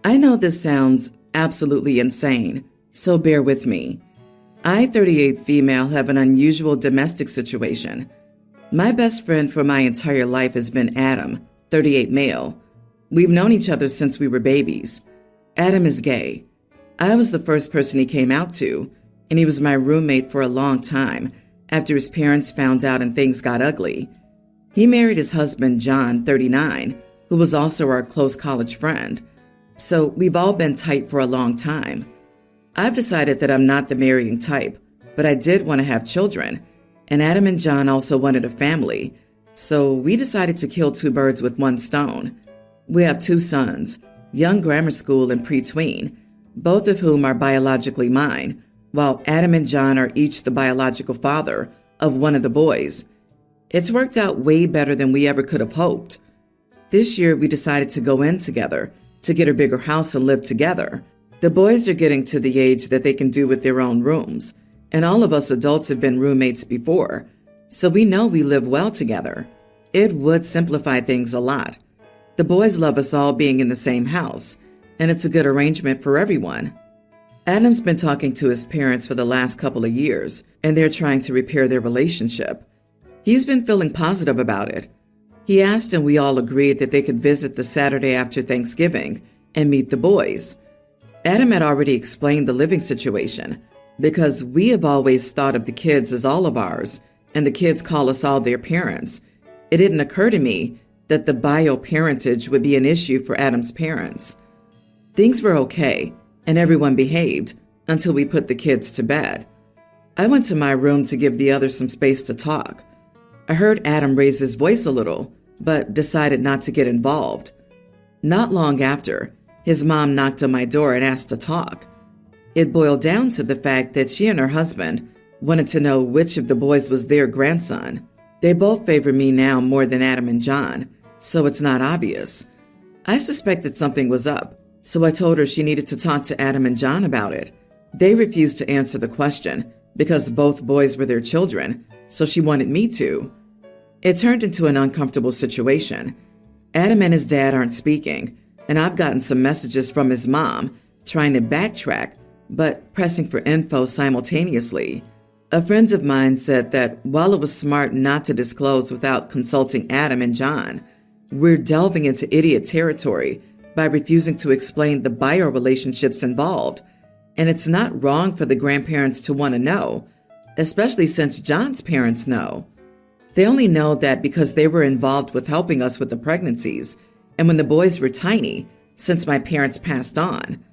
I know this sounds absolutely insane, so bear with me. I, 38 female, have an unusual domestic situation. My best friend for my entire life has been Adam, 38 male. We've known each other since we were babies. Adam is gay. I was the first person he came out to, and he was my roommate for a long time after his parents found out and things got ugly. He married his husband, John, 39, who was also our close college friend. So we've all been tight for a long time. I've decided that I'm not the marrying type, but I did want to have children, and Adam and John also wanted a family, so we decided to kill two birds with one stone. We have two sons, young grammar school and pre-tween, both of whom are biologically mine, while Adam and John are each the biological father of one of the boys. It's worked out way better than we ever could have hoped. This year, we decided to go in together to get a bigger house and live together. The boys are getting to the age that they can do with their own rooms, and all of us adults have been roommates before, so we know we live well together. It would simplify things a lot. The boys love us all being in the same house, and it's a good arrangement for everyone. Adam's been talking to his parents for the last couple of years, and they're trying to repair their relationship. He's been feeling positive about it. He asked and we all agreed that they could visit the Saturday after Thanksgiving and meet the boys. Adam had already explained the living situation because we have always thought of the kids as all of ours, and the kids call us all their parents. It didn't occur to me that the bio-parentage would be an issue for Adam's parents. Things were okay, and everyone behaved until we put the kids to bed. I went to my room to give the others some space to talk. I heard Adam raise his voice a little, but decided not to get involved. Not long after, his mom knocked on my door and asked to talk. It boiled down to the fact that she and her husband wanted to know which of the boys was their grandson. They both favor me now more than Adam and John, so it's not obvious. I suspected something was up, so I told her she needed to talk to Adam and John about it. They refused to answer the question because both boys were their children, so she wanted me to. It turned into an uncomfortable situation. Adam and his dad aren't speaking, and I've gotten some messages from his mom trying to backtrack, but pressing for info simultaneously. A friend of mine said that while it was smart not to disclose without consulting Adam and John, we're delving into idiot territory by refusing to explain the bio relationships involved, and it's not wrong for the grandparents to want to know, especially since John's parents know. They only know that because they were involved with helping us with the pregnancies and when the boys were tiny, since my parents passed on.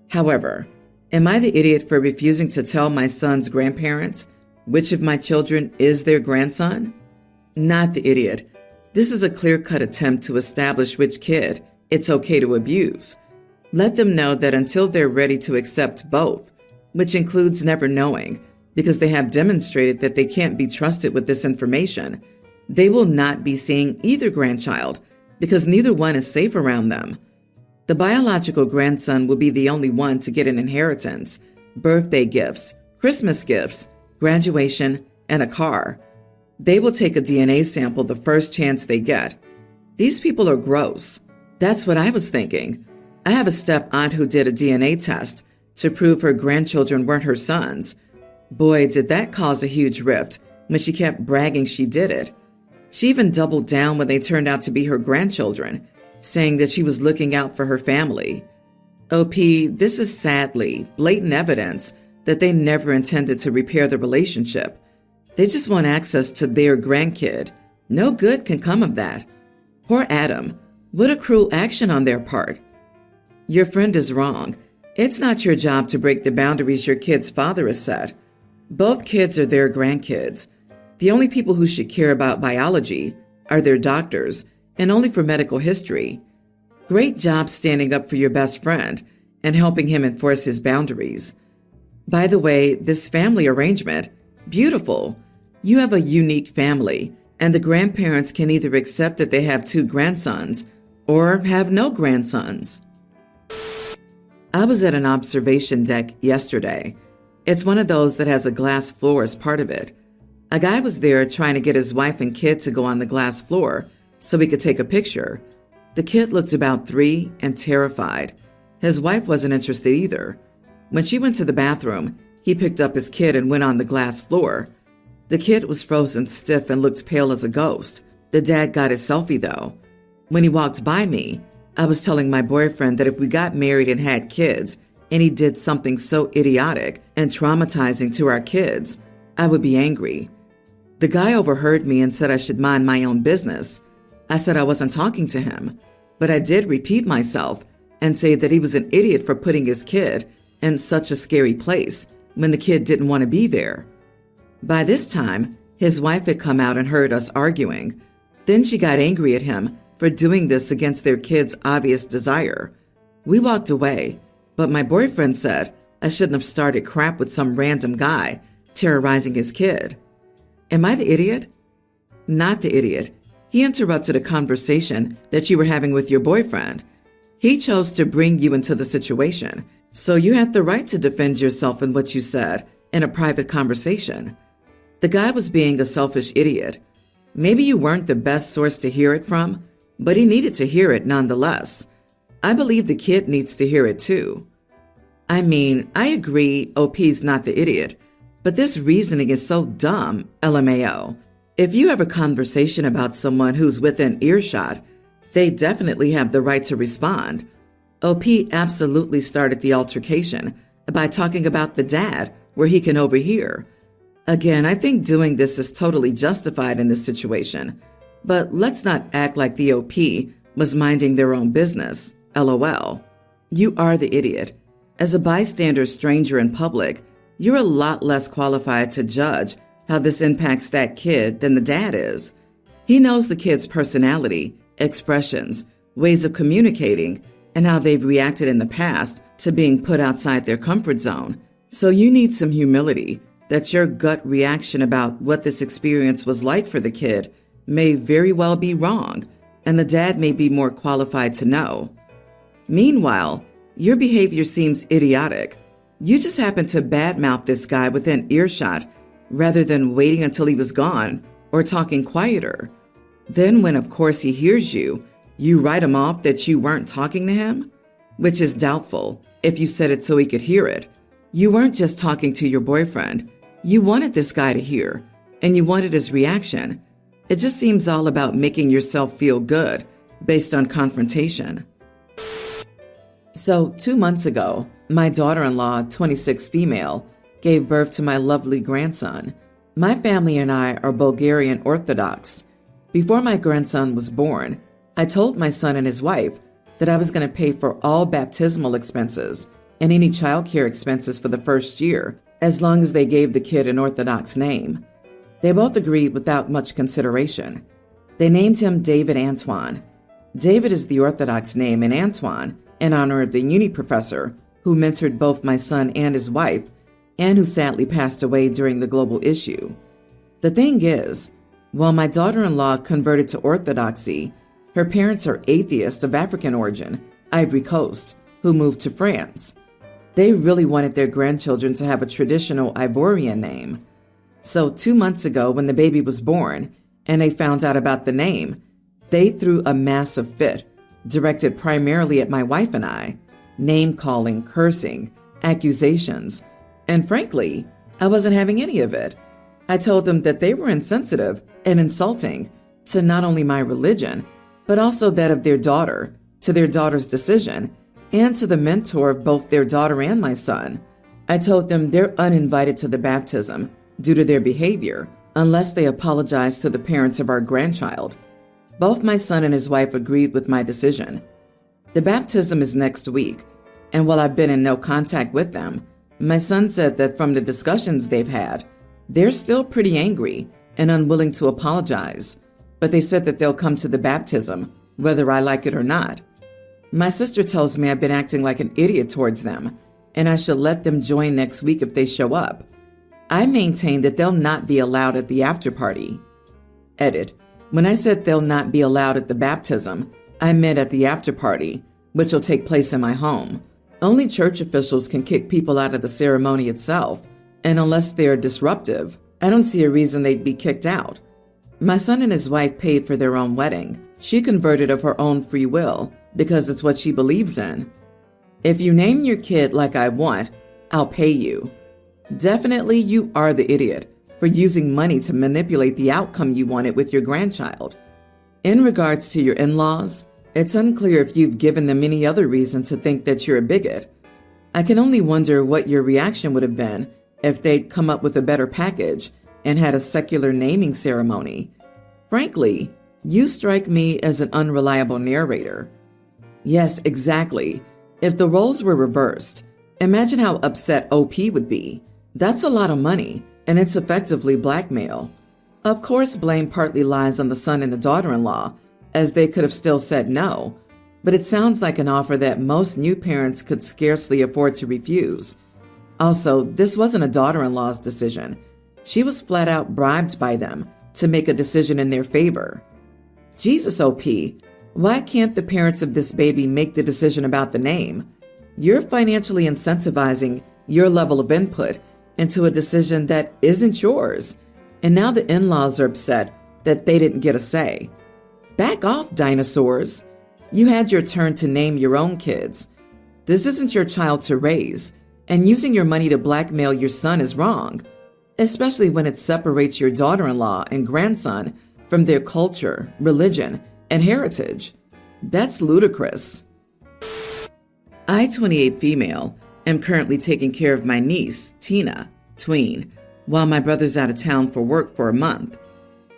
However, am I the idiot for refusing to tell my son's grandparents which of my children is their grandson? Not the idiot. This is a clear-cut attempt to establish which kid it's okay to abuse. Let them know that until they're ready to accept both, which includes never knowing, because they have demonstrated that they can't be trusted with this information, they will not be seeing either grandchild because neither one is safe around them. The biological grandson will be the only one to get an inheritance, birthday gifts, Christmas gifts, graduation, and a car. They will take a DNA sample the first chance they get. These people are gross. That's what I was thinking. I have a step-aunt who did a DNA test to prove her grandchildren weren't her sons. Boy, did that cause a huge rift when she kept bragging she did it. She even doubled down when they turned out to be her grandchildren, saying that she was looking out for her family. OP, this is sadly blatant evidence that they never intended to repair the relationship. They just want access to their grandkid. No good can come of that. Poor Adam. What a cruel action on their part. Your friend is wrong. It's not your job to break the boundaries your kid's father has set. Both kids are their grandkids. The only people who should care about biology are their doctors, and only for medical history. Great job standing up for your best friend and helping him enforce his boundaries. By the way, this family arrangement, beautiful. You have a unique family, and the grandparents can either accept that they have two grandsons or have no grandsons. I was at an observation deck yesterday. It's one of those that has a glass floor as part of it. A guy was there trying to get his wife and kid to go on the glass floor so we could take a picture. The kid looked about 3 and terrified. His wife wasn't interested either. When she went to the bathroom, he picked up his kid and went on the glass floor. The kid was frozen stiff and looked pale as a ghost. The dad got his selfie though. When he walked by me, I was telling my boyfriend that if we got married and had kids, and he did something so idiotic and traumatizing to our kids, I would be angry. The guy overheard me and said I should mind my own business. I said I wasn't talking to him, but I did repeat myself and say that he was an idiot for putting his kid in such a scary place when the kid didn't want to be there. By this time, his wife had come out and heard us arguing. Then she got angry at him for doing this against their kid's obvious desire. We walked away, but my boyfriend said I shouldn't have started crap with some random guy terrorizing his kid. Am I the idiot? Not the idiot. He interrupted a conversation that you were having with your boyfriend. He chose to bring you into the situation, so you have the right to defend yourself in what you said in a private conversation. The guy was being a selfish idiot. Maybe you weren't the best source to hear it from, but he needed to hear it nonetheless. I believe the kid needs to hear it too. I mean, I agree OP's not the idiot, but this reasoning is so dumb, LMAO. If you have a conversation about someone who's within earshot, they definitely have the right to respond. OP absolutely started the altercation by talking about the dad, where he can overhear. Again, I think doing this is totally justified in this situation, but let's not act like the OP was minding their own business, LOL. You are the idiot. As a bystander stranger in public, you're a lot less qualified to judge how this impacts that kid than the dad is. He knows the kid's personality, expressions, ways of communicating, and how they've reacted in the past to being put outside their comfort zone. So you need some humility that your gut reaction about what this experience was like for the kid may very well be wrong, and the dad may be more qualified to know. Meanwhile, your behavior seems idiotic. You just happened to badmouth this guy within earshot rather than waiting until he was gone or talking quieter. Then when, of course, he hears you, you write him off that you weren't talking to him, which is doubtful if you said it so he could hear it. You weren't just talking to your boyfriend. You wanted this guy to hear, and you wanted his reaction. It just seems all about making yourself feel good based on confrontation. So 2 months ago, my daughter-in-law, 26 female, gave birth to my lovely grandson. My family and I are Bulgarian Orthodox. Before my grandson was born, I told my son and his wife that I was going to pay for all baptismal expenses and any childcare expenses for the first year, as long as they gave the kid an Orthodox name. They both agreed without much consideration. They named him David Antoine. David is the Orthodox name, and Antoine in honor of the uni professor who mentored both my son and his wife, and who sadly passed away during the global issue. The thing is, while my daughter-in-law converted to Orthodoxy, her parents are atheists of African origin, Ivory Coast, who moved to France. They really wanted their grandchildren to have a traditional Ivorian name. So 2 months ago, when the baby was born and they found out about the name, they threw a massive fit, directed primarily at my wife and I, name-calling, cursing, accusations, and frankly, I wasn't having any of it. I told them that they were insensitive and insulting to not only my religion, but also that of their daughter, to their daughter's decision, and to the mentor of both their daughter and my son. I told them they're uninvited to the baptism due to their behavior, unless they apologize to the parents of our grandchild. Both my son and his wife agreed with my decision. The baptism is next week, and while I've been in no contact with them, my son said that from the discussions they've had, they're still pretty angry and unwilling to apologize, but they said that they'll come to the baptism, whether I like it or not. My sister tells me I've been acting like an idiot towards them, and I should let them join next week if they show up. I maintain that they'll not be allowed at the after party. Edit. When I said they'll not be allowed at the baptism, I meant at the after party, which will take place in my home. Only church officials can kick people out of the ceremony itself, and unless they're disruptive, I don't see a reason they'd be kicked out. My son and his wife paid for their own wedding. She converted of her own free will because it's what she believes in. If you name your kid like I want, I'll pay you. Definitely you are the idiot for using money to manipulate the outcome you wanted with your grandchild. In regards to your in-laws, it's unclear if you've given them any other reason to think that you're a bigot. I can only wonder what your reaction would have been if they'd come up with a better package and had a secular naming ceremony. Frankly, you strike me as an unreliable narrator. Yes, exactly. If the roles were reversed, imagine how upset OP would be. That's a lot of money, and it's effectively blackmail. Of course, blame partly lies on the son and the daughter-in-law, as they could have still said no, but it sounds like an offer that most new parents could scarcely afford to refuse. Also, this wasn't a daughter-in-law's decision. She was flat out bribed by them to make a decision in their favor. Jesus, OP, why can't the parents of this baby make the decision about the name? You're financially incentivizing your level of input into a decision that isn't yours, and now the in-laws are upset that they didn't get a say. Back off, dinosaurs. You had your turn to name your own kids. This isn't your child to raise, and using your money to blackmail your son is wrong, especially when it separates your daughter-in-law and grandson from their culture, religion, and heritage. That's ludicrous. I, 28 female, am currently taking care of my niece, Tina, tween, while my brother's out of town for work for a month.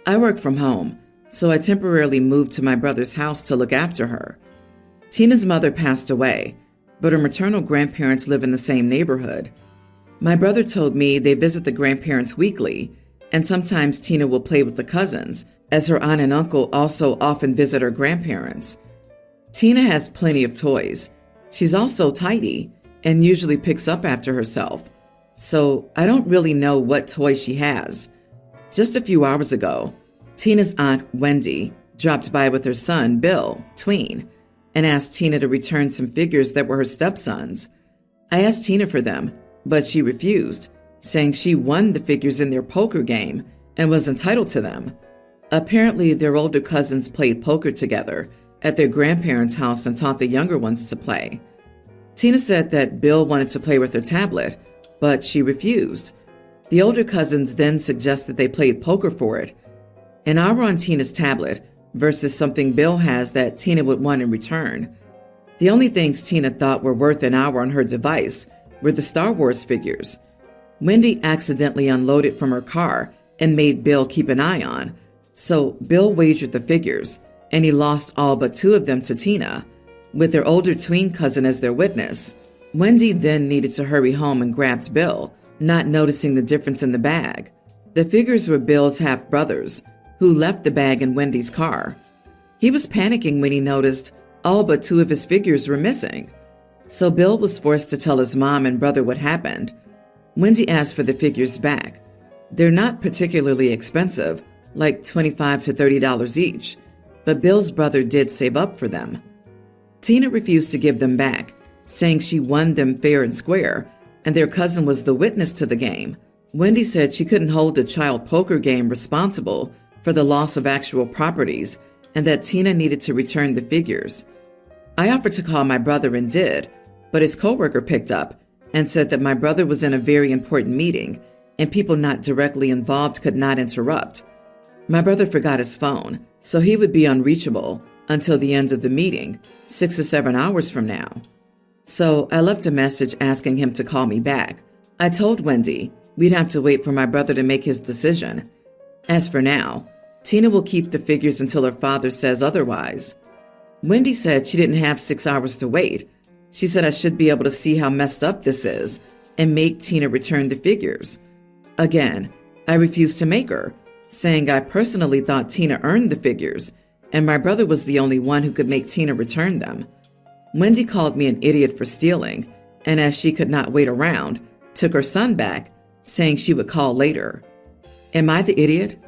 I work from home, so I temporarily moved to my brother's house to look after her. Tina's mother passed away, but her maternal grandparents live in the same neighborhood. My brother told me they visit the grandparents weekly, and sometimes Tina will play with the cousins, as her aunt and uncle also often visit her grandparents. Tina has plenty of toys. She's also tidy and usually picks up after herself, so I don't really know what toys she has. Just a few hours ago, Tina's aunt, Wendy, dropped by with her son, Bill, tween, and asked Tina to return some figures that were her stepson's. I asked Tina for them, but she refused, saying she won the figures in their poker game and was entitled to them. Apparently, their older cousins played poker together at their grandparents' house and taught the younger ones to play. Tina said that Bill wanted to play with her tablet, but she refused. The older cousins then suggested they played poker for it. An hour on Tina's tablet versus something Bill has that Tina would want in return. The only things Tina thought were worth an hour on her device were the Star Wars figures. Wendy accidentally unloaded from her car and made Bill keep an eye on, so Bill wagered the figures, and he lost all but 2 of them to Tina, with their older tween cousin as their witness. Wendy then needed to hurry home and grabbed Bill, not noticing the difference in the bag. The figures were Bill's half-brothers, who left the bag in Wendy's car. He was panicking when he noticed all but 2 of his figures were missing. So Bill was forced to tell his mom and brother what happened. Wendy asked for the figures back. They're not particularly expensive, like $25 to $30 each, but Bill's brother did save up for them. Tina refused to give them back, saying she won them fair and square, and their cousin was the witness to the game. Wendy said she couldn't hold a child poker game responsible for the loss of actual properties, and that Tina needed to return the figures. I offered to call my brother and did, but his coworker picked up and said that my brother was in a very important meeting and people not directly involved could not interrupt. My brother forgot his phone, so he would be unreachable until the end of the meeting, 6 or 7 hours from now. So I left a message asking him to call me back. I told Wendy we'd have to wait for my brother to make his decision. As for now, Tina will keep the figures until her father says otherwise. Wendy said she didn't have 6 hours to wait. She said I should be able to see how messed up this is and make Tina return the figures. Again, I refused to make her, saying I personally thought Tina earned the figures, and my brother was the only one who could make Tina return them. Wendy called me an idiot for stealing, and as she could not wait around, took her son back, saying she would call later. Am I the idiot?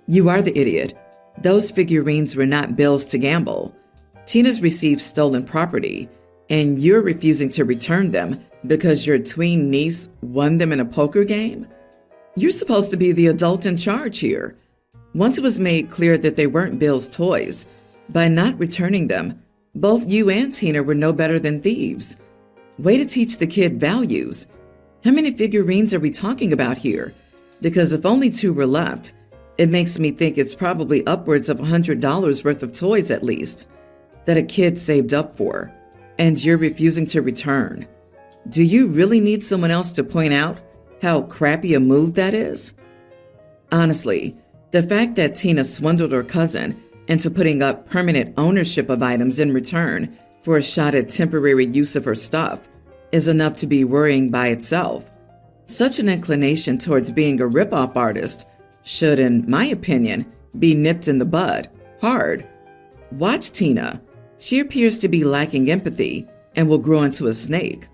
You are the idiot. Those figurines were not Bill's to gamble. Tina's received stolen property, and you're refusing to return them because your tween niece won them in a poker game? You're supposed to be the adult in charge here. Once it was made clear that they weren't Bill's toys, by not returning them, both you and Tina were no better than thieves. Way to teach the kid values. How many figurines are we talking about here? Because if only 2 were left, it makes me think it's probably upwards of $100 worth of toys at least that a kid saved up for, and you're refusing to return. Do you really need someone else to point out how crappy a move that is? Honestly, the fact that Tina swindled her cousin into putting up permanent ownership of items in return for a shot at temporary use of her stuff is enough to be worrying by itself. Such an inclination towards being a rip-off artist should, in my opinion, be nipped in the bud, hard. Watch Tina. She appears to be lacking empathy and will grow into a snake.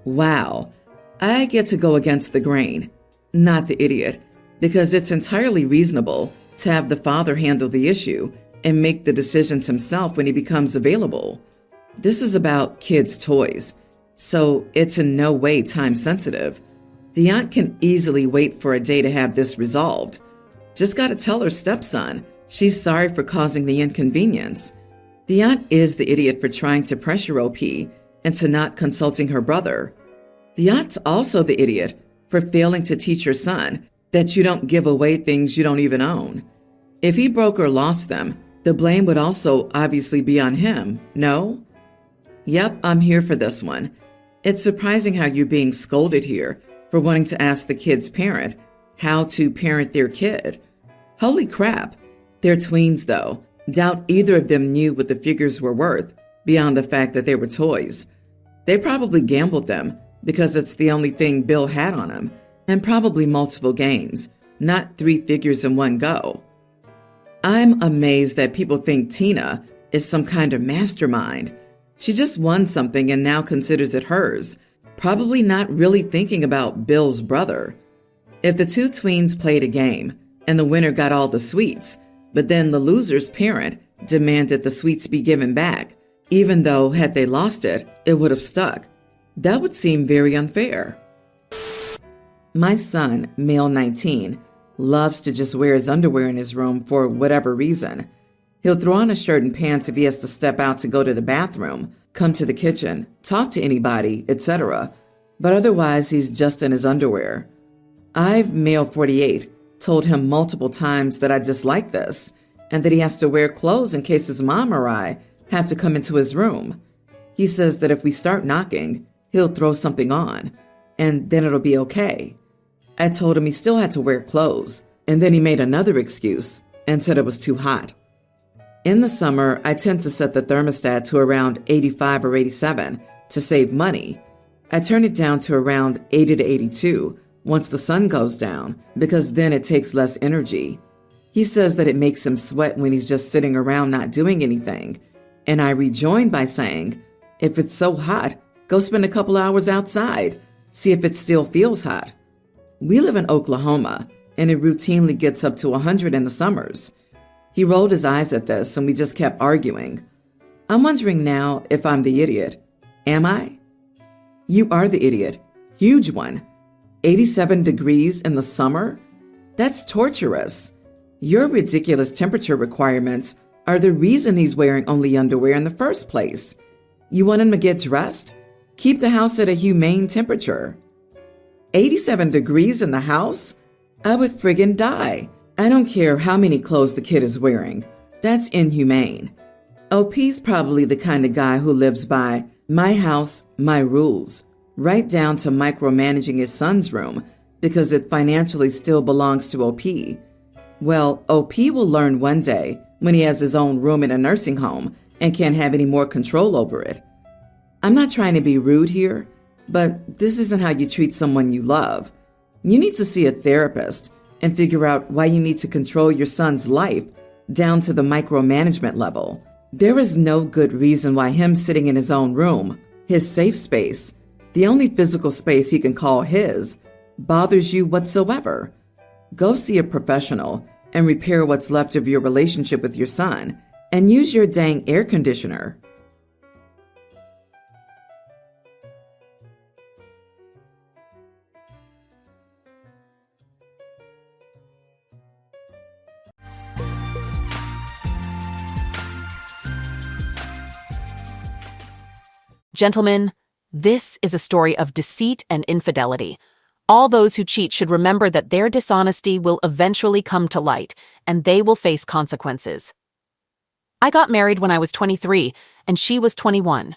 Wow, I get to go against the grain, not the idiot, because it's entirely reasonable to have the father handle the issue and make the decisions himself when he becomes available. This is about kids' toys, so it's in no way time sensitive. The aunt can easily wait for a day to have this resolved. Just gotta tell her stepson she's sorry for causing the inconvenience. The aunt is the idiot for trying to pressure OP into not consulting her brother. The aunt's also the idiot for failing to teach her son that you don't give away things you don't even own. If he broke or lost them, the blame would also obviously be on him, no? Yep, I'm here for this one. It's surprising how you're being scolded here for wanting to ask the kid's parent how to parent their kid. Holy crap. They're tweens, though. Doubt either of them knew what the figures were worth, beyond the fact that they were toys. They probably gambled them because it's the only thing Bill had on him, and probably multiple games, not 3 figures in one go. I'm amazed that people think Tina is some kind of mastermind. She just won something and now considers it hers, probably not really thinking about Bill's brother. If the 2 tweens played a game and the winner got all the sweets, but then the loser's parent demanded the sweets be given back, even though had they lost it, it would have stuck, that would seem very unfair. My son, male 19, loves to just wear his underwear in his room for whatever reason. He'll throw on a shirt and pants if he has to step out to go to the bathroom, come to the kitchen, talk to anybody, etc. But otherwise, he's just in his underwear. I've, male 48, told him multiple times that I dislike this and that he has to wear clothes in case his mom or I have to come into his room. He says that if we start knocking, he'll throw something on, and then it'll be okay. I told him he still had to wear clothes, and then he made another excuse and said it was too hot. In the summer, I tend to set the thermostat to around 85 or 87 to save money. I turn it down to around 80 to 82 once the sun goes down, because then it takes less energy. He says that it makes him sweat when he's just sitting around not doing anything, and I rejoin by saying, if it's so hot, go spend a couple hours outside, see if it still feels hot. We live in Oklahoma, and it routinely gets up to 100 in the summers. He rolled his eyes at this, and we just kept arguing. I'm wondering now if I'm the idiot. Am I? You are the idiot. Huge one. 87 degrees in the summer? That's torturous. Your ridiculous temperature requirements are the reason he's wearing only underwear in the first place. You want him to get dressed? Keep the house at a humane temperature. 87 degrees in the house? I would friggin' die. I don't care how many clothes the kid is wearing. That's inhumane. OP's probably the kind of guy who lives by my house, my rules, right down to micromanaging his son's room because it financially still belongs to OP. Well, OP will learn one day when he has his own room in a nursing home and can't have any more control over it. I'm not trying to be rude here, but this isn't how you treat someone you love. You need to see a therapist and figure out why you need to control your son's life down to the micromanagement level. There is no good reason why him sitting in his own room, his safe space, the only physical space he can call his, bothers you whatsoever. Go see a professional and repair what's left of your relationship with your son and use your dang air conditioner. Gentlemen, This is a story of deceit and infidelity. All those who cheat should remember that their dishonesty will eventually come to light, and they will face consequences. I got married when I was 23, and she was 21.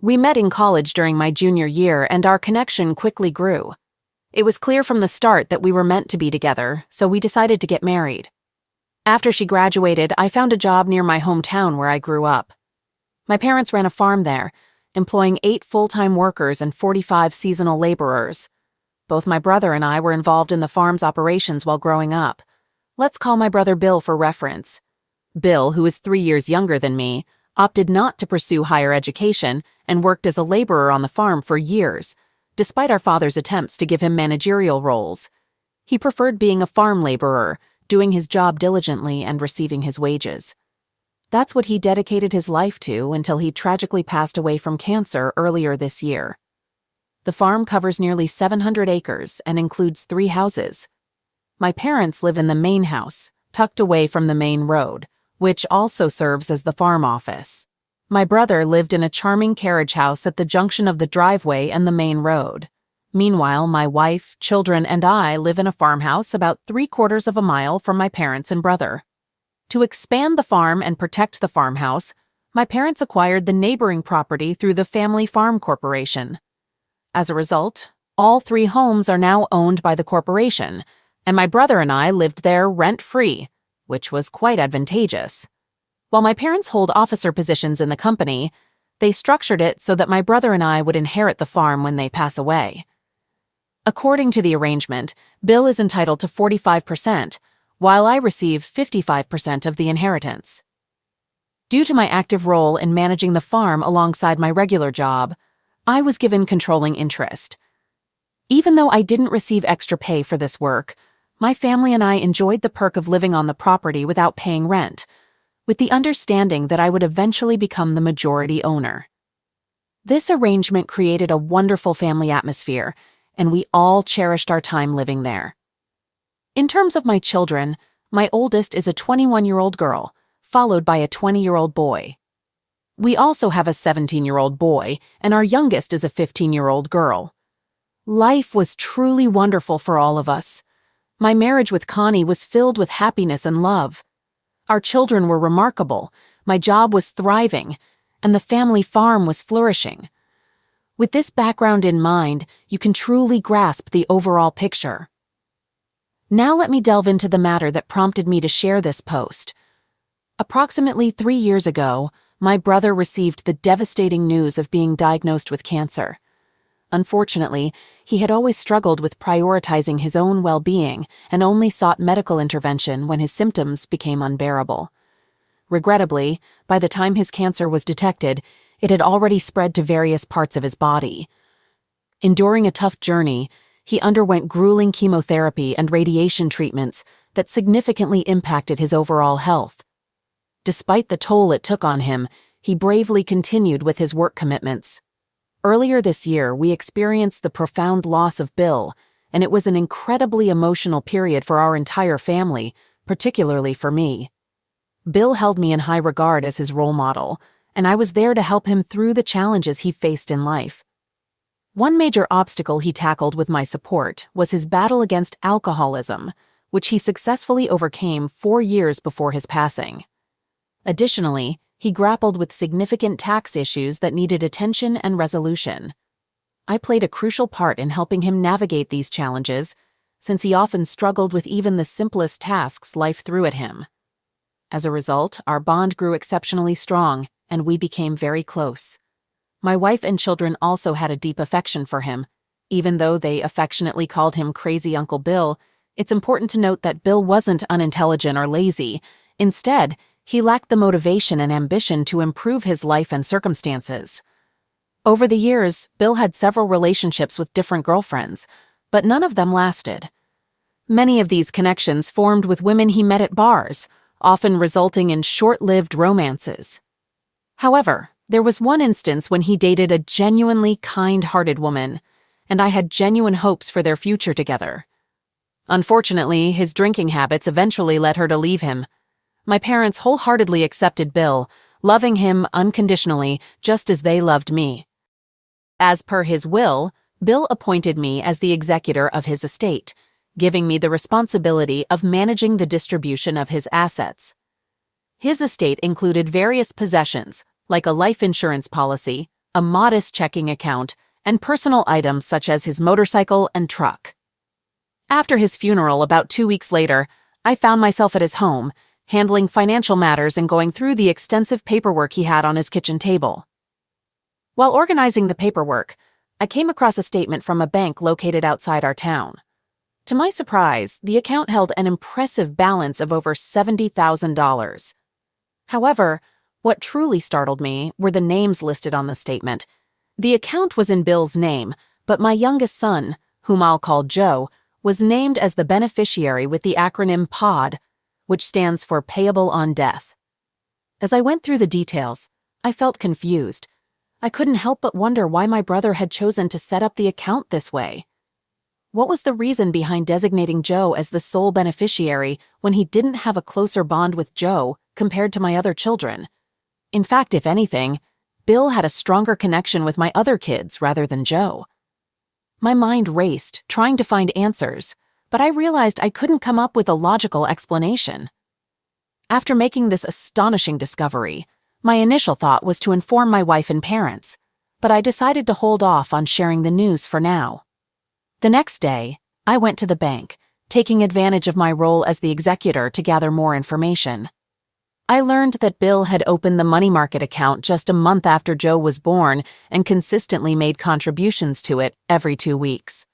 We met in college during my junior year, and our connection quickly grew. It was clear from the start that we were meant to be together, so we decided to get married. After she graduated, I found a job near my hometown where I grew up. My parents ran a farm there, employing 8 full-time workers and 45 seasonal laborers. Both my brother and I were involved in the farm's operations while growing up. Let's call my brother Bill for reference. Bill, who is 3 years younger than me, opted not to pursue higher education and worked as a laborer on the farm for years, despite our father's attempts to give him managerial roles. He preferred being a farm laborer, doing his job diligently and receiving his wages. That's what he dedicated his life to until he tragically passed away from cancer earlier this year. The farm covers nearly 700 acres and includes 3 houses. My parents live in the main house, tucked away from the main road, which also serves as the farm office. My brother lived in a charming carriage house at the junction of the driveway and the main road. Meanwhile, my wife, children, and I live in a farmhouse about 3/4 of a mile from my parents and brother. To expand the farm and protect the farmhouse, my parents acquired the neighboring property through the Family Farm Corporation. As a result, all 3 homes are now owned by the corporation, and my brother and I lived there rent-free, which was quite advantageous. While my parents hold officer positions in the company, they structured it so that my brother and I would inherit the farm when they pass away. According to the arrangement, Bill is entitled to 45%, while I receive 55% of the inheritance. Due to my active role in managing the farm alongside my regular job, I was given controlling interest. Even though I didn't receive extra pay for this work, my family and I enjoyed the perk of living on the property without paying rent, with the understanding that I would eventually become the majority owner. This arrangement created a wonderful family atmosphere, and we all cherished our time living there. In terms of my children, my oldest is a 21-year-old girl, followed by a 20-year-old boy. We also have a 17-year-old boy, and our youngest is a 15-year-old girl. Life was truly wonderful for all of us. My marriage with Connie was filled with happiness and love. Our children were remarkable, my job was thriving, and the family farm was flourishing. With this background in mind, you can truly grasp the overall picture. Now let me delve into the matter that prompted me to share this post. Approximately 3 years ago, my brother received the devastating news of being diagnosed with cancer. Unfortunately, he had always struggled with prioritizing his own well-being and only sought medical intervention when his symptoms became unbearable. Regrettably, by the time his cancer was detected, it had already spread to various parts of his body. Enduring a tough journey, he underwent grueling chemotherapy and radiation treatments that significantly impacted his overall health. Despite the toll it took on him, he bravely continued with his work commitments. Earlier this year, we experienced the profound loss of Bill, and it was an incredibly emotional period for our entire family, particularly for me. Bill held me in high regard as his role model, and I was there to help him through the challenges he faced in life. One major obstacle he tackled with my support was his battle against alcoholism, which he successfully overcame 4 years before his passing. Additionally, he grappled with significant tax issues that needed attention and resolution. I played a crucial part in helping him navigate these challenges, since he often struggled with even the simplest tasks life threw at him. As a result, our bond grew exceptionally strong, and we became very close. My wife and children also had a deep affection for him. Even though they affectionately called him Crazy Uncle Bill, it's important to note that Bill wasn't unintelligent or lazy. Instead, he lacked the motivation and ambition to improve his life and circumstances. Over the years, Bill had several relationships with different girlfriends, but none of them lasted. Many of these connections formed with women he met at bars, often resulting in short-lived romances. However, there was one instance when he dated a genuinely kind-hearted woman, and I had genuine hopes for their future together. Unfortunately, his drinking habits eventually led her to leave him. My parents wholeheartedly accepted Bill, loving him unconditionally just as they loved me. As per his will, Bill appointed me as the executor of his estate, giving me the responsibility of managing the distribution of his assets. His estate included various possessions, like a life insurance policy, a modest checking account, and personal items such as his motorcycle and truck. After his funeral about 2 weeks later, I found myself at his home, handling financial matters and going through the extensive paperwork he had on his kitchen table. While organizing the paperwork, I came across a statement from a bank located outside our town. To my surprise, the account held an impressive balance of over $70,000. However, what truly startled me were the names listed on the statement. The account was in Bill's name, but my youngest son, whom I'll call Joe, was named as the beneficiary with the acronym POD, which stands for Payable on Death. As I went through the details, I felt confused. I couldn't help but wonder why my brother had chosen to set up the account this way. What was the reason behind designating Joe as the sole beneficiary when he didn't have a closer bond with Joe compared to my other children? In fact, if anything, Bill had a stronger connection with my other kids rather than Joe. My mind raced, trying to find answers, but I realized I couldn't come up with a logical explanation. After making this astonishing discovery, my initial thought was to inform my wife and parents, but I decided to hold off on sharing the news for now. The next day, I went to the bank, taking advantage of my role as the executor to gather more information. I learned that Bill had opened the money market account just a month after Joe was born and consistently made contributions to it every 2 weeks.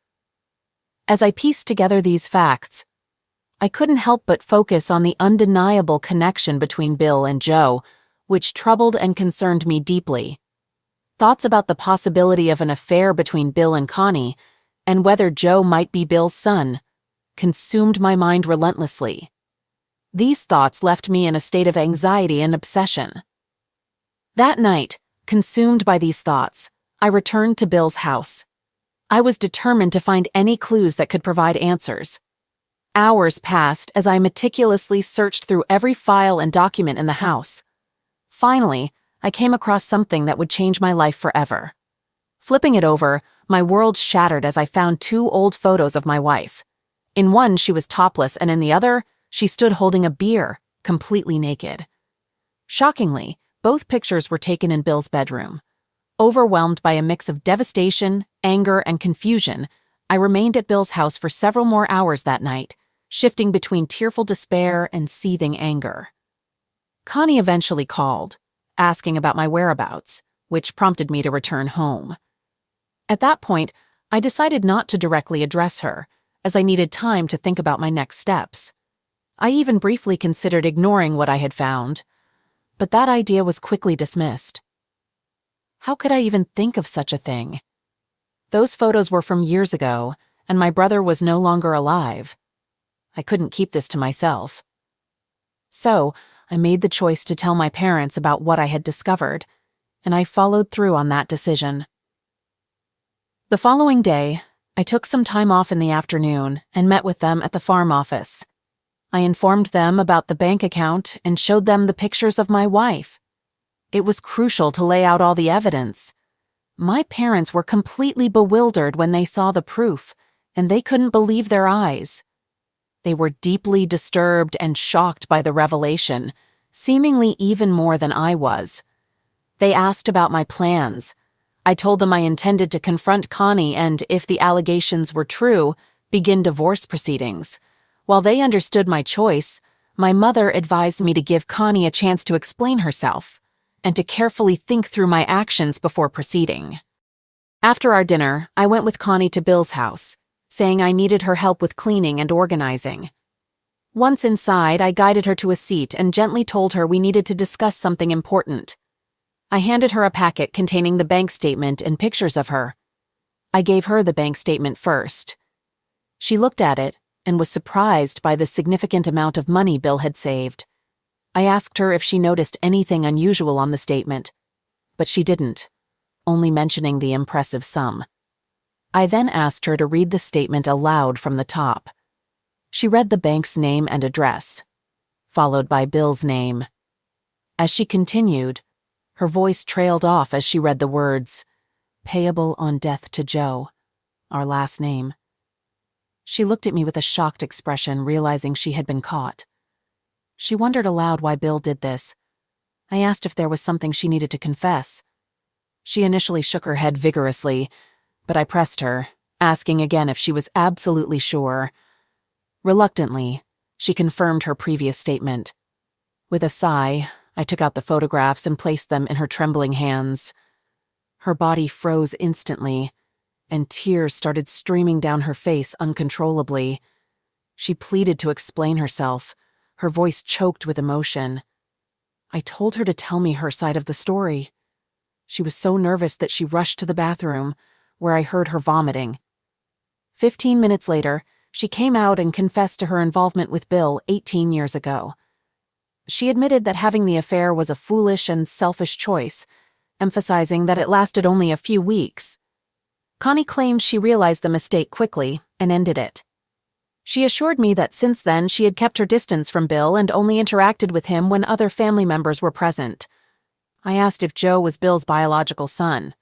As I pieced together these facts, I couldn't help but focus on the undeniable connection between Bill and Joe, which troubled and concerned me deeply. Thoughts about the possibility of an affair between Bill and Connie, and whether Joe might be Bill's son, consumed my mind relentlessly. These thoughts left me in a state of anxiety and obsession. That night, consumed by these thoughts, I returned to Bill's house. I was determined to find any clues that could provide answers. Hours passed as I meticulously searched through every file and document in the house. Finally, I came across something that would change my life forever. Flipping it over, my world shattered as I found 2 old photos of my wife. In one, she was topless, and in the other, she stood holding a beer, completely naked. Shockingly, both pictures were taken in Bill's bedroom. Overwhelmed by a mix of devastation, anger, and confusion, I remained at Bill's house for several more hours that night, shifting between tearful despair and seething anger. Connie eventually called, asking about my whereabouts, which prompted me to return home. At that point, I decided not to directly address her, as I needed time to think about my next steps. I even briefly considered ignoring what I had found, but that idea was quickly dismissed. How could I even think of such a thing? Those photos were from years ago, and my brother was no longer alive. I couldn't keep this to myself. So, I made the choice to tell my parents about what I had discovered, and I followed through on that decision. The following day, I took some time off in the afternoon and met with them at the farm office. I informed them about the bank account and showed them the pictures of my wife. It was crucial to lay out all the evidence. My parents were completely bewildered when they saw the proof, and they couldn't believe their eyes. They were deeply disturbed and shocked by the revelation, seemingly even more than I was. They asked about my plans. I told them I intended to confront Connie and, if the allegations were true, begin divorce proceedings. While they understood my choice, my mother advised me to give Connie a chance to explain herself and to carefully think through my actions before proceeding. After our dinner, I went with Connie to Bill's house, saying I needed her help with cleaning and organizing. Once inside, I guided her to a seat and gently told her we needed to discuss something important. I handed her a packet containing the bank statement and pictures of her. I gave her the bank statement first. She looked at it and was surprised by the significant amount of money Bill had saved. I asked her if she noticed anything unusual on the statement, but she didn't, only mentioning the impressive sum. I then asked her to read the statement aloud from the top. She read the bank's name and address, followed by Bill's name. As she continued, her voice trailed off as she read the words, payable on death to Joe, our last name. She looked at me with a shocked expression, realizing she had been caught. She wondered aloud why Bill did this. I asked if there was something she needed to confess. She initially shook her head vigorously, but I pressed her, asking again if she was absolutely sure. Reluctantly, she confirmed her previous statement. With a sigh, I took out the photographs and placed them in her trembling hands. Her body froze instantly, and tears started streaming down her face uncontrollably. She pleaded to explain herself, her voice choked with emotion. I told her to tell me her side of the story. She was so nervous that she rushed to the bathroom, where I heard her vomiting. 15 minutes later, she came out and confessed to her involvement with Bill 18 years ago. She admitted that having the affair was a foolish and selfish choice, emphasizing that it lasted only a few weeks. Connie claimed she realized the mistake quickly and ended it. She assured me that since then she had kept her distance from Bill and only interacted with him when other family members were present. I asked if Joe was Bill's biological son.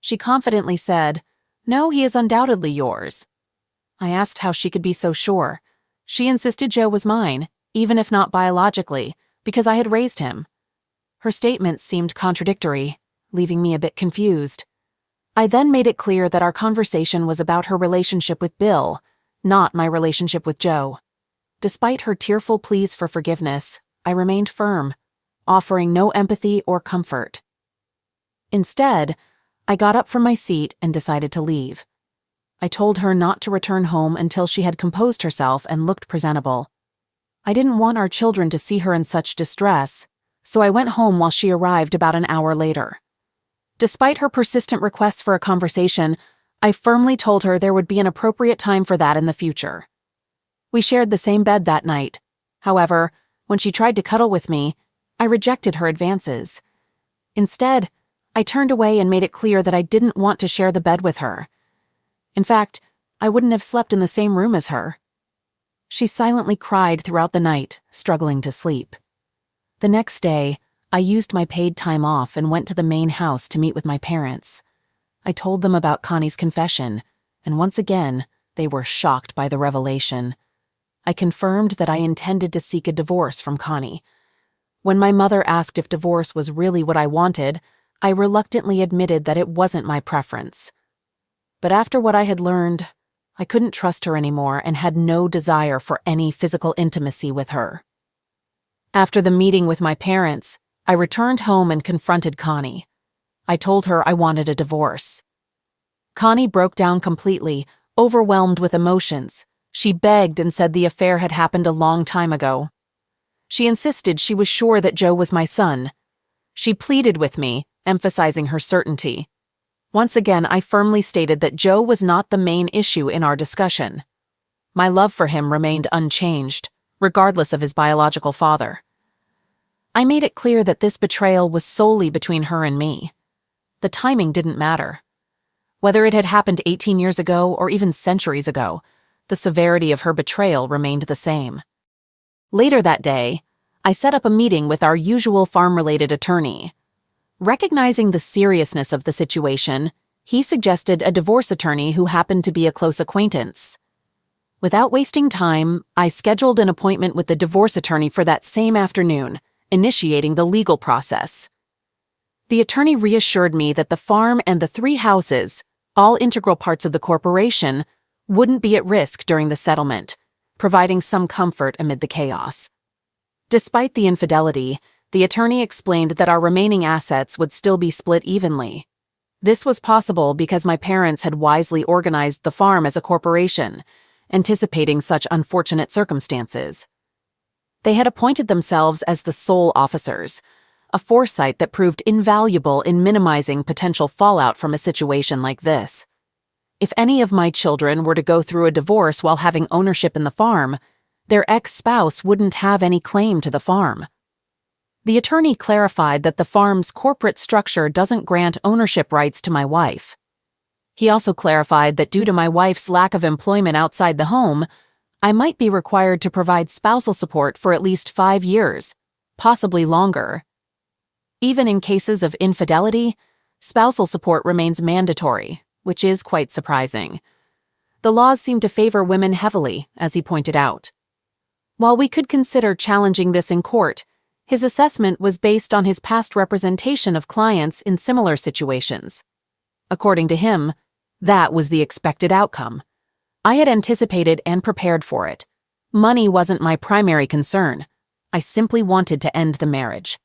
She confidently said, "No, he is undoubtedly yours." I asked how she could be so sure. She insisted Joe was mine, even if not biologically, because I had raised him. Her statements seemed contradictory, leaving me a bit confused. I then made it clear that our conversation was about her relationship with Bill, not my relationship with Joe. Despite her tearful pleas for forgiveness, I remained firm, offering no empathy or comfort. Instead, I got up from my seat and decided to leave. I told her not to return home until she had composed herself and looked presentable. I didn't want our children to see her in such distress, so I went home while she arrived about an hour later. Despite her persistent requests for a conversation, I firmly told her there would be an appropriate time for that in the future. We shared the same bed that night. However, when she tried to cuddle with me, I rejected her advances. Instead, I turned away and made it clear that I didn't want to share the bed with her. In fact, I wouldn't have slept in the same room as her. She silently cried throughout the night, struggling to sleep. The next day, I used my paid time off and went to the main house to meet with my parents. I told them about Connie's confession, and once again, they were shocked by the revelation. I confirmed that I intended to seek a divorce from Connie. When my mother asked if divorce was really what I wanted, I reluctantly admitted that it wasn't my preference. But after what I had learned, I couldn't trust her anymore and had no desire for any physical intimacy with her. After the meeting with my parents, I returned home and confronted Connie. I told her I wanted a divorce. Connie broke down completely, overwhelmed with emotions. She begged and said the affair had happened a long time ago. She insisted she was sure that Joe was my son. She pleaded with me, emphasizing her certainty. Once again, I firmly stated that Joe was not the main issue in our discussion. My love for him remained unchanged, regardless of his biological father. I made it clear that this betrayal was solely between her and me. The timing didn't matter. Whether it had happened 18 years ago or even centuries ago, the severity of her betrayal remained the same. Later that day, I set up a meeting with our usual farm-related attorney. Recognizing the seriousness of the situation, he suggested a divorce attorney who happened to be a close acquaintance. Without wasting time, I scheduled an appointment with the divorce attorney for that same afternoon, initiating the legal process. The attorney reassured me that the farm and the 3 houses, all integral parts of the corporation, wouldn't be at risk during the settlement, providing some comfort amid the chaos. Despite the infidelity, the attorney explained that our remaining assets would still be split evenly. This was possible because my parents had wisely organized the farm as a corporation, anticipating such unfortunate circumstances. They had appointed themselves as the sole officers, a foresight that proved invaluable in minimizing potential fallout from a situation like this. If any of my children were to go through a divorce while having ownership in the farm, their ex-spouse wouldn't have any claim to the farm. The attorney clarified that the farm's corporate structure doesn't grant ownership rights to my wife. He also clarified that due to my wife's lack of employment outside the home, I might be required to provide spousal support for at least 5 years, possibly longer. Even in cases of infidelity, spousal support remains mandatory, which is quite surprising. The laws seem to favor women heavily, as he pointed out. While we could consider challenging this in court, his assessment was based on his past representation of clients in similar situations. According to him, that was the expected outcome. I had anticipated and prepared for it. Money wasn't my primary concern. I simply wanted to end the marriage.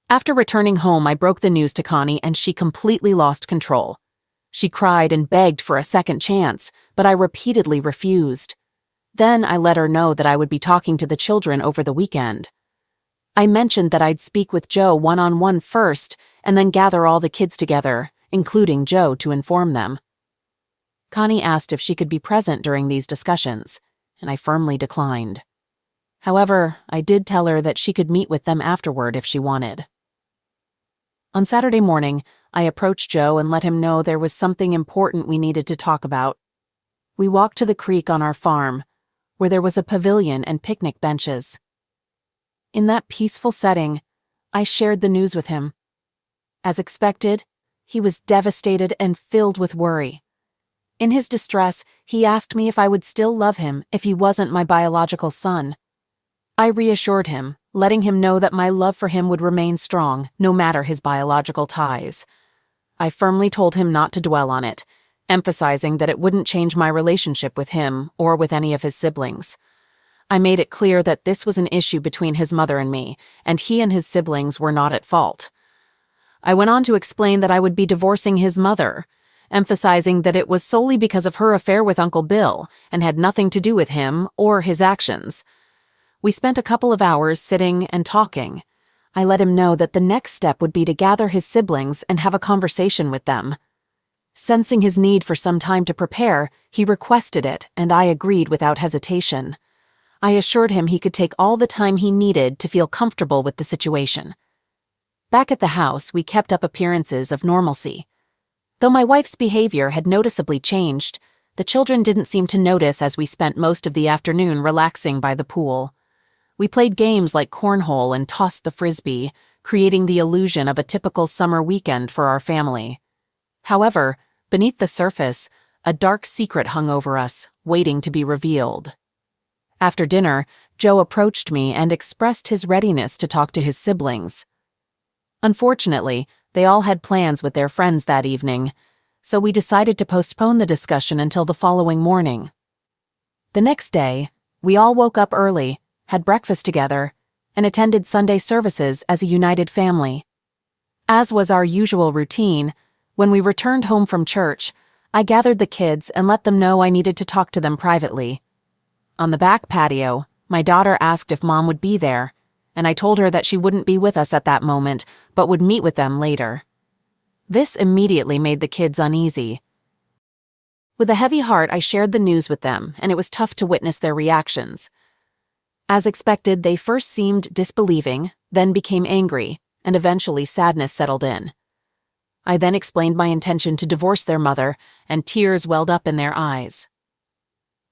After returning home, I broke the news to Connie, and she completely lost control. She cried and begged for a second chance, but I repeatedly refused. Then I let her know that I would be talking to the children over the weekend. I mentioned that I'd speak with Joe one-on-one first and then gather all the kids together, including Joe, to inform them. Connie asked if she could be present during these discussions, and I firmly declined. However, I did tell her that she could meet with them afterward if she wanted. On Saturday morning, I approached Joe and let him know there was something important we needed to talk about. We walked to the creek on our farm, where there was a pavilion and picnic benches. In that peaceful setting, I shared the news with him. As expected, he was devastated and filled with worry. In his distress, he asked me if I would still love him if he wasn't my biological son. I reassured him, letting him know that my love for him would remain strong, no matter his biological ties. I firmly told him not to dwell on it, emphasizing that it wouldn't change my relationship with him or with any of his siblings. I made it clear that this was an issue between his mother and me, and he and his siblings were not at fault. I went on to explain that I would be divorcing his mother, emphasizing that it was solely because of her affair with Uncle Bill and had nothing to do with him or his actions. We spent a couple of hours sitting and talking. I let him know that the next step would be to gather his siblings and have a conversation with them. Sensing his need for some time to prepare, he requested it, and I agreed without hesitation. I assured him he could take all the time he needed to feel comfortable with the situation. Back at the house, we kept up appearances of normalcy. Though my wife's behavior had noticeably changed, the children didn't seem to notice as we spent most of the afternoon relaxing by the pool. We played games like cornhole and tossed the frisbee, creating the illusion of a typical summer weekend for our family. However, beneath the surface, a dark secret hung over us, waiting to be revealed. After dinner, Joe approached me and expressed his readiness to talk to his siblings. Unfortunately, they all had plans with their friends that evening, so we decided to postpone the discussion until the following morning. The next day, we all woke up early, had breakfast together, and attended Sunday services as a united family. As was our usual routine, when we returned home from church, I gathered the kids and let them know I needed to talk to them privately. On the back patio, my daughter asked if Mom would be there, and I told her that she wouldn't be with us at that moment, but would meet with them later. This immediately made the kids uneasy. With a heavy heart, I shared the news with them, and it was tough to witness their reactions. As expected, they first seemed disbelieving, then became angry, and eventually sadness settled in. I then explained my intention to divorce their mother, and tears welled up in their eyes.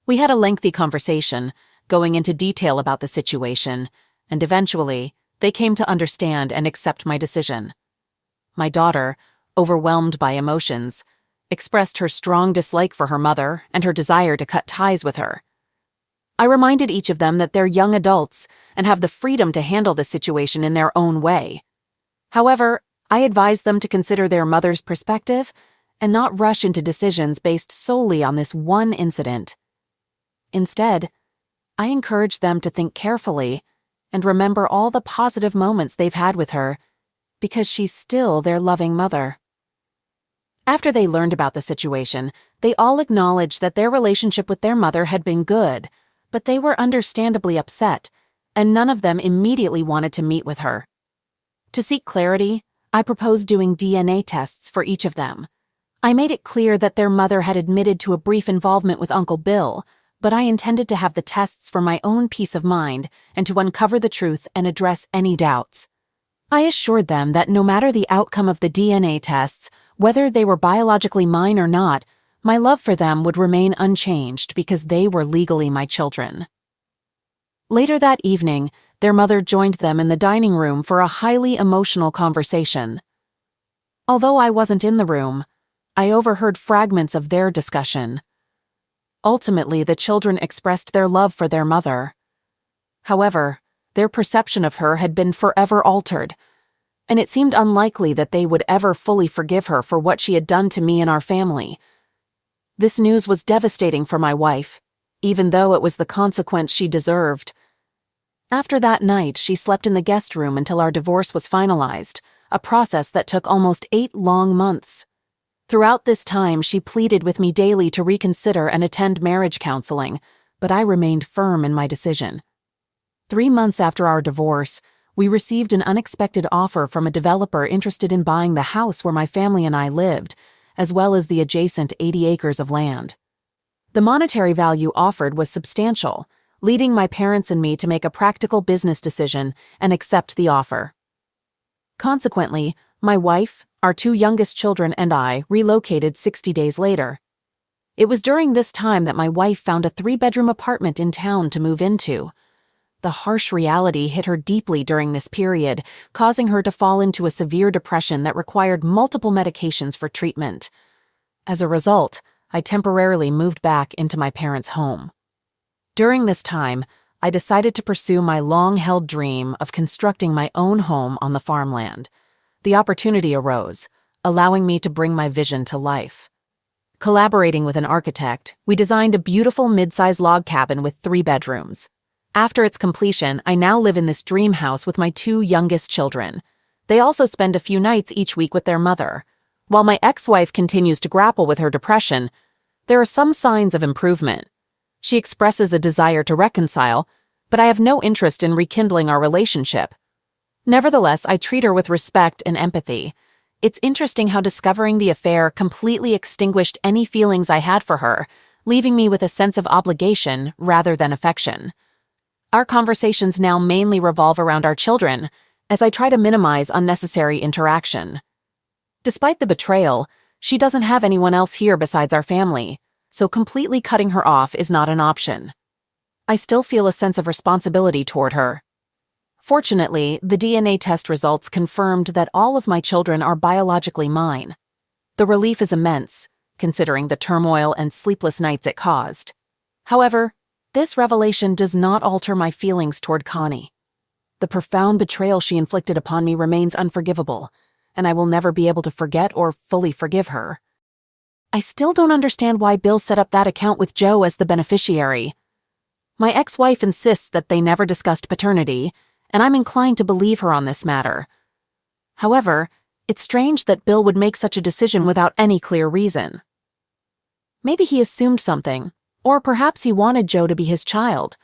We had a lengthy conversation, going into detail about the situation, and eventually, they came to understand and accept my decision. My daughter, overwhelmed by emotions, expressed her strong dislike for her mother and her desire to cut ties with her. I reminded each of them that they're young adults and have the freedom to handle the situation in their own way. However, I advised them to consider their mother's perspective and not rush into decisions based solely on this one incident. Instead, I encouraged them to think carefully and remember all the positive moments they've had with her, because she's still their loving mother. After they learned about the situation, they all acknowledged that their relationship with their mother had been good, but they were understandably upset, and none of them immediately wanted to meet with her. To seek clarity, I proposed doing DNA tests for each of them. I made it clear that their mother had admitted to a brief involvement with Uncle Bill, but I intended to have the tests for my own peace of mind and to uncover the truth and address any doubts. I assured them that no matter the outcome of the DNA tests, whether they were biologically mine or not, my love for them would remain unchanged because they were legally my children. Later that evening, their mother joined them in the dining room for a highly emotional conversation. Although I wasn't in the room, I overheard fragments of their discussion. Ultimately, the children expressed their love for their mother. However, their perception of her had been forever altered, and it seemed unlikely that they would ever fully forgive her for what she had done to me and our family. This news was devastating for my wife, even though it was the consequence she deserved. After that night, she slept in the guest room until our divorce was finalized, a process that took almost 8 long months. Throughout this time, she pleaded with me daily to reconsider and attend marriage counseling, but I remained firm in my decision. 3 months after our divorce, we received an unexpected offer from a developer interested in buying the house where my family and I lived, as well as the adjacent 80 acres of land. The monetary value offered was substantial, leading my parents and me to make a practical business decision and accept the offer. Consequently, my wife, our 2 youngest children, and I relocated 60 days later. It was during this time that my wife found a 3-bedroom apartment in town to move into. The harsh reality hit her deeply during this period, causing her to fall into a severe depression that required multiple medications for treatment. As a result, I temporarily moved back into my parents' home. During this time, I decided to pursue my long-held dream of constructing my own home on the farmland. The opportunity arose, allowing me to bring my vision to life. Collaborating with an architect, we designed a beautiful mid-size log cabin with 3 bedrooms. After its completion, I now live in this dream house with my 2 youngest children. They also spend a few nights each week with their mother. While my ex-wife continues to grapple with her depression, there are some signs of improvement. She expresses a desire to reconcile, but I have no interest in rekindling our relationship. Nevertheless, I treat her with respect and empathy. It's interesting how discovering the affair completely extinguished any feelings I had for her, leaving me with a sense of obligation rather than affection. Our conversations now mainly revolve around our children, as I try to minimize unnecessary interaction. Despite the betrayal, she doesn't have anyone else here besides our family, so completely cutting her off is not an option. I still feel a sense of responsibility toward her. Fortunately, the DNA test results confirmed that all of my children are biologically mine. The relief is immense, considering the turmoil and sleepless nights it caused. However, this revelation does not alter my feelings toward Connie. The profound betrayal she inflicted upon me remains unforgivable, and I will never be able to forget or fully forgive her. I still don't understand why Bill set up that account with Joe as the beneficiary. My ex-wife insists that they never discussed paternity, and I'm inclined to believe her on this matter. However, it's strange that Bill would make such a decision without any clear reason. Maybe he assumed something, or perhaps he wanted Joe to be his child.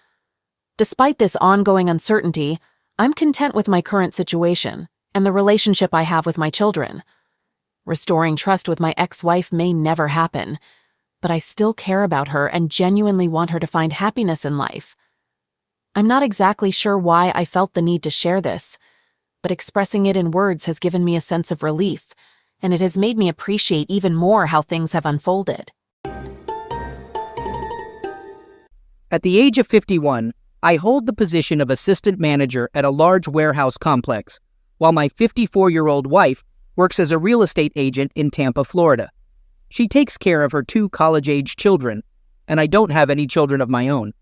Despite this ongoing uncertainty, I'm content with my current situation and the relationship I have with my children. Restoring trust with my ex-wife may never happen, but I still care about her and genuinely want her to find happiness in life. I'm not exactly sure why I felt the need to share this, but expressing it in words has given me a sense of relief, and it has made me appreciate even more how things have unfolded. At the age of 51, I hold the position of assistant manager at a large warehouse complex, while my 54-year-old wife works as a real estate agent in Tampa, Florida. She takes care of her 2 college-age children, and I don't have any children of my own.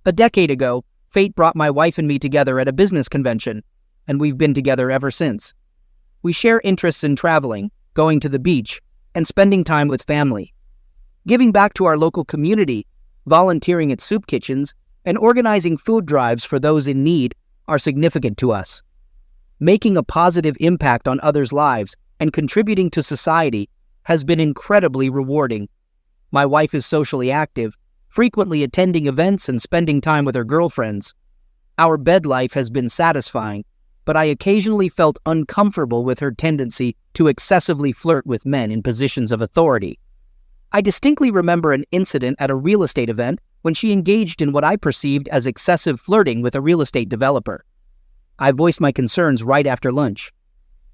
A decade ago, fate brought my wife and me together at a business convention, and we've been together ever since. We share interests in traveling, going to the beach, and spending time with family. Giving back to our local community, volunteering at soup kitchens, and organizing food drives for those in need are significant to us. Making a positive impact on others' lives and contributing to society has been incredibly rewarding. My wife is socially active, frequently attending events and spending time with her girlfriends. Our bed life has been satisfying, but I occasionally felt uncomfortable with her tendency to excessively flirt with men in positions of authority. I distinctly remember an incident at a real estate event when she engaged in what I perceived as excessive flirting with a real estate developer. I voiced my concerns right after lunch.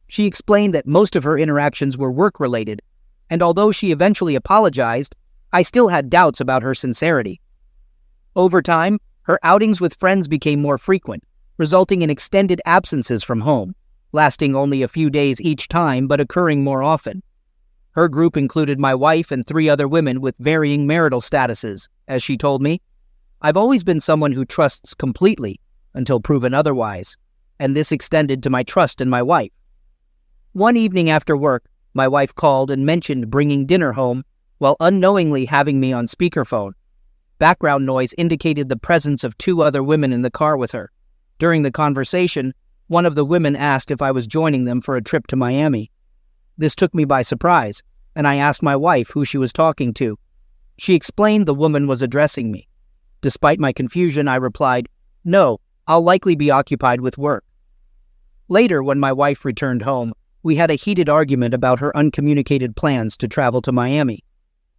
She explained that most of her interactions were work-related, and although she eventually apologized, I still had doubts about her sincerity. Over time, her outings with friends became more frequent, resulting in extended absences from home. lasting only a few days each time but occurring more often. Her group included my wife and 3 other women with varying marital statuses. As she told me, "I've always been someone who trusts completely until proven otherwise, and this extended to my trust in my wife." One evening after work, my wife called and mentioned bringing dinner home while unknowingly having me on speakerphone. Background noise indicated the presence of 2 other women in the car with her. During the conversation, one of the women asked if I was joining them for a trip to Miami. This took me by surprise, and I asked my wife who she was talking to. She explained the woman was addressing me. Despite my confusion, I replied, "No, I'll likely be occupied with work." Later, when my wife returned home, we had a heated argument about her uncommunicated plans to travel to Miami.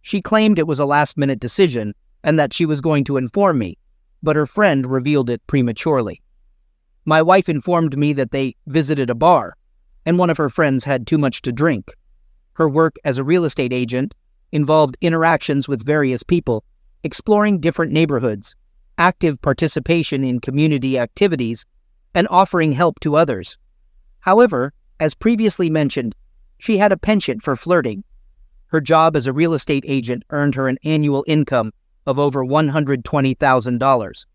She claimed it was a last-minute decision and that she was going to inform me, but her friend revealed it prematurely. My wife informed me that they visited a bar, and one of her friends had too much to drink. Her work as a real estate agent involved interactions with various people, exploring different neighborhoods, active participation in community activities, and offering help to others. However, as previously mentioned, she had a penchant for flirting. Her job as a real estate agent earned her an annual income of over $120,000,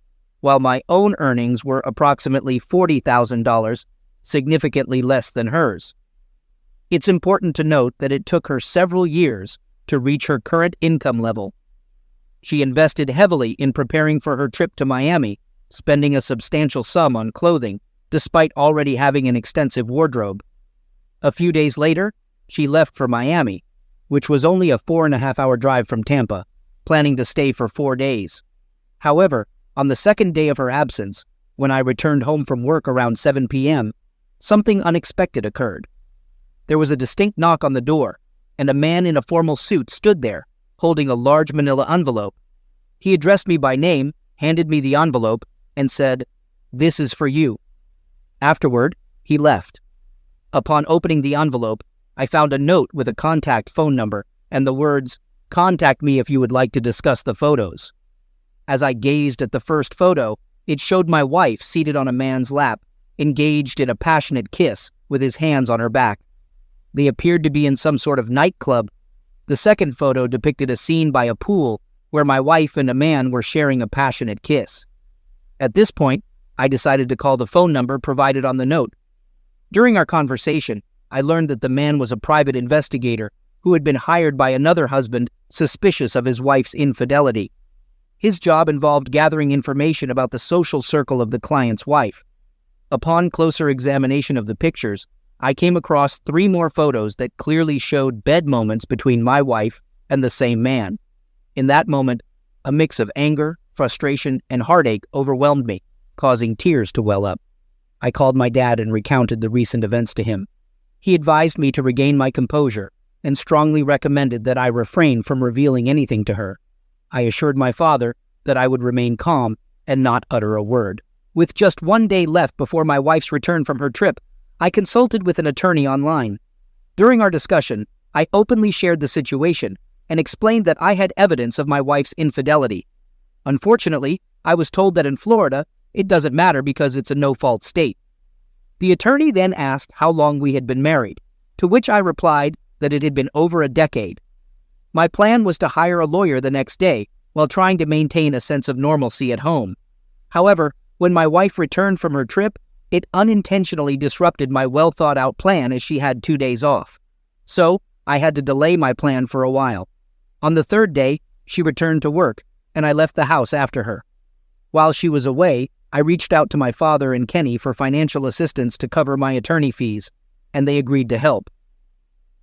while my own earnings were approximately $40,000, significantly less than hers. It's important to note that it took her several years to reach her current income level. She invested heavily in preparing for her trip to Miami, spending a substantial sum on clothing, despite already having an extensive wardrobe. A few days later, she left for Miami, which was only a 4.5-hour drive from Tampa, planning to stay for 4 days. However, on the second day of her absence, when I returned home from work around 7 p.m., something unexpected occurred. There was a distinct knock on the door, and a man in a formal suit stood there, holding a large manila envelope. He addressed me by name, handed me the envelope, and said, "This is for you." Afterward, he left. Upon opening the envelope, I found a note with a contact phone number and the words, "Contact me if you would like to discuss the photos." As I gazed at the first photo, it showed my wife seated on a man's lap, engaged in a passionate kiss with his hands on her back. They appeared to be in some sort of nightclub. The second photo depicted a scene by a pool where my wife and a man were sharing a passionate kiss. At this point, I decided to call the phone number provided on the note. During our conversation, I learned that the man was a private investigator who had been hired by another husband suspicious of his wife's infidelity. His job involved gathering information about the social circle of the client's wife. Upon closer examination of the pictures, I came across 3 more photos that clearly showed bed moments between my wife and the same man. In that moment, a mix of anger, frustration, and heartache overwhelmed me, causing tears to well up. I called my dad and recounted the recent events to him. He advised me to regain my composure and strongly recommended that I refrain from revealing anything to her. I assured my father that I would remain calm and not utter a word. With just 1 day left before my wife's return from her trip, I consulted with an attorney online. During our discussion, I openly shared the situation and explained that I had evidence of my wife's infidelity. Unfortunately, I was told that in Florida, it doesn't matter because it's a no-fault state. The attorney then asked how long we had been married, to which I replied that it had been over a decade. My plan was to hire a lawyer the next day while trying to maintain a sense of normalcy at home. However, when my wife returned from her trip, it unintentionally disrupted my well-thought-out plan as she had 2 days off. So, I had to delay my plan for a while. On the 3rd day, she returned to work, and I left the house after her. While she was away, I reached out to my father and Kenny for financial assistance to cover my attorney fees, and they agreed to help.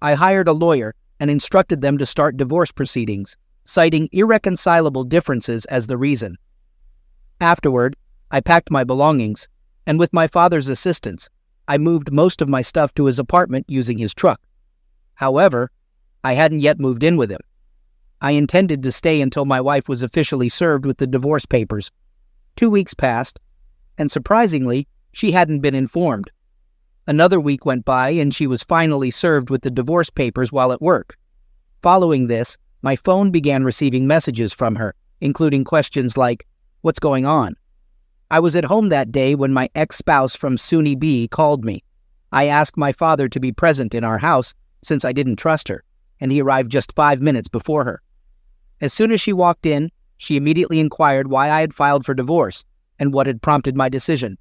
I hired a lawyer and instructed them to start divorce proceedings, citing irreconcilable differences as the reason. Afterward, I packed my belongings, and with my father's assistance, I moved most of my stuff to his apartment using his truck. However, I hadn't yet moved in with him. I intended to stay until my wife was officially served with the divorce papers. 2 weeks passed, and surprisingly, she hadn't been informed. Another week went by, and she was finally served with the divorce papers while at work. Following this, my phone began receiving messages from her, including questions like, "What's going on?" I was at home that day when my ex-spouse from SUNY B called me. I asked my father to be present in our house since I didn't trust her, and he arrived just 5 minutes before her. As soon as she walked in, she immediately inquired why I had filed for divorce and what had prompted my decision.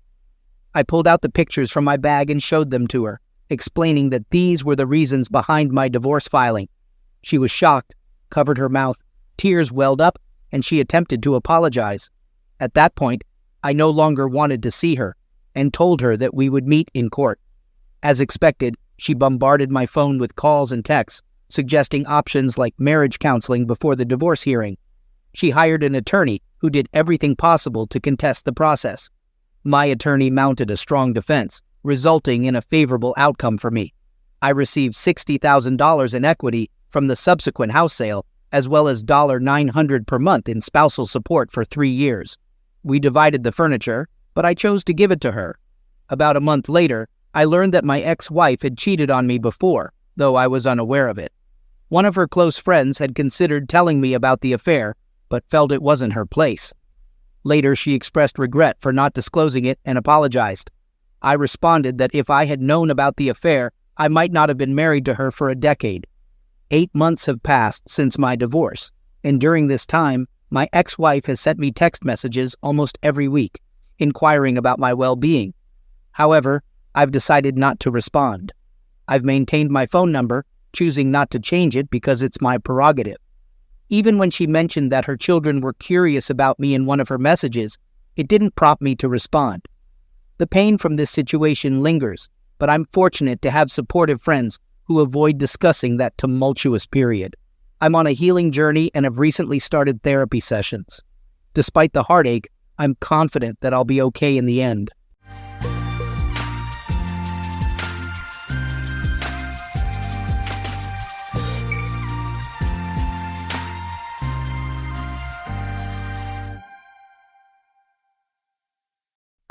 I pulled out the pictures from my bag and showed them to her, explaining that these were the reasons behind my divorce filing. She was shocked, covered her mouth, tears welled up, and she attempted to apologize. At that point, I no longer wanted to see her and told her that we would meet in court. As expected, she bombarded my phone with calls and texts, suggesting options like marriage counseling before the divorce hearing. She hired an attorney who did everything possible to contest the process. My attorney mounted a strong defense, resulting in a favorable outcome for me. I received $60,000 in equity from the subsequent house sale, as well as $900 per month in spousal support for 3 years. We divided the furniture, but I chose to give it to her. About a month later, I learned that my ex-wife had cheated on me before, though I was unaware of it. One of her close friends had considered telling me about the affair, but felt it wasn't her place. Later, she expressed regret for not disclosing it and apologized. I responded that if I had known about the affair, I might not have been married to her for a decade. 8 months have passed since my divorce, and during this time, my ex-wife has sent me text messages almost every week, inquiring about my well-being. However, I've decided not to respond. I've maintained my phone number, choosing not to change it because it's my prerogative. Even when she mentioned that her children were curious about me in one of her messages, it didn't prompt me to respond. The pain from this situation lingers, but I'm fortunate to have supportive friends who avoid discussing that tumultuous period. I'm on a healing journey and have recently started therapy sessions. Despite the heartache, I'm confident that I'll be okay in the end.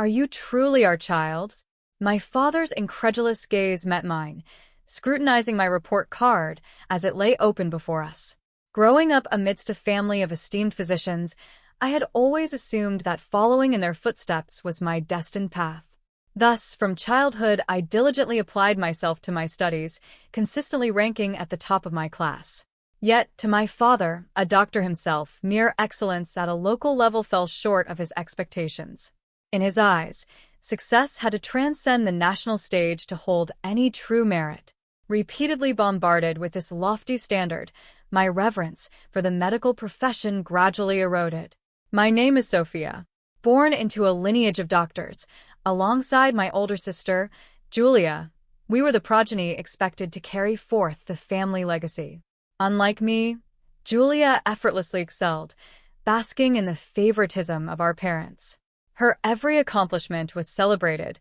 Are you truly our child? My father's incredulous gaze met mine, scrutinizing my report card as it lay open before us. Growing up amidst a family of esteemed physicians, I had always assumed that following in their footsteps was my destined path. Thus, from childhood, I diligently applied myself to my studies, consistently ranking at the top of my class. Yet, to my father, a doctor himself, mere excellence at a local level fell short of his expectations. In his eyes, success had to transcend the national stage to hold any true merit. Repeatedly bombarded with this lofty standard, my reverence for the medical profession gradually eroded. My name is Sophia, born into a lineage of doctors. Alongside my older sister, Julia, we were the progeny expected to carry forth the family legacy. Unlike me, Julia effortlessly excelled, basking in the favoritism of our parents. Her every accomplishment was celebrated,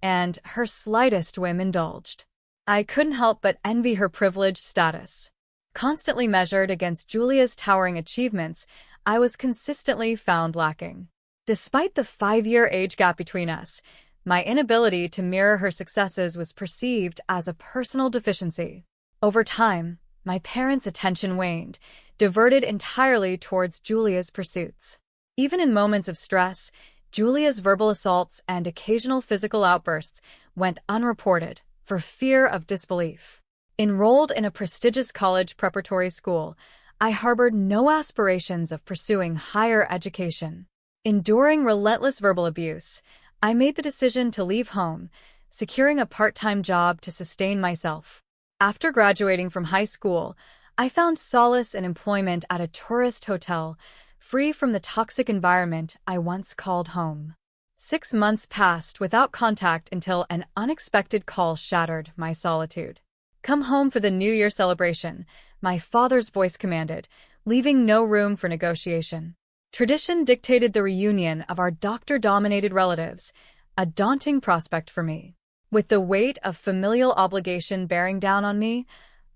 and her slightest whim indulged. I couldn't help but envy her privileged status. Constantly measured against Julia's towering achievements, I was consistently found lacking. Despite the 5-year age gap between us, my inability to mirror her successes was perceived as a personal deficiency. Over time, my parents' attention waned, diverted entirely towards Julia's pursuits. Even in moments of stress, Julia's verbal assaults and occasional physical outbursts went unreported for fear of disbelief. Enrolled in a prestigious college preparatory school, I harbored no aspirations of pursuing higher education. Enduring relentless verbal abuse, I made the decision to leave home, securing a part-time job to sustain myself. After graduating from high school, I found solace in employment at a tourist hotel, free from the toxic environment I once called home. 6 months passed without contact until an unexpected call shattered my solitude. "Come home for the New Year celebration," my father's voice commanded, leaving no room for negotiation. Tradition dictated the reunion of our doctor-dominated relatives, a daunting prospect for me. With the weight of familial obligation bearing down on me,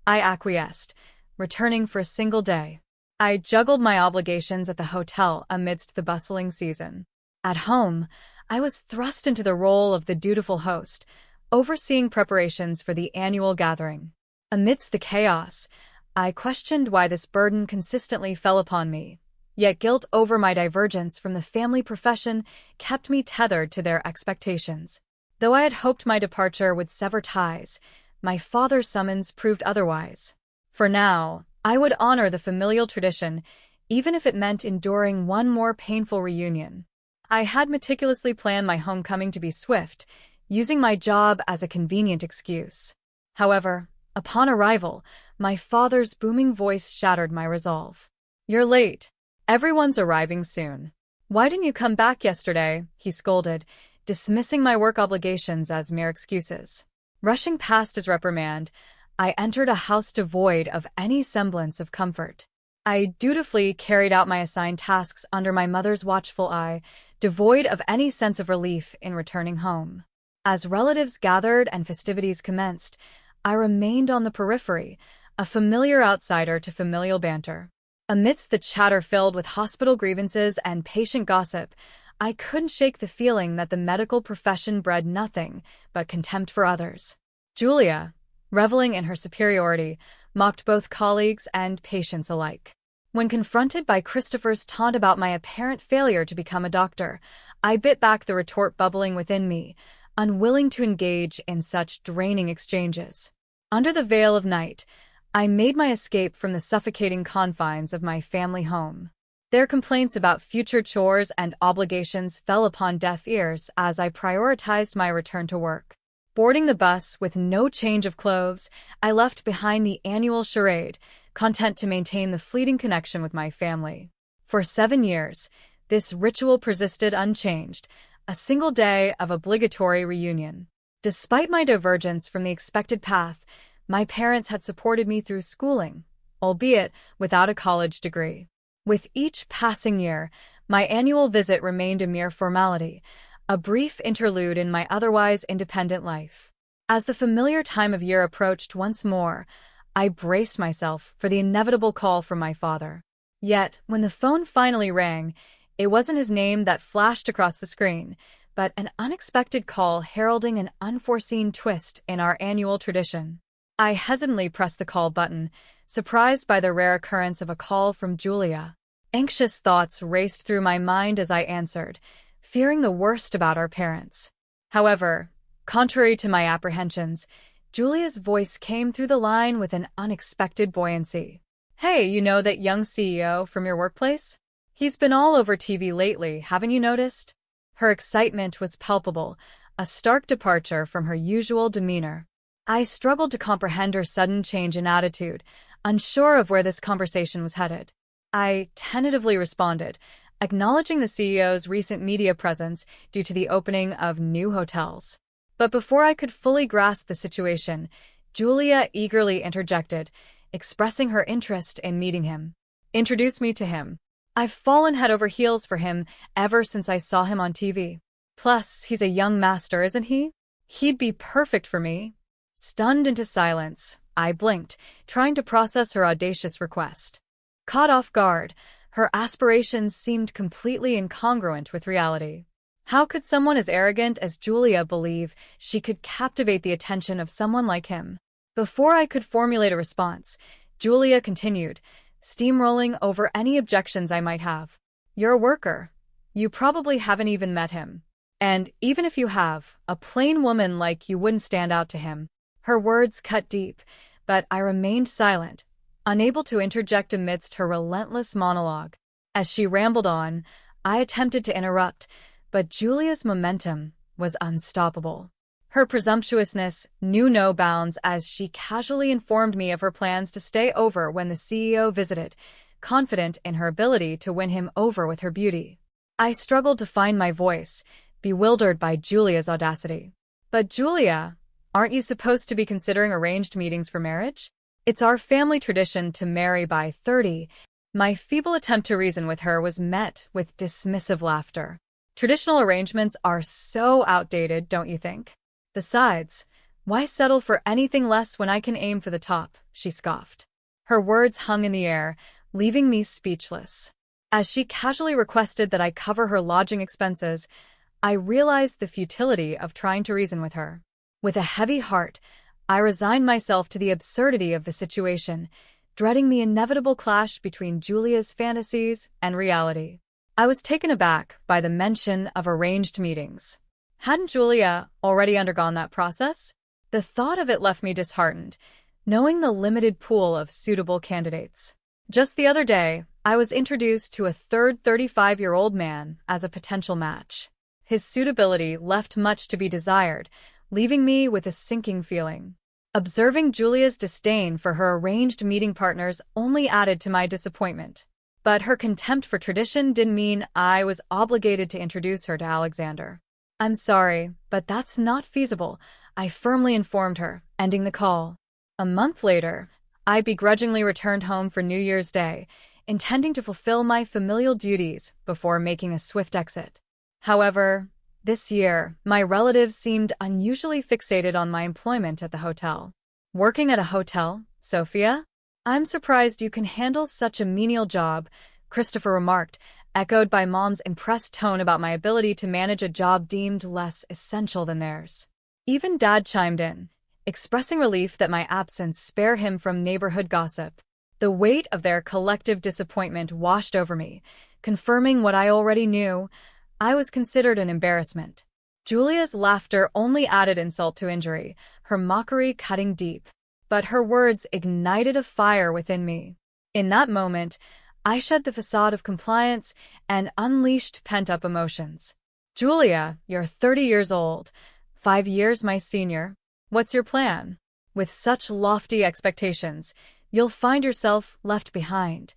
I acquiesced, returning for a single day. I juggled my obligations at the hotel amidst the bustling season. At home, I was thrust into the role of the dutiful host, overseeing preparations for the annual gathering. Amidst the chaos, I questioned why this burden consistently fell upon me, yet guilt over my divergence from the family profession kept me tethered to their expectations. Though I had hoped my departure would sever ties, my father's summons proved otherwise. For now, I would honor the familial tradition, even if it meant enduring one more painful reunion. I had meticulously planned my homecoming to be swift, using my job as a convenient excuse. However, upon arrival, my father's booming voice shattered my resolve. "You're late. Everyone's arriving soon. Why didn't you come back yesterday?" he scolded, dismissing my work obligations as mere excuses. Rushing past his reprimand, I entered a house devoid of any semblance of comfort. I dutifully carried out my assigned tasks under my mother's watchful eye, devoid of any sense of relief in returning home. As relatives gathered and festivities commenced, I remained on the periphery, a familiar outsider to familial banter. Amidst the chatter filled with hospital grievances and patient gossip, I couldn't shake the feeling that the medical profession bred nothing but contempt for others. Julia, reveling in her superiority, mocked both colleagues and patients alike. When confronted by Christopher's taunt about my apparent failure to become a doctor, I bit back the retort bubbling within me, unwilling to engage in such draining exchanges. Under the veil of night, I made my escape from the suffocating confines of my family home. Their complaints about future chores and obligations fell upon deaf ears as I prioritized my return to work. Boarding the bus with no change of clothes, I left behind the annual charade, content to maintain the fleeting connection with my family. For 7 years, this ritual persisted unchanged, a single day of obligatory reunion. Despite my divergence from the expected path, my parents had supported me through schooling, albeit without a college degree. With each passing year, my annual visit remained a mere formality, a brief interlude in my otherwise independent life. As the familiar time of year approached once more, I braced myself for the inevitable call from my father. Yet, when the phone finally rang, it wasn't his name that flashed across the screen, but an unexpected call heralding an unforeseen twist in our annual tradition. I hesitantly pressed the call button, surprised by the rare occurrence of a call from Julia. Anxious thoughts raced through my mind as I answered, fearing the worst about our parents. However, contrary to my apprehensions, Julia's voice came through the line with an unexpected buoyancy. "Hey, you know that young CEO from your workplace? He's been all over TV lately, haven't you noticed?" Her excitement was palpable, a stark departure from her usual demeanor. I struggled to comprehend her sudden change in attitude, unsure of where this conversation was headed. I tentatively responded, acknowledging the CEO's recent media presence due to the opening of new hotels. But before I could fully grasp the situation, Julia eagerly interjected, expressing her interest in meeting him. "Introduce me to him. I've fallen head over heels for him ever since I saw him on TV. Plus, he's a young master, isn't he? He'd be perfect for me." Stunned into silence, I blinked, trying to process her audacious request. Caught off guard, her aspirations seemed completely incongruent with reality. How could someone as arrogant as Julia believe she could captivate the attention of someone like him? Before I could formulate a response, Julia continued, steamrolling over any objections I might have. "You're a worker. You probably haven't even met him. And even if you have, a plain woman like you wouldn't stand out to him." Her words cut deep, but I remained silent, unable to interject amidst her relentless monologue. As she rambled on, I attempted to interrupt, but Julia's momentum was unstoppable. Her presumptuousness knew no bounds as she casually informed me of her plans to stay over when the CEO visited, confident in her ability to win him over with her beauty. I struggled to find my voice, bewildered by Julia's audacity. "But Julia, aren't you supposed to be considering arranged meetings for marriage? It's our family tradition to marry by 30. My feeble attempt to reason with her was met with dismissive laughter. "Traditional arrangements are so outdated, don't you think? Besides, why settle for anything less when I can aim for the top?" she scoffed. Her words hung in the air, leaving me speechless. As she casually requested that I cover her lodging expenses, I realized the futility of trying to reason with her. With a heavy heart, I resigned myself to the absurdity of the situation, dreading the inevitable clash between Julia's fantasies and reality. I was taken aback by the mention of arranged meetings. Hadn't Julia already undergone that process? The thought of it left me disheartened, knowing the limited pool of suitable candidates. Just the other day, I was introduced to a third 35-year-old man as a potential match. His suitability left much to be desired, leaving me with a sinking feeling. Observing Julia's disdain for her arranged meeting partners only added to my disappointment. But her contempt for tradition didn't mean I was obligated to introduce her to Alexander. "I'm sorry, but that's not feasible," I firmly informed her, ending the call. A month later, I begrudgingly returned home for New Year's Day, intending to fulfill my familial duties before making a swift exit. However, this year, my relatives seemed unusually fixated on my employment at the hotel. "Working at a hotel, Sophia? I'm surprised you can handle such a menial job," Christopher remarked, echoed by Mom's impressed tone about my ability to manage a job deemed less essential than theirs. Even Dad chimed in, expressing relief that my absence spared him from neighborhood gossip. The weight of their collective disappointment washed over me, confirming what I already knew. I was considered an embarrassment. Julia's laughter only added insult to injury, her mockery cutting deep. But her words ignited a fire within me. In that moment, I shed the facade of compliance and unleashed pent-up emotions. "Julia, you're 30 years old, 5 years my senior. What's your plan? With such lofty expectations, you'll find yourself left behind,"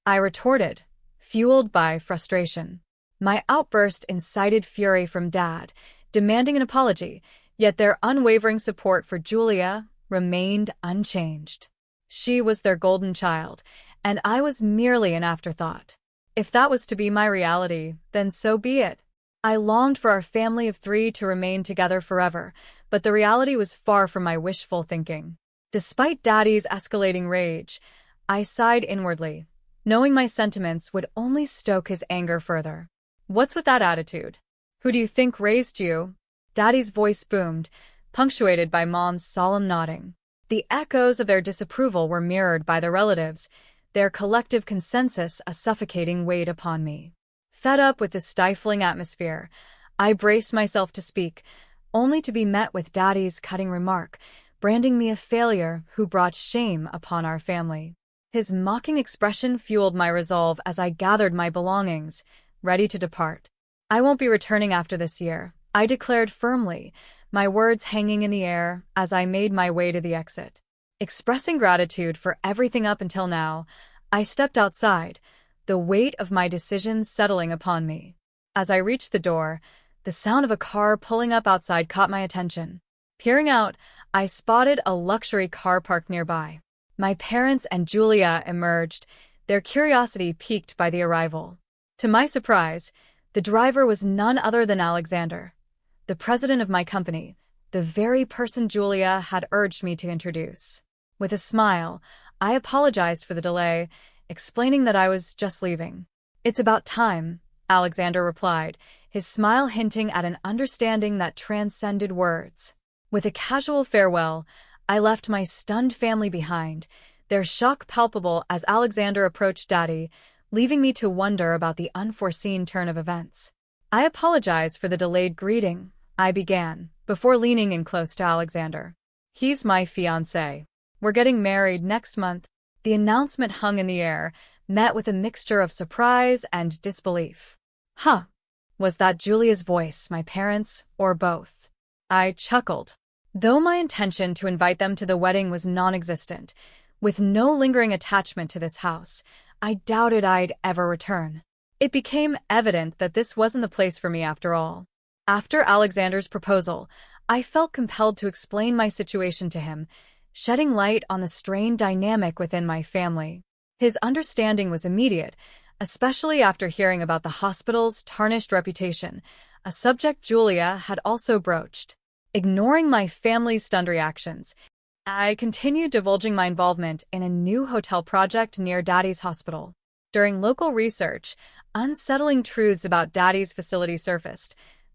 I retorted, fueled by frustration. My outburst incited fury from Dad, demanding an apology, yet their unwavering support for Julia remained unchanged. She was their golden child, and I was merely an afterthought. If that was to be my reality, then so be it. I longed for our family of 3 to remain together forever, but the reality was far from my wishful thinking. Despite Daddy's escalating rage, I sighed inwardly, knowing my sentiments would only stoke his anger further. "What's with that attitude? Who do you think raised you?" Daddy's voice boomed, punctuated by Mom's solemn nodding. The echoes of their disapproval were mirrored by the relatives, their collective consensus a suffocating weight upon me. Fed up with the stifling atmosphere, I braced myself to speak, only to be met with Daddy's cutting remark, branding me a failure who brought shame upon our family. His mocking expression fueled my resolve as I gathered my belongings, ready to depart. "I won't be returning after this year," I declared firmly, my words hanging in the air as I made my way to the exit. Expressing gratitude for everything up until now, I stepped outside, the weight of my decisions settling upon me. As I reached the door, the sound of a car pulling up outside caught my attention. Peering out, I spotted a luxury car parked nearby. My parents and Julia emerged, their curiosity piqued by the arrival. To my surprise, the driver was none other than Alexander, the president of my company, the very person Julia had urged me to introduce. With a smile, I apologized for the delay, explaining that I was just leaving. "It's about time," Alexander replied, his smile hinting at an understanding that transcended words. With a casual farewell, I left my stunned family behind, their shock palpable as Alexander approached Daddy, leaving me to wonder about the unforeseen turn of events. "I apologize for the delayed greeting," I began, before leaning in close to Alexander. "He's my fiancé. We're getting married next month." The announcement hung in the air, met with a mixture of surprise and disbelief. "Huh. Was that Julia's voice, my parents, or both?" I chuckled. Though my intention to invite them to the wedding was non-existent, with no lingering attachment to this house, I doubted I'd ever return. It became evident that this wasn't the place for me after all. After Alexander's proposal, I felt compelled to explain my situation to him, shedding light on the strained dynamic within my family. His understanding was immediate, especially after hearing about the hospital's tarnished reputation, a subject Julia had also broached. Ignoring my family's stunned reactions, I continued divulging my involvement in a new hotel project near Daddy's hospital. During local research, unsettling truths about Daddy's facility surfaced,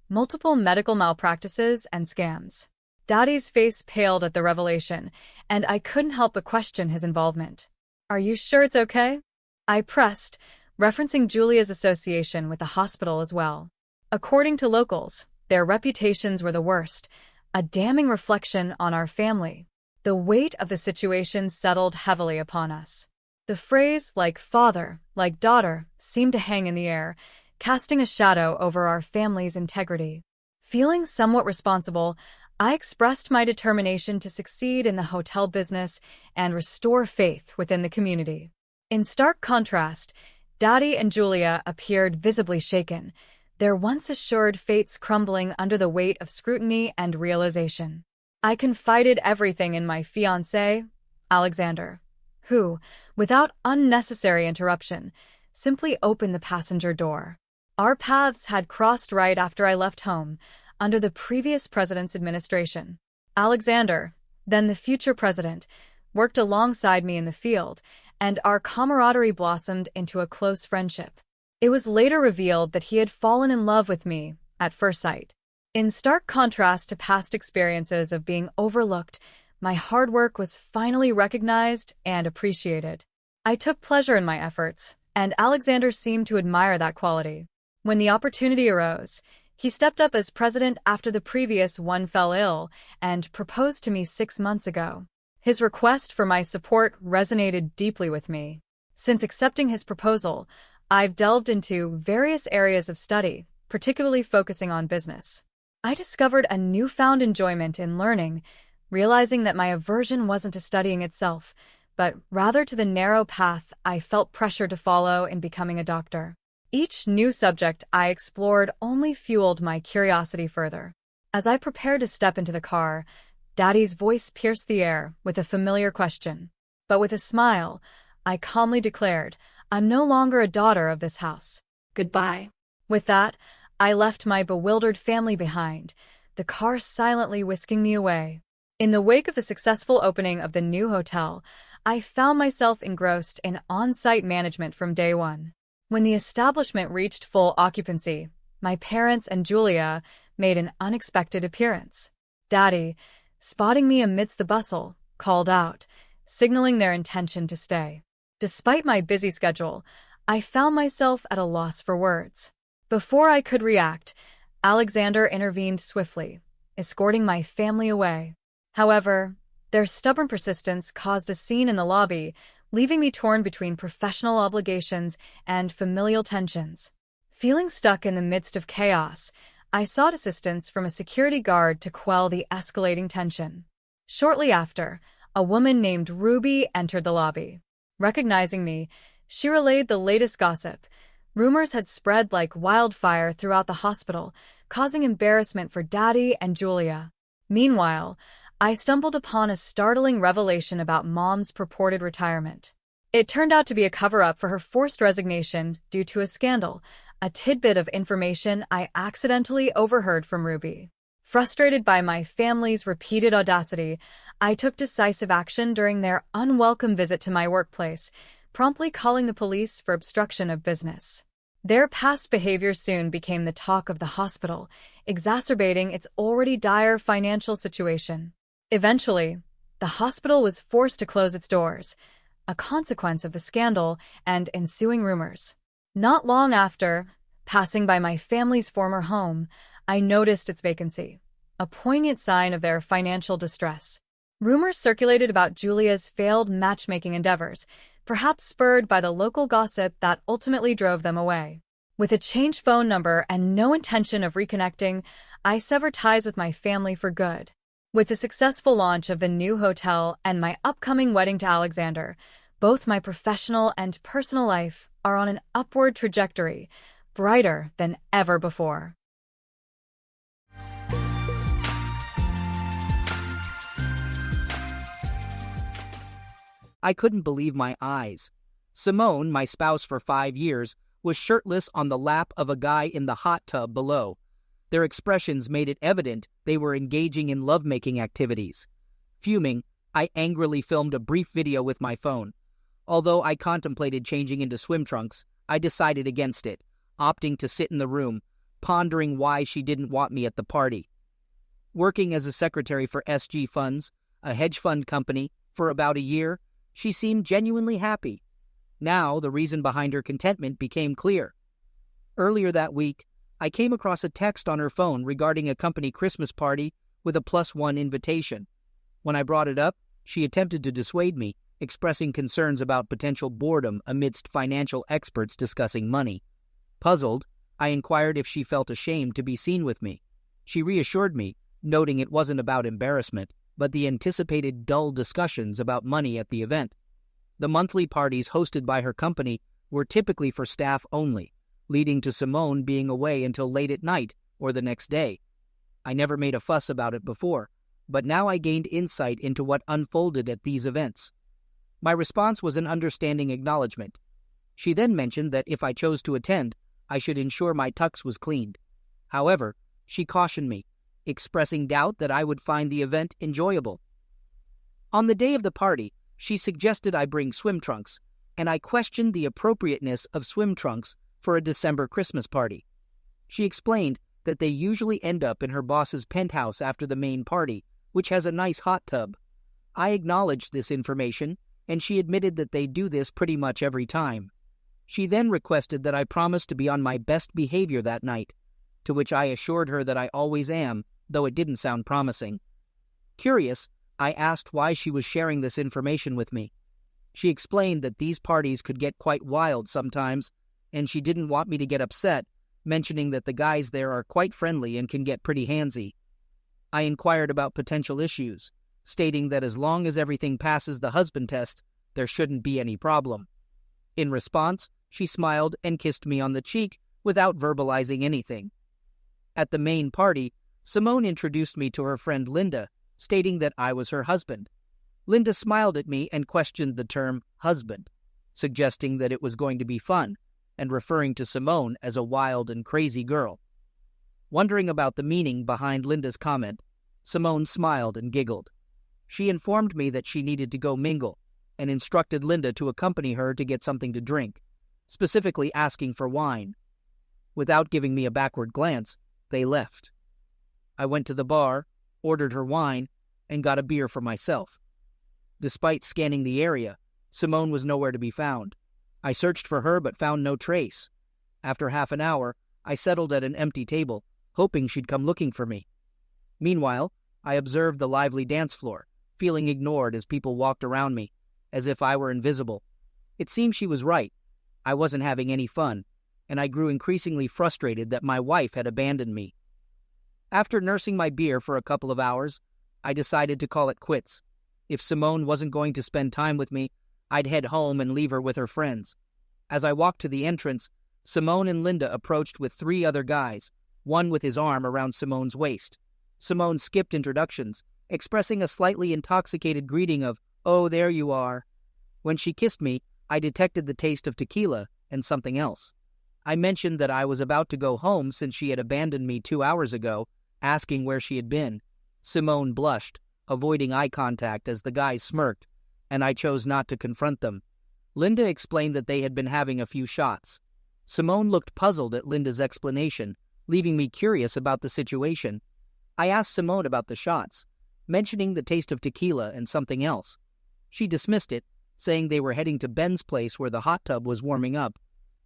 multiple medical malpractices and scams. Daddy's face paled at the revelation, and I couldn't help but question his involvement. "Are you sure it's okay?" I pressed, referencing Julia's association with the hospital as well. According to locals, Their reputations were the worst, a damning reflection on our family. The weight of the situation settled heavily upon us. The phrase, like father, like daughter, seemed to hang in the air, casting a shadow over our family's integrity. Feeling somewhat responsible, I expressed my determination to succeed in the hotel business and restore faith within the community. In stark contrast, Daddy and Julia appeared visibly shaken, their once assured fates crumbling under the weight of scrutiny and realization. I confided everything in my fiancé, Alexander, who, without unnecessary interruption, simply opened the passenger door. Our paths had crossed right after I left home, under the previous president's administration. Alexander, then the future president, worked alongside me in the field, and our camaraderie blossomed into a close friendship. It was later revealed that he had fallen in love with me at first sight. In stark contrast to past experiences of being overlooked, my hard work was finally recognized and appreciated. I took pleasure in my efforts, and Alexander seemed to admire that quality. When the opportunity arose, he stepped up as president after the previous one fell ill and proposed to me 6 months ago. His request for my support resonated deeply with me. Since accepting his proposal, I've delved into various areas of study, particularly focusing on business. I discovered a newfound enjoyment in learning, realizing that my aversion wasn't to studying itself, but rather to the narrow path I felt pressure to follow in becoming a doctor. Each new subject I explored only fueled my curiosity further. As I prepared to step into the car, Daddy's voice pierced the air with a familiar question. But with a smile, I calmly declared, "I'm no longer a daughter of this house. Goodbye." With that, I left my bewildered family behind, the car silently whisking me away. In the wake of the successful opening of the new hotel, I found myself engrossed in on-site management from day one. When the establishment reached full occupancy, my parents and Julia made an unexpected appearance. Daddy, spotting me amidst the bustle, called out, signaling their intention to stay. Despite my busy schedule, I found myself at a loss for words. Before I could react, Alexander intervened swiftly, escorting my family away. However, their stubborn persistence caused a scene in the lobby, leaving me torn between professional obligations and familial tensions. Feeling stuck in the midst of chaos, I sought assistance from a security guard to quell the escalating tension. Shortly after, a woman named Ruby entered the lobby. Recognizing me, she relayed the latest gossip. Rumors had spread like wildfire throughout the hospital, causing embarrassment for Daddy and Julia. Meanwhile, I stumbled upon a startling revelation about Mom's purported retirement. It turned out to be a cover-up for her forced resignation due to a scandal, a tidbit of information I accidentally overheard from Ruby. Frustrated by my family's repeated audacity, I took decisive action during their unwelcome visit to my workplace, promptly calling the police for obstruction of business. Their past behavior soon became the talk of the hospital, exacerbating its already dire financial situation. Eventually, the hospital was forced to close its doors, a consequence of the scandal and ensuing rumors. Not long after, passing by my family's former home, I noticed its vacancy, a poignant sign of their financial distress. Rumors circulated about Julia's failed matchmaking endeavors, perhaps spurred by the local gossip that ultimately drove them away. With a changed phone number and no intention of reconnecting, I severed ties with my family for good. With the successful launch of the new hotel and my upcoming wedding to Alexander, both my professional and personal life are on an upward trajectory, brighter than ever before. I couldn't believe my eyes. Simone, my spouse for 5 years, was shirtless on the lap of a guy in the hot tub below. Their expressions made it evident they were engaging in lovemaking activities. Fuming, I angrily filmed a brief video with my phone. Although I contemplated changing into swim trunks, I decided against it, opting to sit in the room, pondering why she didn't want me at the party. Working as a secretary for SG Funds, a hedge fund company, for about a year, she seemed genuinely happy. Now, the reason behind her contentment became clear. Earlier that week, I came across a text on her phone regarding a company Christmas party with a +1 invitation. When I brought it up, she attempted to dissuade me, expressing concerns about potential boredom amidst financial experts discussing money. Puzzled, I inquired if she felt ashamed to be seen with me. She reassured me, noting it wasn't about embarrassment, but the anticipated dull discussions about money at the event. The monthly parties hosted by her company were typically for staff only, leading to Simone being away until late at night or the next day. I never made a fuss about it before, but now I gained insight into what unfolded at these events. My response was an understanding acknowledgement. She then mentioned that if I chose to attend, I should ensure my tux was cleaned. However, she cautioned me, expressing doubt that I would find the event enjoyable. On the day of the party, she suggested I bring swim trunks, and I questioned the appropriateness of swim trunks for a December Christmas party. She explained that they usually end up in her boss's penthouse after the main party, which has a nice hot tub. I acknowledged this information, and she admitted that they do this pretty much every time. She then requested that I promise to be on my best behavior that night, to which I assured her that I always am, though it didn't sound promising. Curious, I asked why she was sharing this information with me. She explained that these parties could get quite wild sometimes, and she didn't want me to get upset, mentioning that the guys there are quite friendly and can get pretty handsy. I inquired about potential issues, stating that as long as everything passes the husband test, there shouldn't be any problem. In response, she smiled and kissed me on the cheek without verbalizing anything. At the main party, Simone introduced me to her friend Linda, stating that I was her husband. Linda smiled at me and questioned the term husband, suggesting that it was going to be fun, and referring to Simone as a wild and crazy girl. Wondering about the meaning behind Linda's comment, Simone smiled and giggled. She informed me that she needed to go mingle, and instructed Linda to accompany her to get something to drink, specifically asking for wine. Without giving me a backward glance, they left. I went to the bar, ordered her wine, and got a beer for myself. Despite scanning the area, Simone was nowhere to be found. I searched for her but found no trace. After half an hour, I settled at an empty table, hoping she'd come looking for me. Meanwhile, I observed the lively dance floor, feeling ignored as people walked around me, as if I were invisible. It seemed she was right. I wasn't having any fun, and I grew increasingly frustrated that my wife had abandoned me. After nursing my beer for a couple of hours, I decided to call it quits. If Simone wasn't going to spend time with me, I'd head home and leave her with her friends. As I walked to the entrance, Simone and Linda approached with 3 other guys, one with his arm around Simone's waist. Simone skipped introductions, expressing a slightly intoxicated greeting of, "Oh, there you are." When she kissed me, I detected the taste of tequila and something else. I mentioned that I was about to go home since she had abandoned me 2 hours ago, asking where she had been. Simone blushed, avoiding eye contact as the guys smirked, and I chose not to confront them. Linda explained that they had been having a few shots. Simone looked puzzled at Linda's explanation, leaving me curious about the situation. I asked Simone about the shots, mentioning the taste of tequila and something else. She dismissed it, saying they were heading to Ben's place where the hot tub was warming up,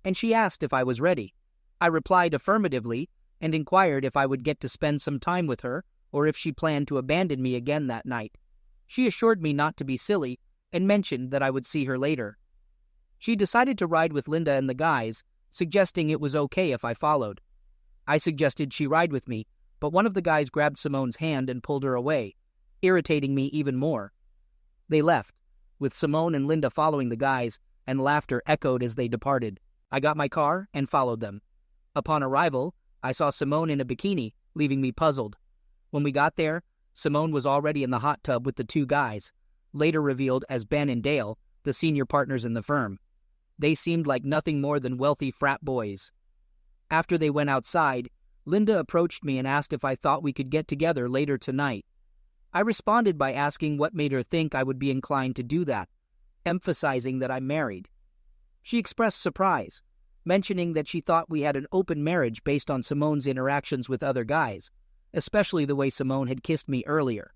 and she asked if I was ready. I replied affirmatively and inquired if I would get to spend some time with her or if she planned to abandon me again that night. She assured me not to be silly and mentioned that I would see her later. She decided to ride with Linda and the guys, suggesting it was okay if I followed. I suggested she ride with me, but one of the guys grabbed Simone's hand and pulled her away, irritating me even more. They left, with Simone and Linda following the guys, and laughter echoed as they departed. I got my car and followed them. Upon arrival, I saw Simone in a bikini, leaving me puzzled. When we got there, Simone was already in the hot tub with the 2 guys, later revealed as Ben and Dale, the senior partners in the firm. They seemed like nothing more than wealthy frat boys. After they went outside, Linda approached me and asked if I thought we could get together later tonight. I responded by asking what made her think I would be inclined to do that, emphasizing that I'm married. She expressed surprise, mentioning that she thought we had an open marriage based on Simone's interactions with other guys, especially the way Simone had kissed me earlier.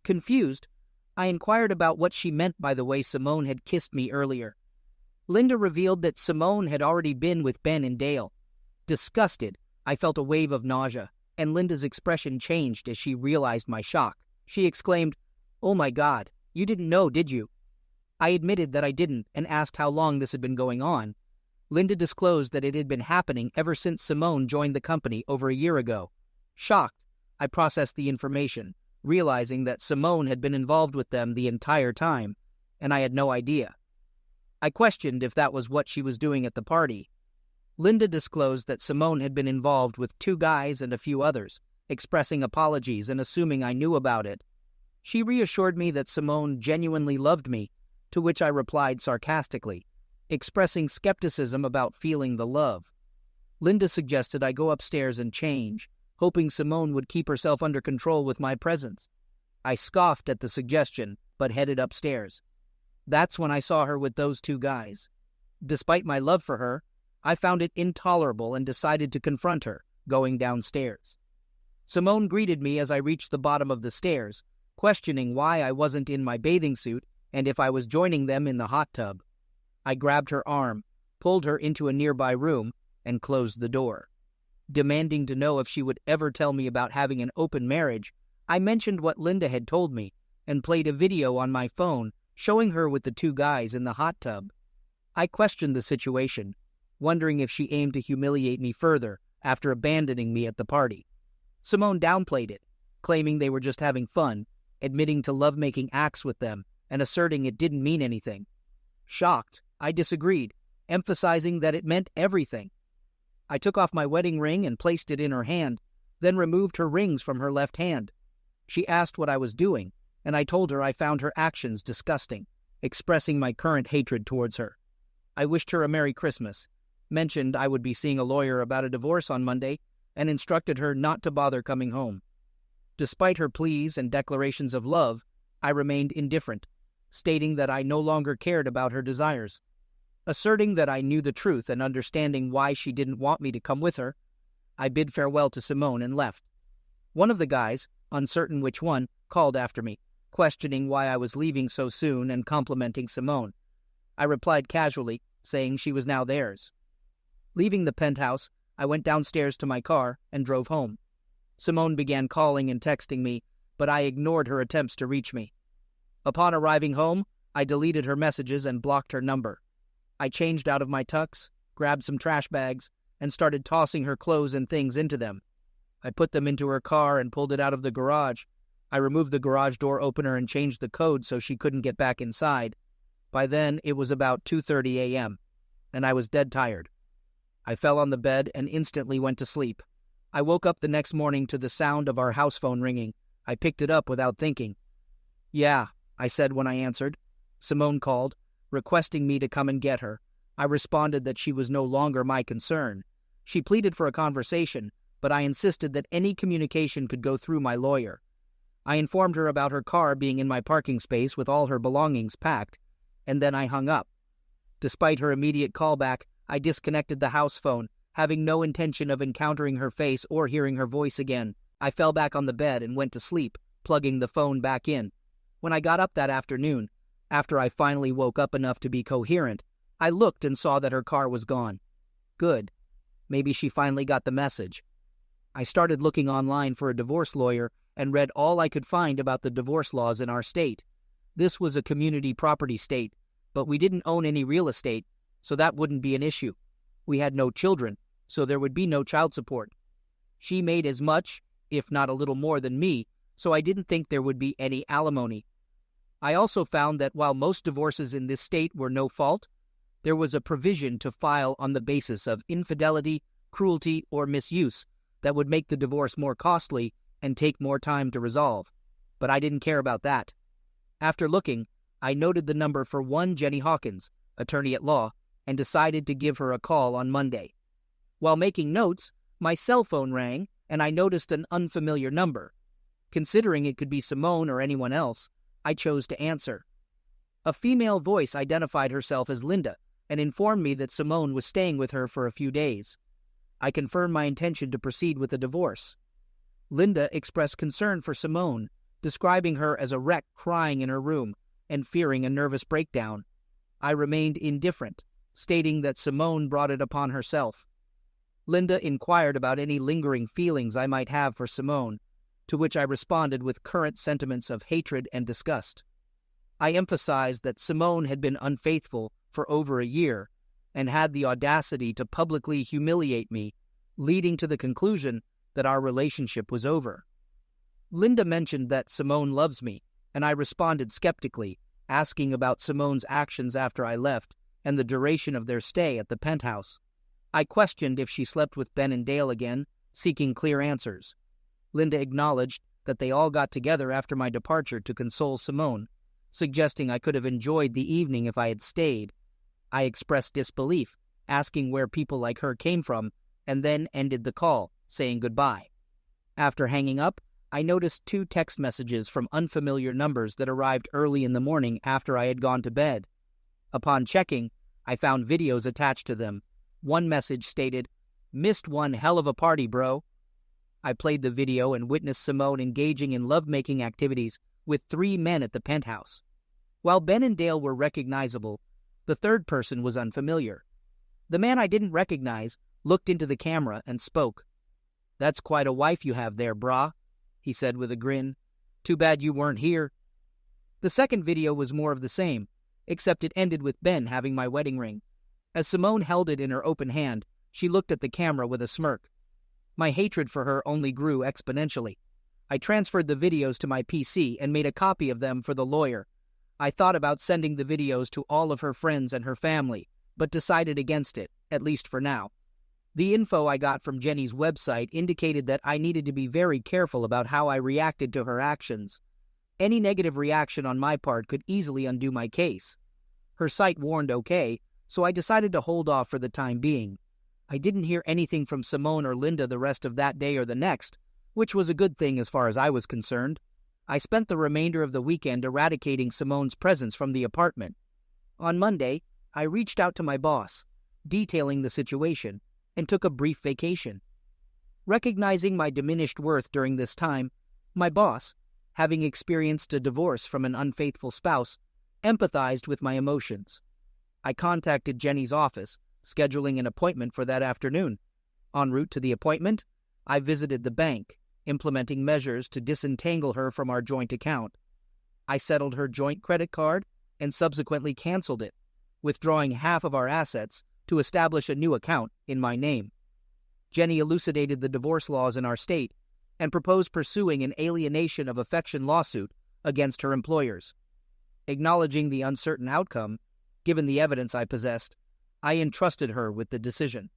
Confused, I inquired about what she meant by the way Simone had kissed me earlier. Linda revealed that Simone had already been with Ben and Dale. Disgusted, I felt a wave of nausea, and Linda's expression changed as she realized my shock. She exclaimed, "Oh my God, you didn't know, did you?" I admitted that I didn't and asked how long this had been going on. Linda disclosed that it had been happening ever since Simone joined the company over a year ago. Shocked, I processed the information, realizing that Simone had been involved with them the entire time, and I had no idea. I questioned if that was what she was doing at the party. Linda disclosed that Simone had been involved with 2 guys and a few others, expressing apologies and assuming I knew about it. She reassured me that Simone genuinely loved me, to which I replied sarcastically, expressing skepticism about feeling the love. Linda suggested I go upstairs and change, hoping Simone would keep herself under control with my presence. I scoffed at the suggestion, but headed upstairs. That's when I saw her with those 2 guys. Despite my love for her, I found it intolerable and decided to confront her, going downstairs. Simone greeted me as I reached the bottom of the stairs, questioning why I wasn't in my bathing suit and if I was joining them in the hot tub. I grabbed her arm, pulled her into a nearby room, and closed the door. Demanding to know if she would ever tell me about having an open marriage, I mentioned what Linda had told me and played a video on my phone showing her with the 2 guys in the hot tub. I questioned the situation, wondering if she aimed to humiliate me further after abandoning me at the party. Simone downplayed it, claiming they were just having fun, admitting to lovemaking acts with them, and asserting it didn't mean anything. Shocked, I disagreed, emphasizing that it meant everything. I took off my wedding ring and placed it in her hand, then removed her rings from her left hand. She asked what I was doing, and I told her I found her actions disgusting, expressing my current hatred towards her. I wished her a Merry Christmas, mentioned I would be seeing a lawyer about a divorce on Monday, and instructed her not to bother coming home. Despite her pleas and declarations of love, I remained indifferent, stating that I no longer cared about her desires. Asserting that I knew the truth and understanding why she didn't want me to come with her, I bid farewell to Simone and left. One of the guys, uncertain which one, called after me, questioning why I was leaving so soon and complimenting Simone. I replied casually, saying she was now theirs. Leaving the penthouse, I went downstairs to my car and drove home. Simone began calling and texting me, but I ignored her attempts to reach me. Upon arriving home, I deleted her messages and blocked her number. I changed out of my tux, grabbed some trash bags, and started tossing her clothes and things into them. I put them into her car and pulled it out of the garage. I removed the garage door opener and changed the code so she couldn't get back inside. By then, it was about 2:30 a.m., and I was dead tired. I fell on the bed and instantly went to sleep. I woke up the next morning to the sound of our house phone ringing. I picked it up without thinking. "Yeah," I said when I answered. Simone called, requesting me to come and get her. I responded that she was no longer my concern. She pleaded for a conversation, but I insisted that any communication could go through my lawyer. I informed her about her car being in my parking space with all her belongings packed, and then I hung up. Despite her immediate callback, I disconnected the house phone, having no intention of encountering her face or hearing her voice again. I fell back on the bed and went to sleep, plugging the phone back in. When I got up that afternoon, after I finally woke up enough to be coherent, I looked and saw that her car was gone. Good. Maybe she finally got the message. I started looking online for a divorce lawyer and read all I could find about the divorce laws in our state. This was a community property state, but we didn't own any real estate, so that wouldn't be an issue. We had no children, so there would be no child support. She made as much, if not a little more than me, so I didn't think there would be any alimony. I also found that while most divorces in this state were no fault, there was a provision to file on the basis of infidelity, cruelty, or misuse that would make the divorce more costly and take more time to resolve. But I didn't care about that. After looking, I noted the number for one Jenny Hawkins, attorney at law, and decided to give her a call on Monday. While making notes, my cell phone rang, and I noticed an unfamiliar number. Considering it could be Simone or anyone else, I chose to answer. A female voice identified herself as Linda and informed me that Simone was staying with her for a few days. I confirmed my intention to proceed with the divorce. Linda expressed concern for Simone, describing her as a wreck crying in her room and fearing a nervous breakdown. I remained indifferent, stating that Simone brought it upon herself. Linda inquired about any lingering feelings I might have for Simone, to which I responded with current sentiments of hatred and disgust. I emphasized that Simone had been unfaithful for over a year and had the audacity to publicly humiliate me, leading to the conclusion that our relationship was over. Linda mentioned that Simone loves me, and I responded skeptically, asking about Simone's actions after I left and the duration of their stay at the penthouse. I questioned if she slept with Ben and Dale again, seeking clear answers. Linda acknowledged that they all got together after my departure to console Simone, suggesting I could have enjoyed the evening if I had stayed. I expressed disbelief, asking where people like her came from, and then ended the call, saying goodbye. After hanging up, I noticed 2 text messages from unfamiliar numbers that arrived early in the morning after I had gone to bed. Upon checking, I found videos attached to them. One message stated, "Missed one hell of a party, bro." I played the video and witnessed Simone engaging in lovemaking activities with 3 men at the penthouse. While Ben and Dale were recognizable, the third person was unfamiliar. The man I didn't recognize looked into the camera and spoke. "That's quite a wife you have there, brah," he said with a grin. "Too bad you weren't here." The second video was more of the same, except it ended with Ben having my wedding ring. As Simone held it in her open hand, she looked at the camera with a smirk. My hatred for her only grew exponentially. I transferred the videos to my PC and made a copy of them for the lawyer. I thought about sending the videos to all of her friends and her family, but decided against it, at least for now. The info I got from Jenny's website indicated that I needed to be very careful about how I reacted to her actions. Any negative reaction on my part could easily undo my case. Her site warned okay, so I decided to hold off for the time being. I didn't hear anything from Simone or Linda the rest of that day or the next, which was a good thing as far as I was concerned. I spent the remainder of the weekend eradicating Simone's presence from the apartment. On Monday, I reached out to my boss, detailing the situation, and took a brief vacation. Recognizing my diminished worth during this time, my boss, having experienced a divorce from an unfaithful spouse, empathized with my emotions. I contacted Jenny's office, scheduling an appointment for that afternoon. En route to the appointment, I visited the bank, implementing measures to disentangle her from our joint account. I settled her joint credit card and subsequently canceled it, withdrawing half of our assets to establish a new account in my name. Jenny elucidated the divorce laws in our state and proposed pursuing an alienation of affection lawsuit against her employers. Acknowledging the uncertain outcome, given the evidence I possessed, I entrusted her with the decision.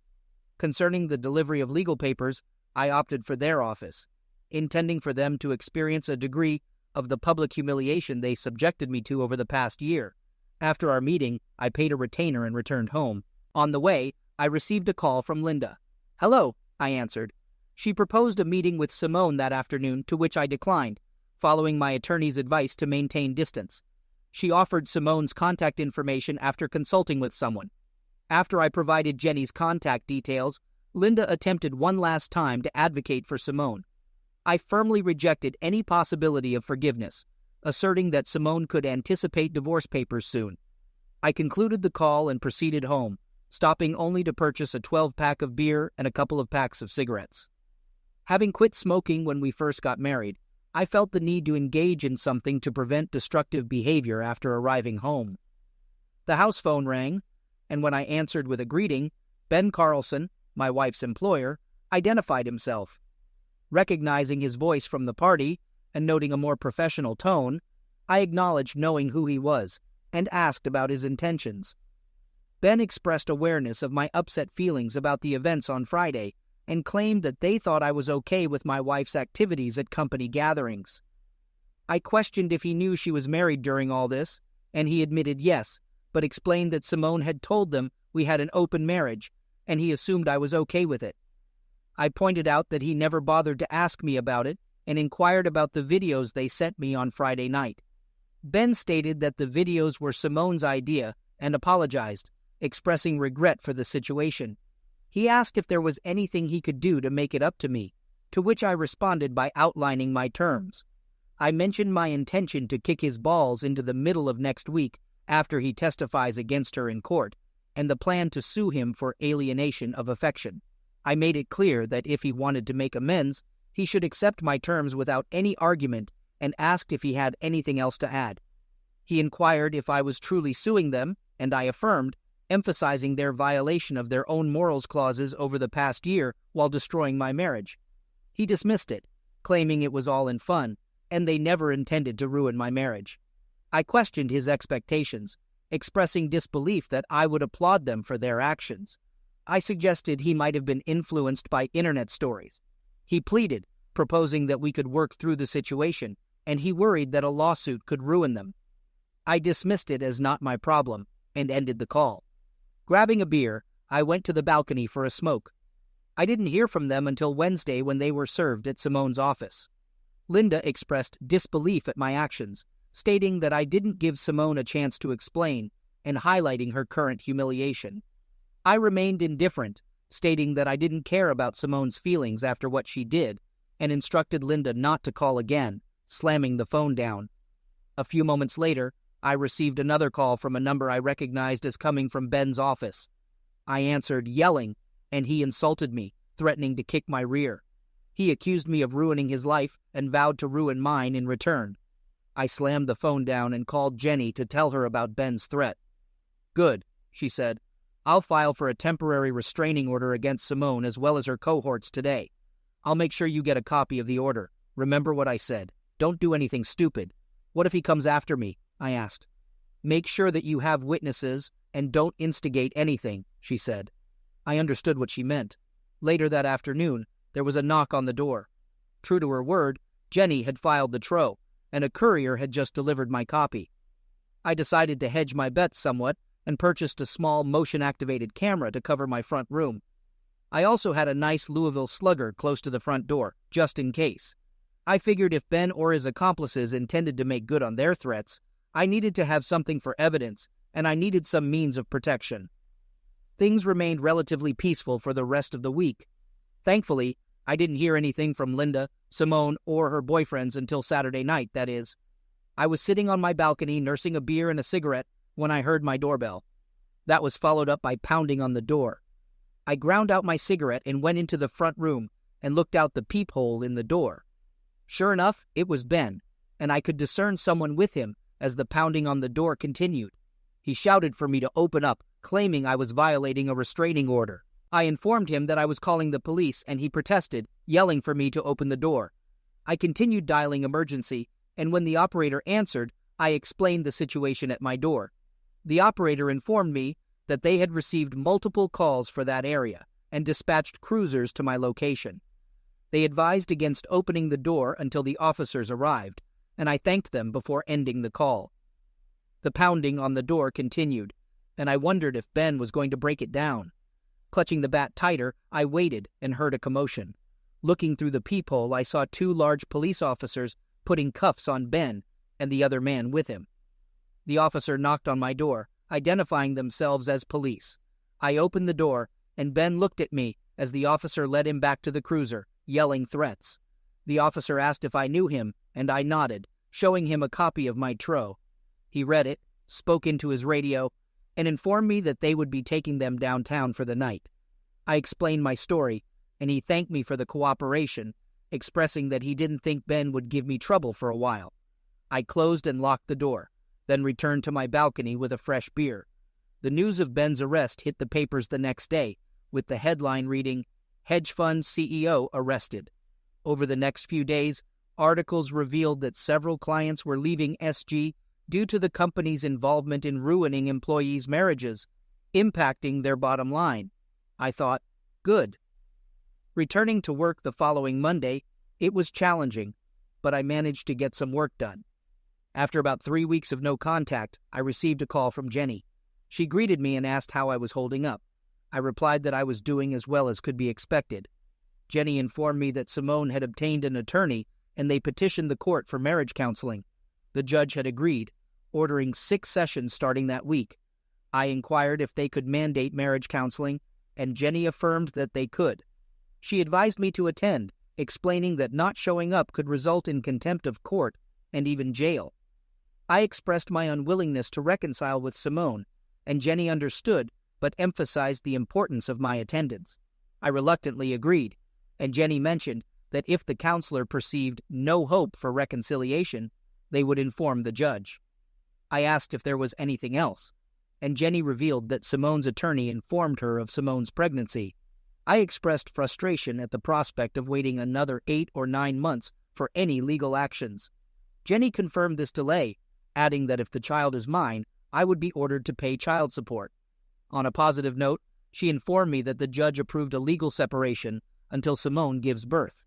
Concerning the delivery of legal papers, I opted for their office, intending for them to experience a degree of the public humiliation they subjected me to over the past year. After our meeting, I paid a retainer and returned home. On the way, I received a call from Linda. "Hello," I answered. She proposed a meeting with Simone that afternoon, to which I declined, following my attorney's advice to maintain distance. She offered Simone's contact information after consulting with someone. After I provided Jenny's contact details, Linda attempted one last time to advocate for Simone. I firmly rejected any possibility of forgiveness, asserting that Simone could anticipate divorce papers soon. I concluded the call and proceeded home, stopping only to purchase a 12-pack of beer and a couple of packs of cigarettes. Having quit smoking when we first got married, I felt the need to engage in something to prevent destructive behavior after arriving home. The house phone rang, and when I answered with a greeting, Ben Carlson, my wife's employer, identified himself. Recognizing his voice from the party and noting a more professional tone, I acknowledged knowing who he was and asked about his intentions. Ben expressed awareness of my upset feelings about the events on Friday and claimed that they thought I was okay with my wife's activities at company gatherings. I questioned if he knew she was married during all this, and he admitted yes, but explained that Simone had told them we had an open marriage, and he assumed I was okay with it. I pointed out that he never bothered to ask me about it and inquired about the videos they sent me on Friday night. Ben stated that the videos were Simone's idea and apologized, expressing regret for the situation. He asked if there was anything he could do to make it up to me, to which I responded by outlining my terms. I mentioned my intention to kick his balls into the middle of next week after he testifies against her in court, and the plan to sue him for alienation of affection. I made it clear that if he wanted to make amends, he should accept my terms without any argument and asked if he had anything else to add. He inquired if I was truly suing them, and I affirmed, emphasizing their violation of their own morals clauses over the past year while destroying my marriage. He dismissed it, claiming it was all in fun, and they never intended to ruin my marriage. I questioned his expectations, expressing disbelief that I would applaud them for their actions. I suggested he might have been influenced by internet stories. He pleaded, proposing that we could work through the situation, and he worried that a lawsuit could ruin them. I dismissed it as not my problem and ended the call. Grabbing a beer, I went to the balcony for a smoke. I didn't hear from them until Wednesday when they were served at Simone's office. Linda expressed disbelief at my actions, stating that I didn't give Simone a chance to explain and highlighting her current humiliation. I remained indifferent, stating that I didn't care about Simone's feelings after what she did, and instructed Linda not to call again, slamming the phone down. A few moments later, I received another call from a number I recognized as coming from Ben's office. I answered, yelling, and he insulted me, threatening to kick my rear. He accused me of ruining his life and vowed to ruin mine in return. I slammed the phone down and called Jenny to tell her about Ben's threat. "Good," she said. "I'll file for a temporary restraining order against Simone as well as her cohorts today. I'll make sure you get a copy of the order. Remember what I said. Don't do anything stupid." "What if he comes after me?" I asked. "Make sure that you have witnesses and don't instigate anything," she said. I understood what she meant. Later that afternoon, there was a knock on the door. True to her word, Jenny had filed the TRO, and a courier had just delivered my copy. I decided to hedge my bets somewhat and purchased a small motion-activated camera to cover my front room. I also had a nice Louisville Slugger close to the front door, just in case. I figured if Ben or his accomplices intended to make good on their threats, I needed to have something for evidence, and I needed some means of protection. Things remained relatively peaceful for the rest of the week. Thankfully, I didn't hear anything from Linda, Simone, or her boyfriends until Saturday night, that is. I was sitting on my balcony nursing a beer and a cigarette when I heard my doorbell. That was followed up by pounding on the door. I ground out my cigarette and went into the front room and looked out the peephole in the door. Sure enough, it was Ben, and I could discern someone with him as the pounding on the door continued. He shouted for me to open up, claiming I was violating a restraining order. I informed him that I was calling the police, and he protested, yelling for me to open the door. I continued dialing emergency, and when the operator answered, I explained the situation at my door. The operator informed me that they had received multiple calls for that area and dispatched cruisers to my location. They advised against opening the door until the officers arrived, and I thanked them before ending the call. The pounding on the door continued, and I wondered if Ben was going to break it down. Clutching the bat tighter, I waited and heard a commotion. Looking through the peephole, I saw 2 large police officers putting cuffs on Ben and the other man with him. The officer knocked on my door, identifying themselves as police. I opened the door, and Ben looked at me as the officer led him back to the cruiser, yelling threats. The officer asked if I knew him, and I nodded, showing him a copy of my TRO. He read it, spoke into his radio, and informed me that they would be taking them downtown for the night. I explained my story, and he thanked me for the cooperation, expressing that he didn't think Ben would give me trouble for a while. I closed and locked the door, then returned to my balcony with a fresh beer. The news of Ben's arrest hit the papers the next day, with the headline reading, "Hedge Fund CEO Arrested." Over the next few days, articles revealed that several clients were leaving SG due to the company's involvement in ruining employees' marriages, impacting their bottom line. I thought, good. Returning to work the following Monday, it was challenging, but I managed to get some work done. After about 3 weeks of no contact, I received a call from Jenny. She greeted me and asked how I was holding up. I replied that I was doing as well as could be expected. Jenny informed me that Simone had obtained an attorney and they petitioned the court for marriage counseling. The judge had agreed, ordering 6 sessions starting that week. I inquired if they could mandate marriage counseling, and Jenny affirmed that they could. She advised me to attend, explaining that not showing up could result in contempt of court and even jail. I expressed my unwillingness to reconcile with Simone, and Jenny understood but emphasized the importance of my attendance. I reluctantly agreed, and Jenny mentioned that if the counselor perceived no hope for reconciliation, they would inform the judge. I asked if there was anything else, and Jenny revealed that Simone's attorney informed her of Simone's pregnancy. I expressed frustration at the prospect of waiting another 8 or 9 months for any legal actions. Jenny confirmed this delay, adding that if the child is mine, I would be ordered to pay child support. On a positive note, she informed me that the judge approved a legal separation until Simone gives birth.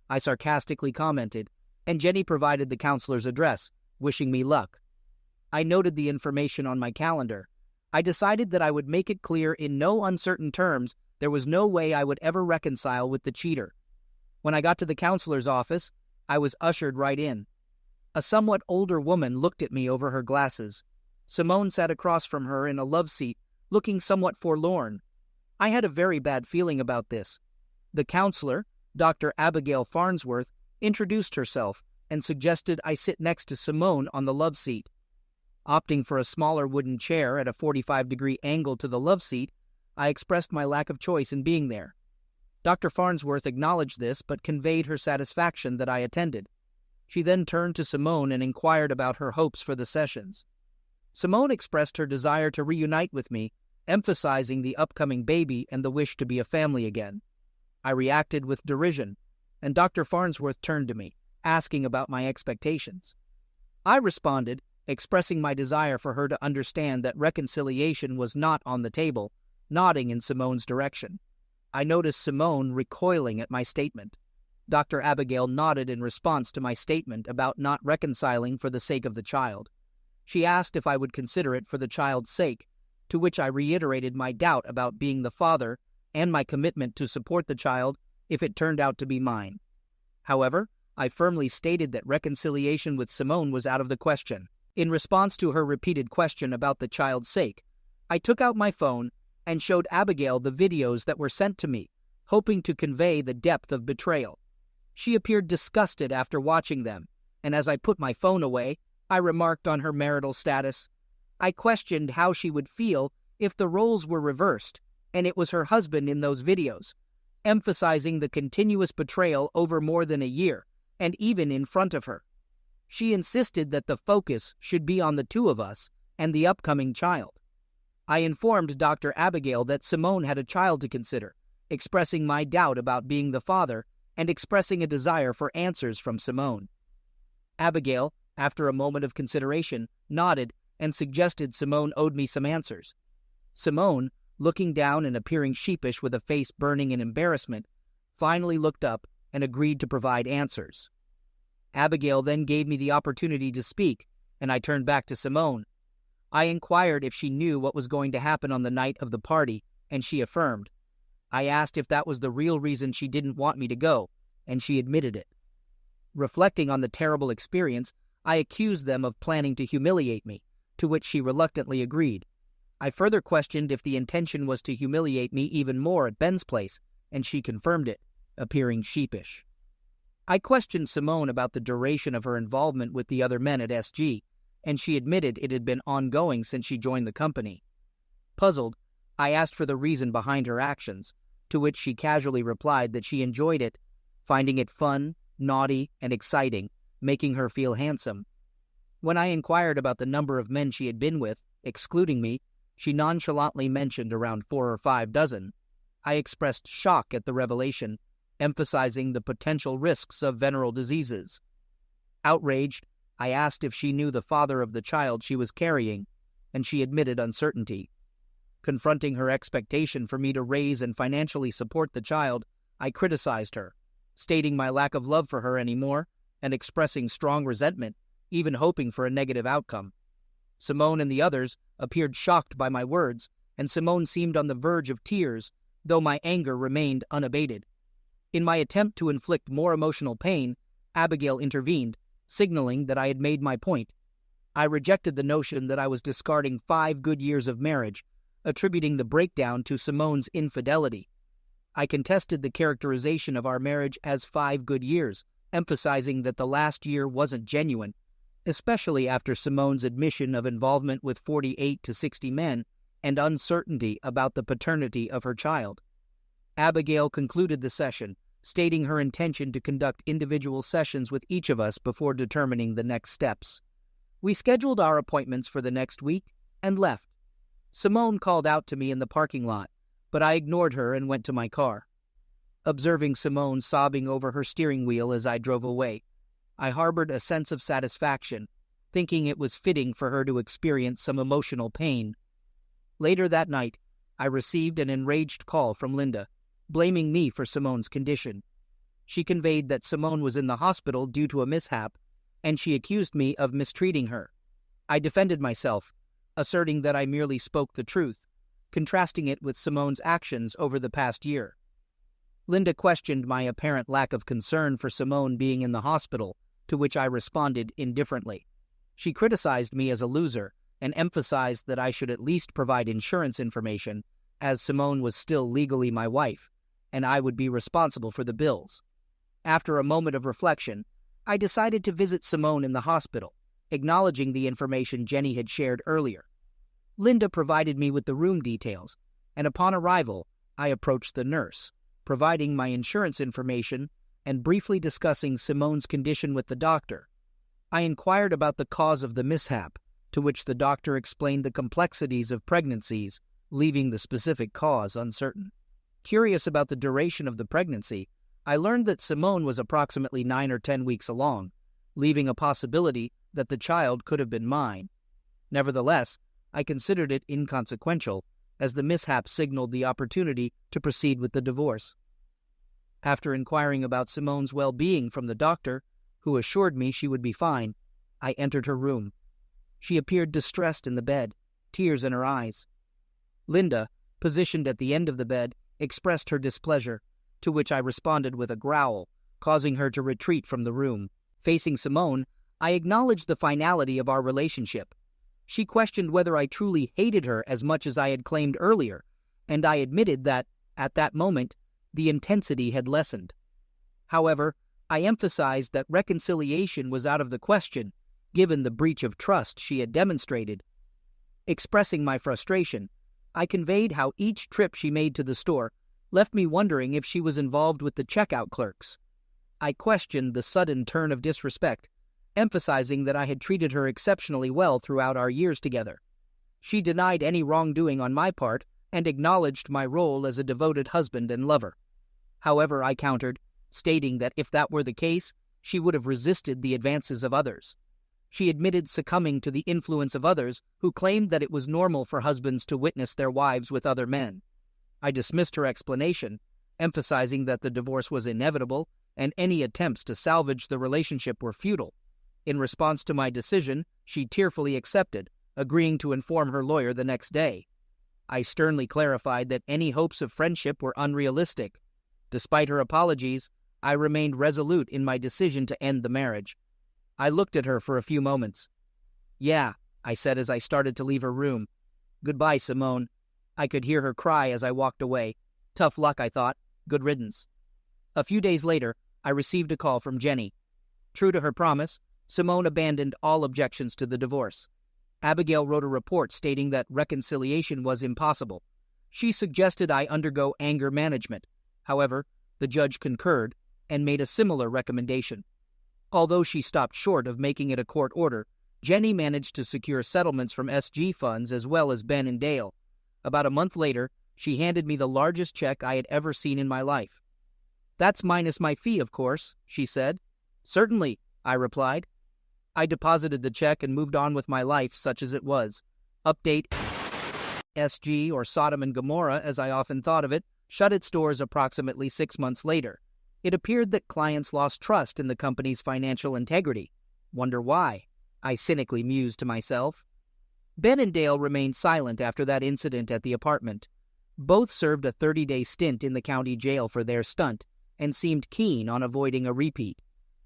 I sarcastically commented, and Jenny provided the counselor's address, wishing me luck. I noted the information on my calendar. I decided that I would make it clear in no uncertain terms there was no way I would ever reconcile with the cheater. When I got to the counselor's office, I was ushered right in. A somewhat older woman looked at me over her glasses. Simone sat across from her in a love seat, looking somewhat forlorn. I had a very bad feeling about this. The counselor, Dr. Abigail Farnsworth, introduced herself and suggested I sit next to Simone on the love seat. Opting for a smaller wooden chair at a 45-degree angle to the love seat, I expressed my lack of choice in being there. Dr. Farnsworth acknowledged this but conveyed her satisfaction that I attended. She then turned to Simone and inquired about her hopes for the sessions. Simone expressed her desire to reunite with me, emphasizing the upcoming baby and the wish to be a family again. I reacted with derision, and Dr. Farnsworth turned to me, asking about my expectations. I responded, expressing my desire for her to understand that reconciliation was not on the table, nodding in Simone's direction. I noticed Simone recoiling at my statement. Dr. Abigail nodded in response to my statement about not reconciling for the sake of the child. She asked if I would consider it for the child's sake, to which I reiterated my doubt about being the father and my commitment to support the child if it turned out to be mine. However, I firmly stated that reconciliation with Simone was out of the question. In response to her repeated question about the child's sake, I took out my phone and showed Abigail the videos that were sent to me, hoping to convey the depth of betrayal. She appeared disgusted after watching them, and as I put my phone away, I remarked on her marital status. I questioned how she would feel if the roles were reversed, and it was her husband in those videos, emphasizing the continuous betrayal over more than a year, and even in front of her. She insisted that the focus should be on the two of us and the upcoming child. I informed Dr. Abigail that Simone had a child to consider, expressing my doubt about being the father and expressing a desire for answers from Simone. Abigail, after a moment of consideration, nodded and suggested Simone owed me some answers. Simone, looking down and appearing sheepish with a face burning in embarrassment, finally looked up and agreed to provide answers. Abigail then gave me the opportunity to speak, and I turned back to Simone. I inquired if she knew what was going to happen on the night of the party, and she affirmed. I asked if that was the real reason she didn't want me to go, and she admitted it. Reflecting on the terrible experience, I accused them of planning to humiliate me, to which she reluctantly agreed. I further questioned if the intention was to humiliate me even more at Ben's place, and she confirmed it, appearing sheepish. I questioned Simone about the duration of her involvement with the other men at SG, and she admitted it had been ongoing since she joined the company. Puzzled, I asked for the reason behind her actions, to which she casually replied that she enjoyed it, finding it fun, naughty, and exciting, making her feel handsome. When I inquired about the number of men she had been with, excluding me, she nonchalantly mentioned around 4 or 5 dozen. I expressed shock at the revelation, emphasizing the potential risks of venereal diseases. Outraged, I asked if she knew the father of the child she was carrying, and she admitted uncertainty. Confronting her expectation for me to raise and financially support the child, I criticized her, stating my lack of love for her anymore and expressing strong resentment, even hoping for a negative outcome. Simone and the others appeared shocked by my words, and Simone seemed on the verge of tears, though my anger remained unabated. In my attempt to inflict more emotional pain, Abigail intervened, signaling that I had made my point. I rejected the notion that I was discarding 5 good years of marriage, attributing the breakdown to Simone's infidelity. I contested the characterization of our marriage as 5 good years, emphasizing that the last year wasn't genuine, especially after Simone's admission of involvement with 48 to 60 men and uncertainty about the paternity of her child. Abigail concluded the session, stating her intention to conduct individual sessions with each of us before determining the next steps. We scheduled our appointments for the next week and left. Simone called out to me in the parking lot, but I ignored her and went to my car. Observing Simone sobbing over her steering wheel as I drove away, I harbored a sense of satisfaction, thinking it was fitting for her to experience some emotional pain. Later that night, I received an enraged call from Linda, blaming me for Simone's condition. She conveyed that Simone was in the hospital due to a mishap, and she accused me of mistreating her. I defended myself, asserting that I merely spoke the truth, contrasting it with Simone's actions over the past year. Linda questioned my apparent lack of concern for Simone being in the hospital, to which I responded indifferently. She criticized me as a loser and emphasized that I should at least provide insurance information, as Simone was still legally my wife, and I would be responsible for the bills. After a moment of reflection, I decided to visit Simone in the hospital, acknowledging the information Jenny had shared earlier. Linda provided me with the room details, and upon arrival, I approached the nurse, providing my insurance information and briefly discussing Simone's condition with the doctor. I inquired about the cause of the mishap, to which the doctor explained the complexities of pregnancies, leaving the specific cause uncertain. Curious about the duration of the pregnancy, I learned that Simone was approximately 9 or 10 weeks along, leaving a possibility that the child could have been mine. Nevertheless, I considered it inconsequential, as the mishap signaled the opportunity to proceed with the divorce. After inquiring about Simone's well-being from the doctor, who assured me she would be fine, I entered her room. She appeared distressed in the bed, tears in her eyes. Linda, positioned at the end of the bed, expressed her displeasure, to which I responded with a growl, causing her to retreat from the room. Facing Simone, I acknowledged the finality of our relationship. She questioned whether I truly hated her as much as I had claimed earlier, and I admitted that, at that moment, the intensity had lessened. However, I emphasized that reconciliation was out of the question, given the breach of trust she had demonstrated. Expressing my frustration, I conveyed how each trip she made to the store left me wondering if she was involved with the checkout clerks. I questioned the sudden turn of disrespect, emphasizing that I had treated her exceptionally well throughout our years together. She denied any wrongdoing on my part and acknowledged my role as a devoted husband and lover. However, I countered, stating that if that were the case, she would have resisted the advances of others. She admitted succumbing to the influence of others who claimed that it was normal for husbands to witness their wives with other men. I dismissed her explanation, emphasizing that the divorce was inevitable and any attempts to salvage the relationship were futile. In response to my decision, she tearfully accepted, agreeing to inform her lawyer the next day. I sternly clarified that any hopes of friendship were unrealistic. Despite her apologies, I remained resolute in my decision to end the marriage. I looked at her for a few moments. "Yeah," I said as I started to leave her room. "Goodbye, Simone." I could hear her cry as I walked away. Tough luck, I thought. Good riddance. A few days later, I received a call from Jenny. True to her promise, Simone abandoned all objections to the divorce. Abigail wrote a report stating that reconciliation was impossible. She suggested I undergo anger management. However, the judge concurred and made a similar recommendation. Although she stopped short of making it a court order, Jenny managed to secure settlements from SG funds as well as Ben and Dale. About a month later, she handed me the largest check I had ever seen in my life. "That's minus my fee, of course," she said. "Certainly," I replied. I deposited the check and moved on with my life such as it was. Update: SG, or Sodom and Gomorrah as I often thought of it, shut its doors approximately 6 months later. It appeared that clients lost trust in the company's financial integrity. Wonder why? I cynically mused to myself. Ben and Dale remained silent after that incident at the apartment. Both served a 30-day stint in the county jail for their stunt and seemed keen on avoiding a repeat.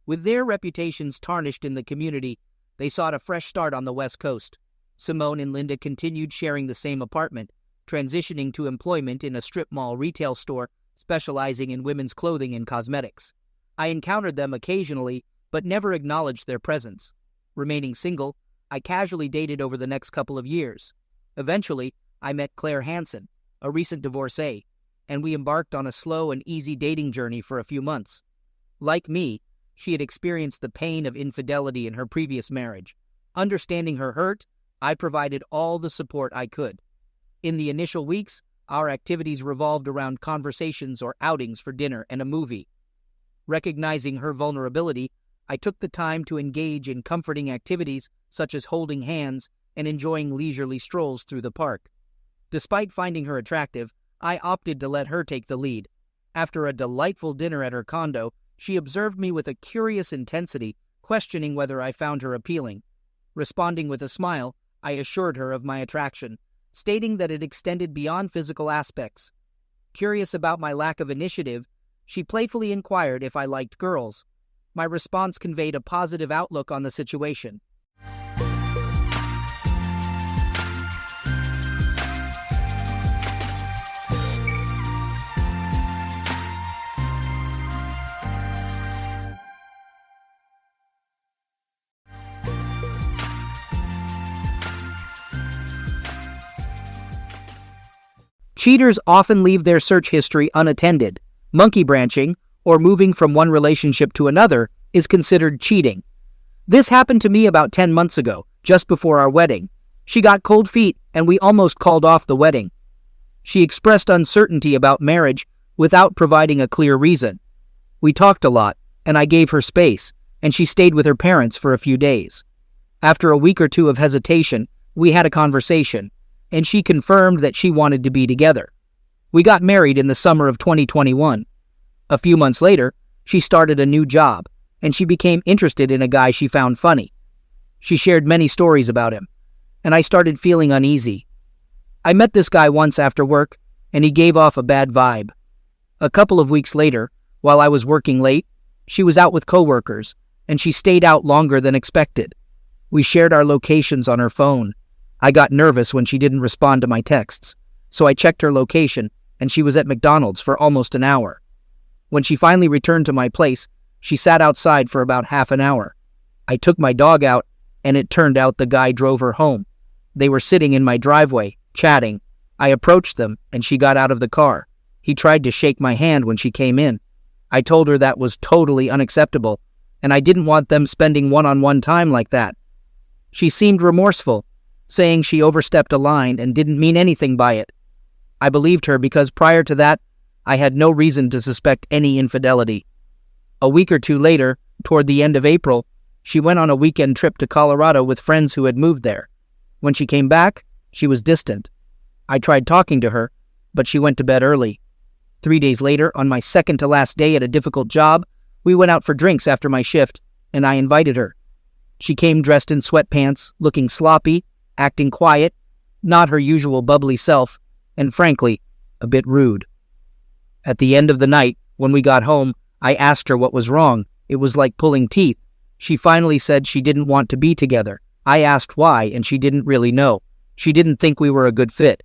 With their reputations tarnished in the community, they sought a fresh start on the West Coast. Simone and Linda continued sharing the same apartment, transitioning to employment in a strip mall retail store specializing in women's clothing and cosmetics. I encountered them occasionally, but never acknowledged their presence. Remaining single, I casually dated over the next couple of years. Eventually, I met Claire Hansen, a recent divorcee. and we embarked on a slow and easy dating journey for a few months. Like me, she had experienced the pain of infidelity in her previous marriage. Understanding her hurt, I provided all the support I could. In the initial weeks, our activities revolved around conversations or outings for dinner and a movie. Recognizing her vulnerability, I took the time to engage in comforting activities such as holding hands and enjoying leisurely strolls through the park. Despite finding her attractive, I opted to let her take the lead. After a delightful dinner at her condo, she observed me with a curious intensity, questioning whether I found her appealing. Responding with a smile, I assured her of my attraction, stating that it extended beyond physical aspects. Curious about my lack of initiative, she playfully inquired if I liked girls. My response conveyed a positive outlook on the situation. Cheaters often leave their search history unattended. Monkey branching, or moving from one relationship to another, is considered cheating. This happened to me about 10 months ago, just before our wedding. She got cold feet, and we almost called off the wedding. She expressed uncertainty about marriage without providing a clear reason. We talked a lot, and I gave her space, and she stayed with her parents for a few days. After a week or two of hesitation, we had a conversation, and she confirmed that she wanted to be together. We got married in the summer of 2021. A few months later, she started a new job, and she became interested in a guy she found funny. She shared many stories about him, and I started feeling uneasy. I met this guy once after work, and he gave off a bad vibe. A couple of weeks later, while I was working late, she was out with coworkers, and she stayed out longer than expected. We shared our locations on her phone. I got nervous when she didn't respond to my texts, so I checked her location, and she was at McDonald's for almost an hour. When she finally returned to my place, she sat outside for about half an hour. I took my dog out, and it turned out the guy drove her home. They were sitting in my driveway, chatting. I approached them, and she got out of the car. He tried to shake my hand when she came in. I told her that was totally unacceptable, and I didn't want them spending one-on-one time like that. She seemed remorseful, saying she overstepped a line and didn't mean anything by it. I believed her because prior to that, I had no reason to suspect any infidelity. A week or two later, toward the end of April, she went on a weekend trip to Colorado with friends who had moved there. When she came back, she was distant. I tried talking to her, but she went to bed early. 3 days later, on my second-to-last day at a difficult job, we went out for drinks after my shift, and I invited her. She came dressed in sweatpants, looking sloppy, acting quiet, not her usual bubbly self, and frankly, a bit rude. At the end of the night, when we got home, I asked her what was wrong. It was like pulling teeth. She finally said she didn't want to be together. I asked why, and she didn't really know. She didn't think we were a good fit.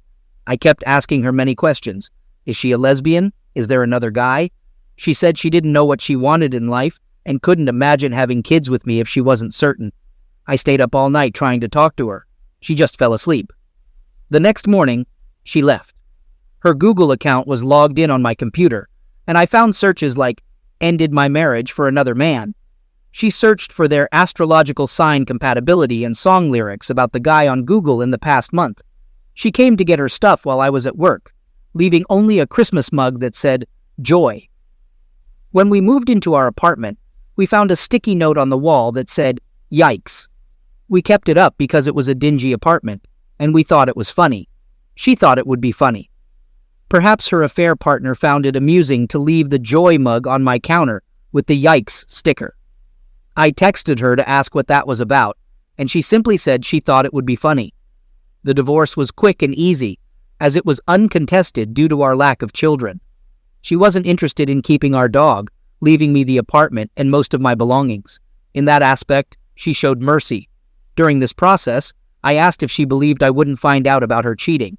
I kept asking her many questions. Is she a lesbian? Is there another guy? She said she didn't know what she wanted in life and couldn't imagine having kids with me if she wasn't certain. I stayed up all night trying to talk to her. She just fell asleep. The next morning, she left. Her Google account was logged in on my computer, and I found searches like, ended my marriage for another man. She searched for their astrological sign compatibility and song lyrics about the guy on Google in the past month. She came to get her stuff while I was at work, leaving only a Christmas mug that said, Joy. When we moved into our apartment, we found a sticky note on the wall that said, Yikes. We kept it up because it was a dingy apartment, and we thought it was funny. She thought it would be funny. Perhaps her affair partner found it amusing to leave the Joy mug on my counter with the Yikes sticker. I texted her to ask what that was about, and she simply said she thought it would be funny. The divorce was quick and easy, as it was uncontested due to our lack of children. She wasn't interested in keeping our dog, leaving me the apartment and most of my belongings. In that aspect, she showed mercy. During this process, I asked if she believed I wouldn't find out about her cheating.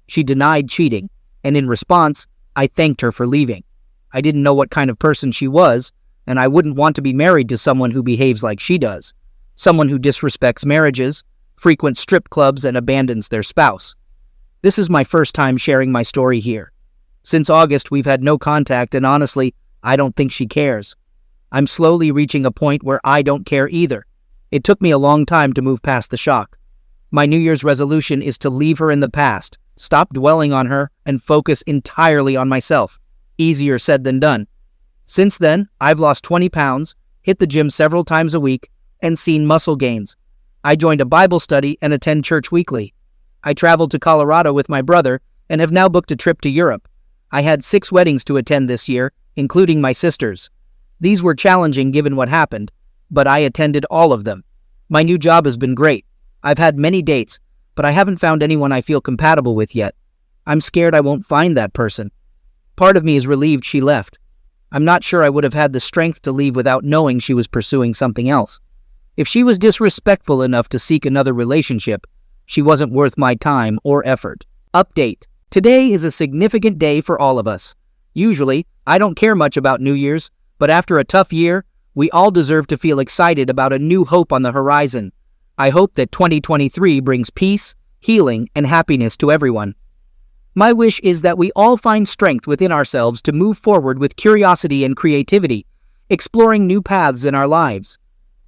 She denied cheating, and in response, I thanked her for leaving. I didn't know what kind of person she was, and I wouldn't want to be married to someone who behaves like she does, someone who disrespects marriages, frequents strip clubs, and abandons their spouse. This is my first time sharing my story here. Since August, we've had no contact, and honestly, I don't think she cares. I'm slowly reaching a point where I don't care either. It took me a long time to move past the shock. My New Year's resolution is to leave her in the past, stop dwelling on her, and focus entirely on myself. Easier said than done. Since then, I've lost 20 pounds, hit the gym several times a week, and seen muscle gains. I joined a Bible study and attend church weekly. I traveled to Colorado with my brother and have now booked a trip to Europe. I had 6 weddings to attend this year, including my sister's. These were challenging given what happened, but I attended all of them. My new job has been great. I've had many dates, but I haven't found anyone I feel compatible with yet. I'm scared I won't find that person. Part of me is relieved she left. I'm not sure I would have had the strength to leave without knowing she was pursuing something else. If she was disrespectful enough to seek another relationship, she wasn't worth my time or effort. Update. Today is a significant day for all of us. Usually, I don't care much about New Year's, but after a tough year, we all deserve to feel excited about a new hope on the horizon. I hope that 2023 brings peace, healing, and happiness to everyone. My wish is that we all find strength within ourselves to move forward with curiosity and creativity, exploring new paths in our lives.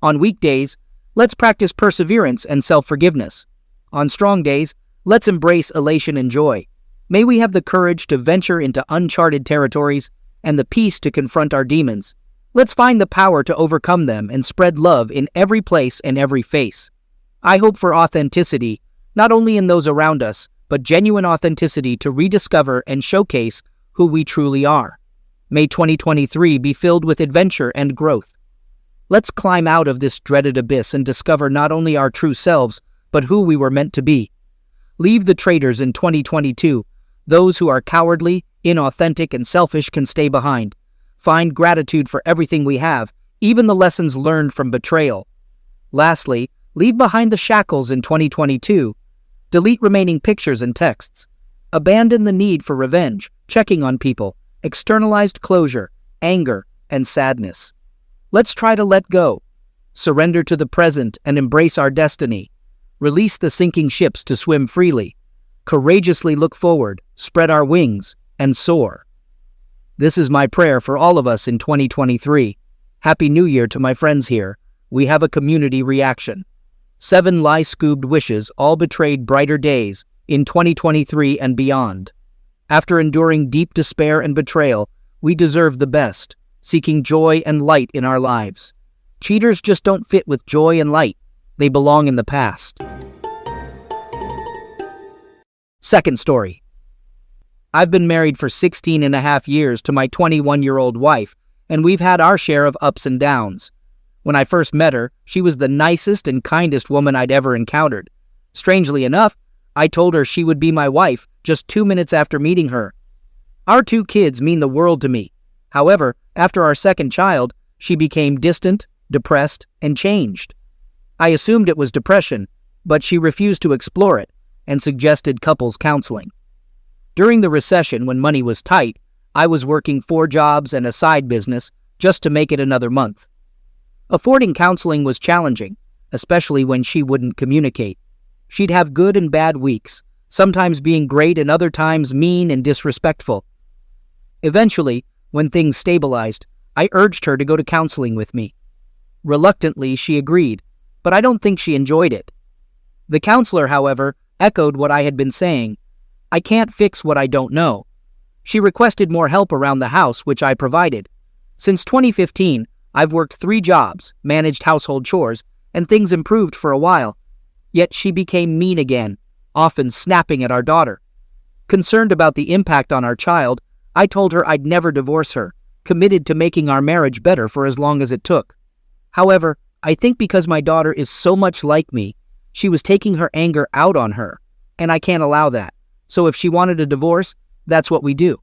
On weekdays, let's practice perseverance and self-forgiveness. On strong days, let's embrace elation and joy. May we have the courage to venture into uncharted territories and the peace to confront our demons. Let's find the power to overcome them and spread love in every place and every face. I hope for authenticity, not only in those around us, but genuine authenticity to rediscover and showcase who we truly are. May 2023 be filled with adventure and growth. Let's climb out of this dreaded abyss and discover not only our true selves, but who we were meant to be. Leave the traitors in 2022. Those who are cowardly, inauthentic, and selfish can stay behind. Find gratitude for everything we have, even the lessons learned from betrayal. Lastly, leave behind the shackles in 2022. Delete remaining pictures and texts. Abandon the need for revenge, checking on people, externalized closure, anger, and sadness. Let's try to let go, surrender to the present, and embrace our destiny. Release the sinking ships to swim freely. Courageously look forward, spread our wings, and soar. This is my prayer for all of us in 2023. Happy New Year to my friends here. We have a community reaction. 7 lie-scoobed wishes all betrayed brighter days in 2023 and beyond. After enduring deep despair and betrayal, we deserve the best, seeking joy and light in our lives. Cheaters just don't fit with joy and light. They belong in the past. Second story. I've been married for 16 and a half years to my 21-year-old wife, and we've had our share of ups and downs. When I first met her, she was the nicest and kindest woman I'd ever encountered. Strangely enough, I told her she would be my wife just 2 minutes after meeting her. Our 2 kids mean the world to me. However, after our second child, she became distant, depressed, and changed. I assumed it was depression, but she refused to explore it and suggested couples counseling. During the recession, when money was tight, I was working 4 jobs and a side business just to make it another month. Affording counseling was challenging, especially when she wouldn't communicate. She'd have good and bad weeks, sometimes being great and other times mean and disrespectful. Eventually, when things stabilized, I urged her to go to counseling with me. Reluctantly, she agreed, but I don't think she enjoyed it. The counselor, however, echoed what I had been saying. I can't fix what I don't know. She requested more help around the house, which I provided. Since 2015, I've worked 3 jobs, managed household chores, and things improved for a while. Yet she became mean again, often snapping at our daughter. Concerned about the impact on our child, I told her I'd never divorce her, committed to making our marriage better for as long as it took. However, I think because my daughter is so much like me, she was taking her anger out on her, and I can't allow that. So if she wanted a divorce, that's what we do.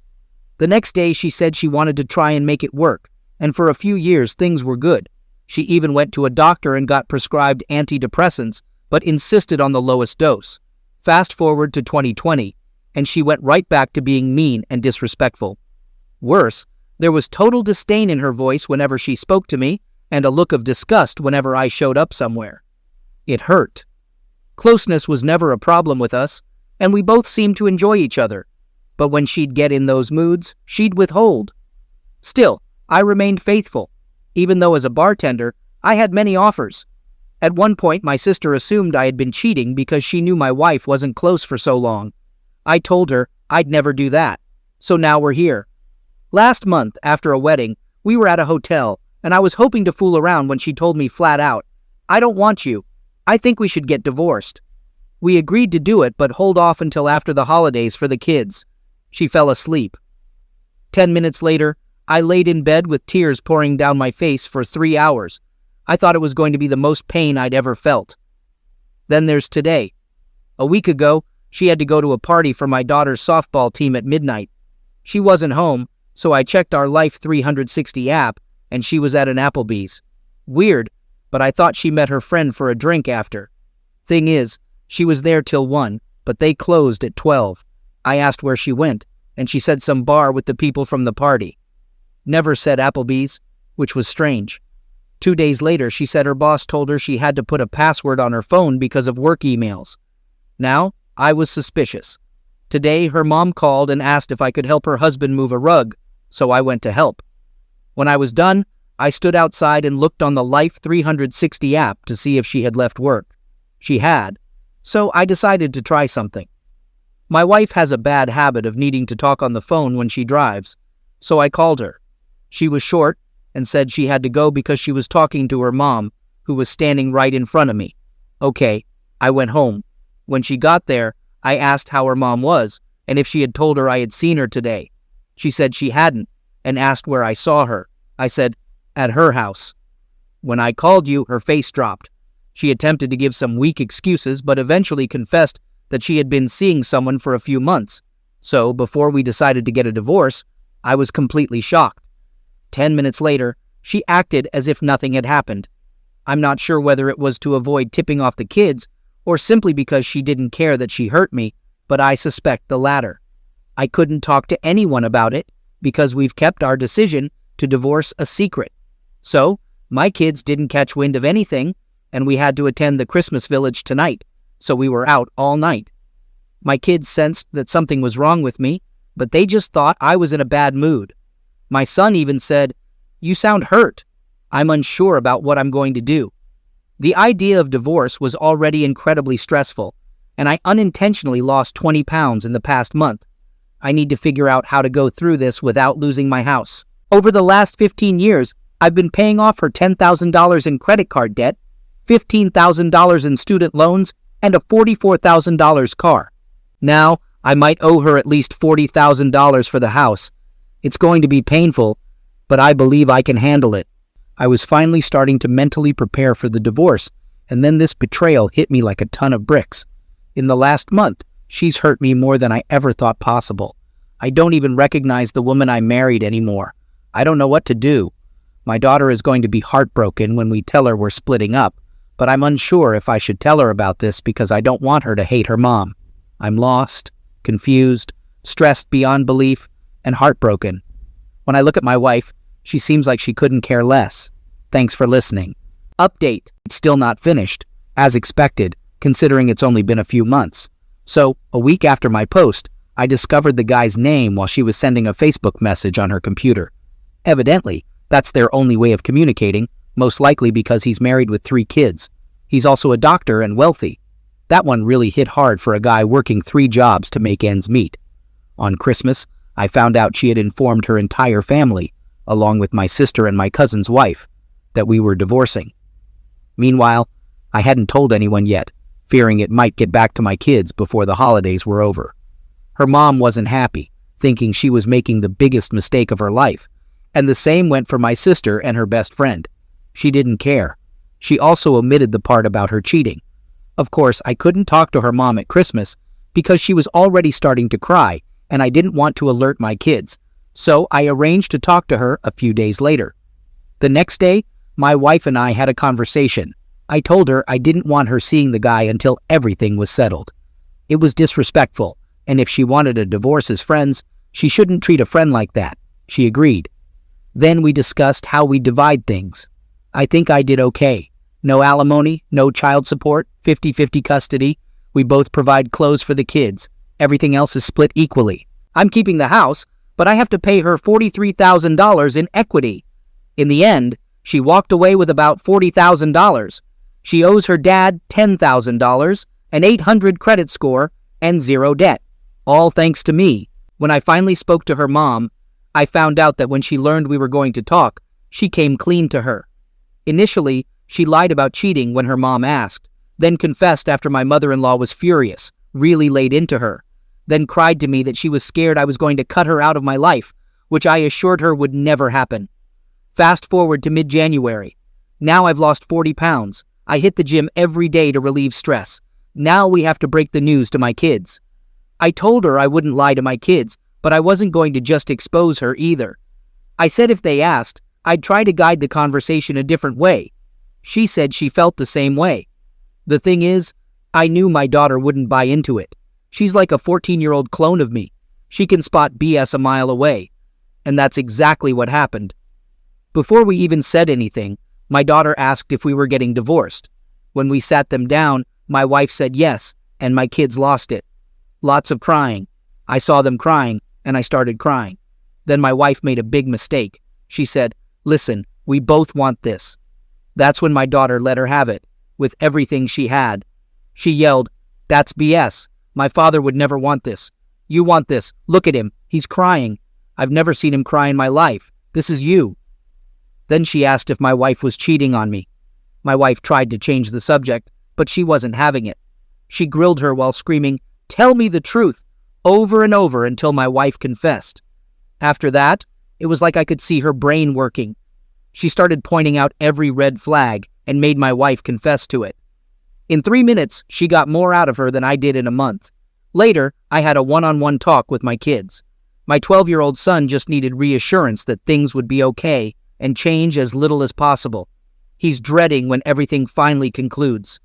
The next day she said she wanted to try and make it work, and for a few years things were good. She even went to a doctor and got prescribed antidepressants, but insisted on the lowest dose. Fast forward to 2020, and she went right back to being mean and disrespectful. Worse, there was total disdain in her voice whenever she spoke to me, and a look of disgust whenever I showed up somewhere. It hurt. Closeness was never a problem with us, and we both seemed to enjoy each other. but when she'd get in those moods, she'd withhold. Still, I remained faithful, even though as a bartender, I had many offers. At one point, my sister assumed I had been cheating because she knew my wife wasn't close for so long. I told her I'd never do that. So now we're here. Last month, after a wedding, we were at a hotel, and I was hoping to fool around when she told me flat out, "I don't want you. I think we should get divorced." We agreed to do it, but hold off until after the holidays for the kids. She fell asleep. 10 minutes later, I laid in bed with tears pouring down my face for 3 hours. I thought it was going to be the most pain I'd ever felt. Then there's today. A week ago, she had to go to a party for my daughter's softball team at midnight. She wasn't home, so I checked our Life 360 app, and she was at an Applebee's. Weird, but I thought she met her friend for a drink after. Thing is, she was there till 1, but they closed at 12. I asked where she went, and she said some bar with the people from the party. Never said Applebee's, which was strange. 2 days later, she said her boss told her she had to put a password on her phone because of work emails. Now, I was suspicious. Today, her mom called and asked if I could help her husband move a rug, so I went to help. When I was done, I stood outside and looked on the Life 360 app to see if she had left work. She had, so I decided to try something. My wife has a bad habit of needing to talk on the phone when she drives, so I called her. She was short and said she had to go because she was talking to her mom, who was standing right in front of me. Okay, I went home. When she got there, I asked how her mom was and if she had told her I had seen her today. She said she hadn't and asked where I saw her. I said, at her house. When I called you, her face dropped. She attempted to give some weak excuses, but eventually confessed that she had been seeing someone for a few months. So, before we decided to get a divorce, I was completely shocked. 10 minutes later, she acted as if nothing had happened. I'm not sure whether it was to avoid tipping off the kids or simply because she didn't care that she hurt me, but I suspect the latter. I couldn't talk to anyone about it because we've kept our decision to divorce a secret. So, my kids didn't catch wind of anything, and we had to attend the Christmas village tonight, so we were out all night. My kids sensed that something was wrong with me, but they just thought I was in a bad mood. My son even said, "You sound hurt. I'm unsure about what I'm going to do." The idea of divorce was already incredibly stressful, and I unintentionally lost 20 pounds in the past month. I need to figure out how to go through this without losing my house. Over the last 15 years, I've been paying off her $10,000 in credit card debt, $15,000 in student loans, and a $44,000 car. Now, I might owe her at least $40,000 for the house. It's going to be painful, but I believe I can handle it. I was finally starting to mentally prepare for the divorce, and then this betrayal hit me like a ton of bricks. In the last month, she's hurt me more than I ever thought possible. I don't even recognize the woman I married anymore. I don't know what to do. My daughter is going to be heartbroken when we tell her we're splitting up, but I'm unsure if I should tell her about this because I don't want her to hate her mom. I'm lost, confused, stressed beyond belief, and heartbroken. When I look at my wife, she seems like she couldn't care less. Thanks for listening. Update. It's still not finished, as expected, considering it's only been a few months. So, a week after my post, I discovered the guy's name while she was sending a Facebook message on her computer. Evidently, that's their only way of communicating, most likely because he's married with 3 kids. He's also a doctor and wealthy. That one really hit hard for a guy working 3 jobs to make ends meet. On Christmas, I found out she had informed her entire family, along with my sister and my cousin's wife, that we were divorcing. Meanwhile, I hadn't told anyone yet, fearing it might get back to my kids before the holidays were over. Her mom wasn't happy, thinking she was making the biggest mistake of her life, and the same went for my sister and her best friend. She didn't care. She also omitted the part about her cheating. Of course, I couldn't talk to her mom at Christmas because she was already starting to cry, and I didn't want to alert my kids, so I arranged to talk to her a few days later. The next day, my wife and I had a conversation. I told her I didn't want her seeing the guy until everything was settled. It was disrespectful, and if she wanted a divorce as friends, she shouldn't treat a friend like that. She agreed. Then we discussed how we divide things. I think I did okay. No alimony, no child support, 50-50 custody. We both provide clothes for the kids. Everything else is split equally. I'm keeping the house, but I have to pay her $43,000 in equity. In the end, she walked away with about $40,000. She owes her dad $10,000, an 800 credit score, and zero debt. All thanks to me. When I finally spoke to her mom, I found out that when she learned we were going to talk, she came clean to her. Initially, she lied about cheating when her mom asked, then confessed after my mother-in-law was furious, really laid into her, then cried to me that she was scared I was going to cut her out of my life, which I assured her would never happen. Fast forward to mid-January. Now I've lost 40 pounds. I hit the gym every day to relieve stress. Now we have to break the news to my kids. I told her I wouldn't lie to my kids, but I wasn't going to just expose her either. I said if they asked, I'd try to guide the conversation a different way. She said she felt the same way. The thing is, I knew my daughter wouldn't buy into it. She's like a 14-year-old clone of me. She can spot BS a mile away. And that's exactly what happened. Before we even said anything, my daughter asked if we were getting divorced. When we sat them down, my wife said yes, and my kids lost it. Lots of crying. I saw them crying, and I started crying. Then my wife made a big mistake. She said, "Listen, we both want this." That's when my daughter let her have it, with everything she had. She yelled, "That's BS. My father would never want this. You want this. Look at him. He's crying. I've never seen him cry in my life. This is you." Then she asked if my wife was cheating on me. My wife tried to change the subject, but she wasn't having it. She grilled her while screaming, "Tell me the truth," over and over until my wife confessed. After that, it was like I could see her brain working. She started pointing out every red flag and made my wife confess to it. In 3 minutes, she got more out of her than I did in a month. Later, I had a one-on-one talk with my kids. My 12-year-old son just needed reassurance that things would be okay and change as little as possible. He's dreading when everything finally concludes.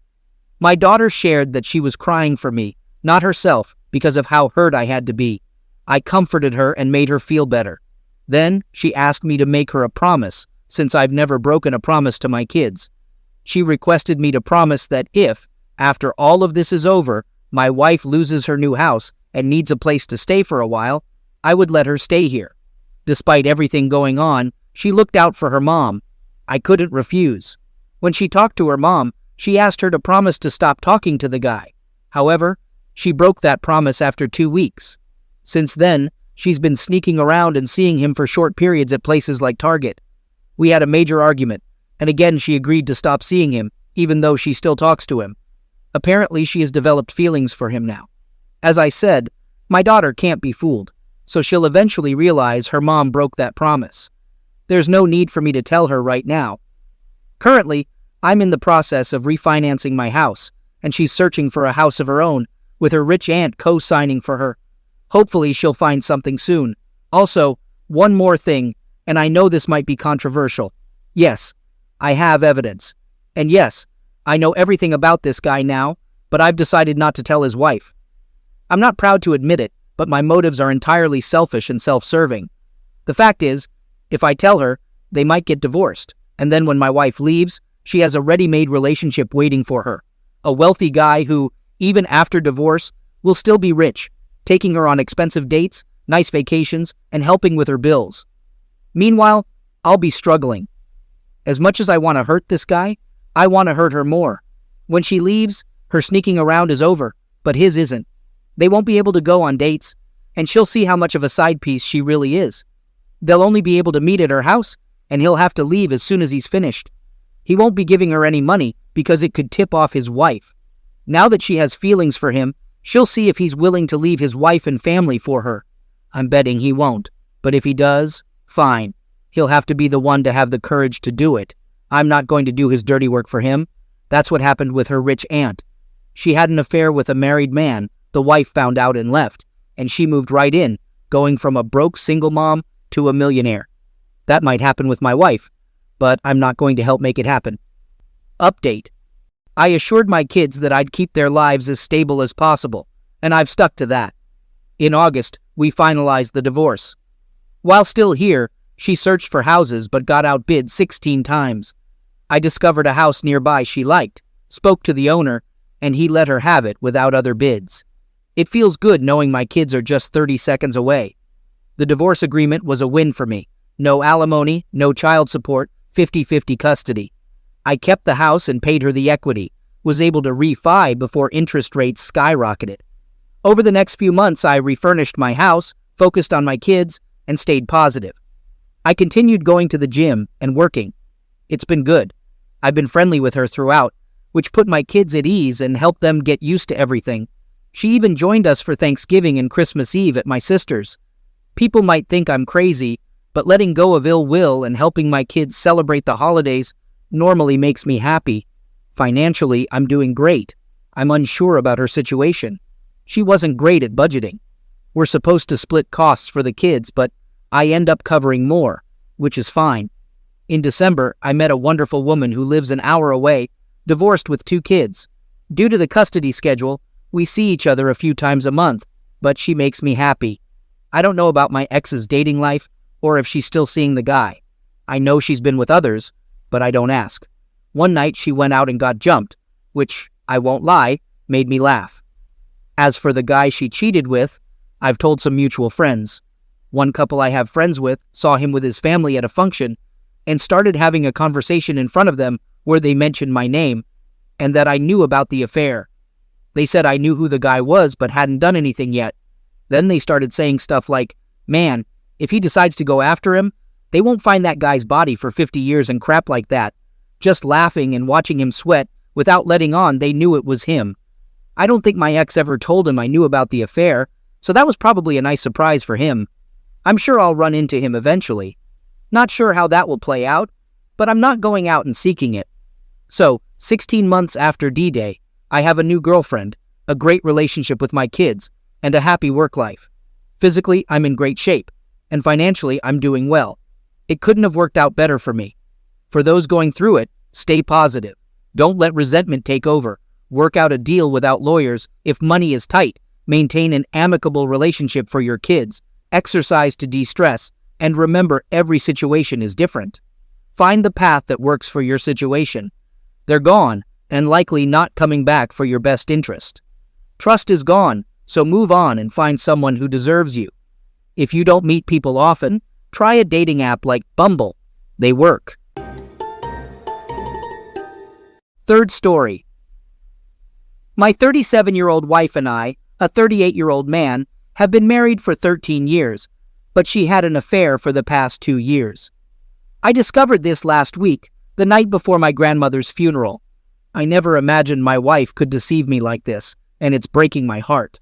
My daughter shared that she was crying for me, not herself, because of how hurt I had to be. I comforted her and made her feel better. Then she asked me to make her a promise, since I've never broken a promise to my kids. She requested me to promise that if, after all of this is over, my wife loses her new house and needs a place to stay for a while, I would let her stay here. Despite everything going on, she looked out for her mom. I couldn't refuse. When she talked to her mom, she asked her to promise to stop talking to the guy. However, she broke that promise after 2 weeks. Since then, she's been sneaking around and seeing him for short periods at places like Target. We had a major argument, and again she agreed to stop seeing him, even though she still talks to him. Apparently, she has developed feelings for him now. As I said, my daughter can't be fooled, so she'll eventually realize her mom broke that promise. There's no need for me to tell her right now. Currently, I'm in the process of refinancing my house, and she's searching for a house of her own, with her rich aunt co-signing for her. Hopefully, she'll find something soon. Also, one more thing, and I know this might be controversial. Yes, I have evidence. And yes, I know everything about this guy now, but I've decided not to tell his wife. I'm not proud to admit it, but my motives are entirely selfish and self-serving. The fact is, if I tell her, they might get divorced, and then when my wife leaves, she has a ready-made relationship waiting for her. A wealthy guy who, even after divorce, will still be rich, taking her on expensive dates, nice vacations, and helping with her bills. Meanwhile, I'll be struggling. As much as I want to hurt this guy, I want to hurt her more. When she leaves, her sneaking around is over, but his isn't. They won't be able to go on dates, and she'll see how much of a side piece she really is. They'll only be able to meet at her house, and he'll have to leave as soon as he's finished. He won't be giving her any money because it could tip off his wife. Now that she has feelings for him, she'll see if he's willing to leave his wife and family for her. I'm betting he won't, but if he does, fine. He'll have to be the one to have the courage to do it. I'm not going to do his dirty work for him. That's what happened with her rich aunt. She had an affair with a married man, the wife found out and left, and she moved right in, going from a broke single mom to a millionaire. That might happen with my wife, but I'm not going to help make it happen. Update. I assured my kids that I'd keep their lives as stable as possible, and I've stuck to that. In August, we finalized the divorce. While still here, she searched for houses but got outbid 16 times. I discovered a house nearby she liked, spoke to the owner, and he let her have it without other bids. It feels good knowing my kids are just 30 seconds away. The divorce agreement was a win for me. No alimony, no child support, 50-50 custody. I kept the house and paid her the equity, was able to refi before interest rates skyrocketed. Over the next few months, I refurnished my house, focused on my kids, and stayed positive. I continued going to the gym and working. It's been good. I've been friendly with her throughout, which put my kids at ease and helped them get used to everything. She even joined us for Thanksgiving and Christmas Eve at my sister's. People might think I'm crazy, but letting go of ill will and helping my kids celebrate the holidays normally makes me happy. Financially, I'm doing great. I'm unsure about her situation. She wasn't great at budgeting. We're supposed to split costs for the kids, but I end up covering more, which is fine. In December, I met a wonderful woman who lives an hour away, divorced with 2 kids. Due to the custody schedule, we see each other a few times a month, but she makes me happy. I don't know about my ex's dating life or if she's still seeing the guy. I know she's been with others, but I don't ask. One night she went out and got jumped, which, I won't lie, made me laugh. As for the guy she cheated with, I've told some mutual friends. One couple I have friends with saw him with his family at a function and started having a conversation in front of them where they mentioned my name and that I knew about the affair. They said I knew who the guy was but hadn't done anything yet. Then they started saying stuff like, "Man, if he decides to go after him, they won't find that guy's body for 50 years and crap like that." Just laughing and watching him sweat without letting on they knew it was him. I don't think my ex ever told him I knew about the affair, so that was probably a nice surprise for him. I'm sure I'll run into him eventually. Not sure how that will play out, but I'm not going out and seeking it. So, 16 months after D-Day, I have a new girlfriend, a great relationship with my kids, and a happy work life. Physically, I'm in great shape, and financially, I'm doing well. It couldn't have worked out better for me. For those going through it, stay positive. Don't let resentment take over. Work out a deal without lawyers if money is tight. Maintain an amicable relationship for your kids. Exercise to de-stress. And remember, every situation is different. Find the path that works for your situation. They're gone, and likely not coming back for your best interest. Trust is gone, so move on and find someone who deserves you. If you don't meet people often, try a dating app like Bumble. They work. Third story. My 37-year-old wife and I, a 38-year-old man, have been married for 13 years, but she had an affair for the past 2 years. I discovered this last week, the night before my grandmother's funeral. I never imagined my wife could deceive me like this, and it's breaking my heart.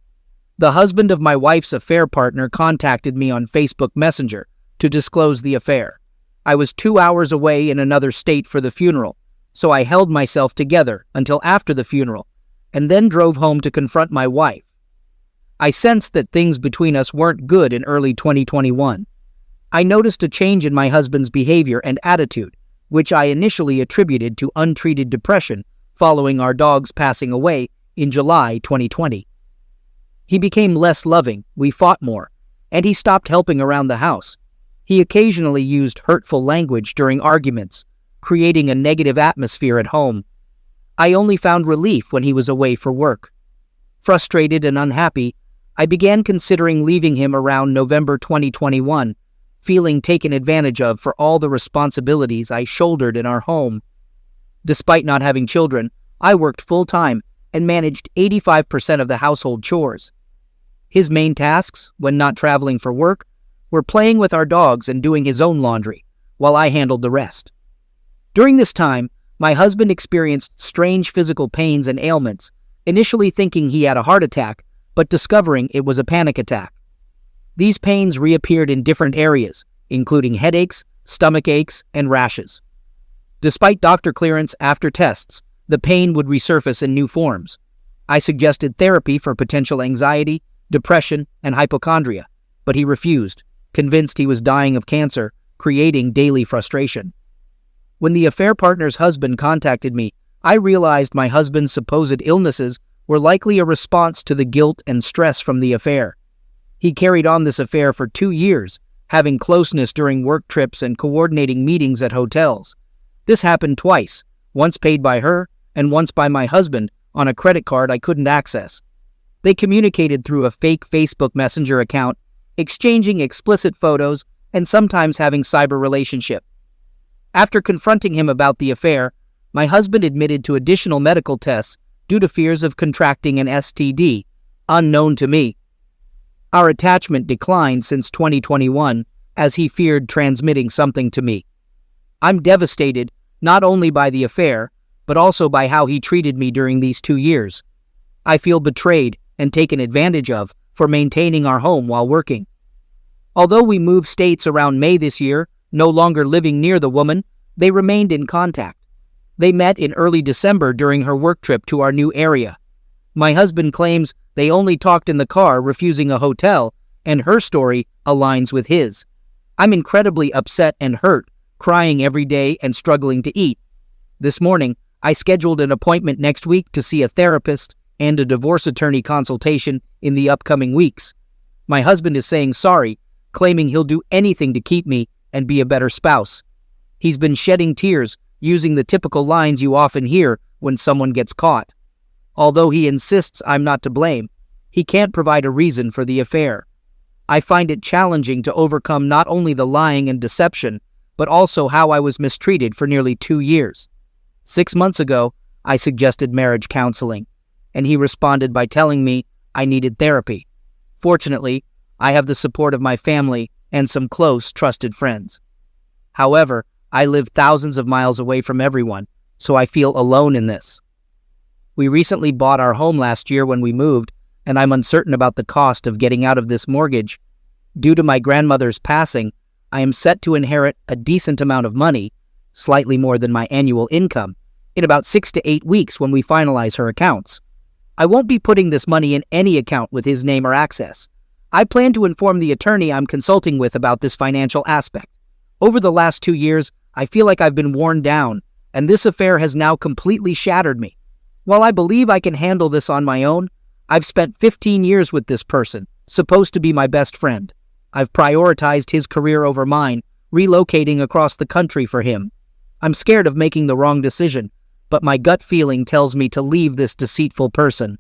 The husband of my wife's affair partner contacted me on Facebook Messenger to disclose the affair. I was 2 hours away in another state for the funeral, so I held myself together until after the funeral, and then drove home to confront my wife. I sensed that things between us weren't good in early 2021. I noticed a change in my husband's behavior and attitude, which I initially attributed to untreated depression following our dog's passing away in July 2020. He became less loving, we fought more, and he stopped helping around the house. He occasionally used hurtful language during arguments, creating a negative atmosphere at home. I only found relief when he was away for work. Frustrated and unhappy, I began considering leaving him around November 2021, feeling taken advantage of for all the responsibilities I shouldered in our home. Despite not having children, I worked full-time and managed 85% of the household chores. His main tasks, when not traveling for work, were playing with our dogs and doing his own laundry, while I handled the rest. During this time, my husband experienced strange physical pains and ailments, initially thinking he had a heart attack, but discovering it was a panic attack. These pains reappeared in different areas, including headaches, stomach aches, and rashes. Despite doctor clearance after tests, the pain would resurface in new forms. I suggested therapy for potential anxiety, depression, and hypochondria, but he refused, convinced he was dying of cancer, creating daily frustration. When the affair partner's husband contacted me, I realized my husband's supposed illnesses were likely a response to the guilt and stress from the affair. He carried on this affair for 2 years, having closeness during work trips and coordinating meetings at hotels. This happened twice, once paid by her and once by my husband on a credit card I couldn't access. They communicated through a fake Facebook Messenger account, exchanging explicit photos and sometimes having cyber relationship. After confronting him about the affair, my husband admitted to additional medical tests due to fears of contracting an STD, unknown to me. Our attachment declined since 2021 as he feared transmitting something to me. I'm devastated not only by the affair, but also by how he treated me during these 2 years. I feel betrayed and taken advantage of for maintaining our home while working. Although we moved states around May this year, no longer living near the woman, they remained in contact. They met in early December during her work trip to our new area. My husband claims they only talked in the car, refusing a hotel, and her story aligns with his. I'm incredibly upset and hurt, crying every day and struggling to eat. This morning, I scheduled an appointment next week to see a therapist and a divorce attorney consultation in the upcoming weeks. My husband is saying sorry, claiming he'll do anything to keep me and be a better spouse. He's been shedding tears, using the typical lines you often hear when someone gets caught. Although he insists I'm not to blame, he can't provide a reason for the affair. I find it challenging to overcome not only the lying and deception, but also how I was mistreated for nearly 2 years. 6 months ago, I suggested marriage counseling, and he responded by telling me I needed therapy. Fortunately, I have the support of my family and some close, trusted friends. However, I live thousands of miles away from everyone, so I feel alone in this. We recently bought our home last year when we moved, and I'm uncertain about the cost of getting out of this mortgage. Due to my grandmother's passing, I am set to inherit a decent amount of money, slightly more than my annual income, in about 6 to 8 weeks when we finalize her accounts. I won't be putting this money in any account with his name or access. I plan to inform the attorney I'm consulting with about this financial aspect. Over the last 2 years, I feel like I've been worn down, and this affair has now completely shattered me. While I believe I can handle this on my own, I've spent 15 years with this person, supposed to be my best friend. I've prioritized his career over mine, relocating across the country for him. I'm scared of making the wrong decision, but my gut feeling tells me to leave this deceitful person.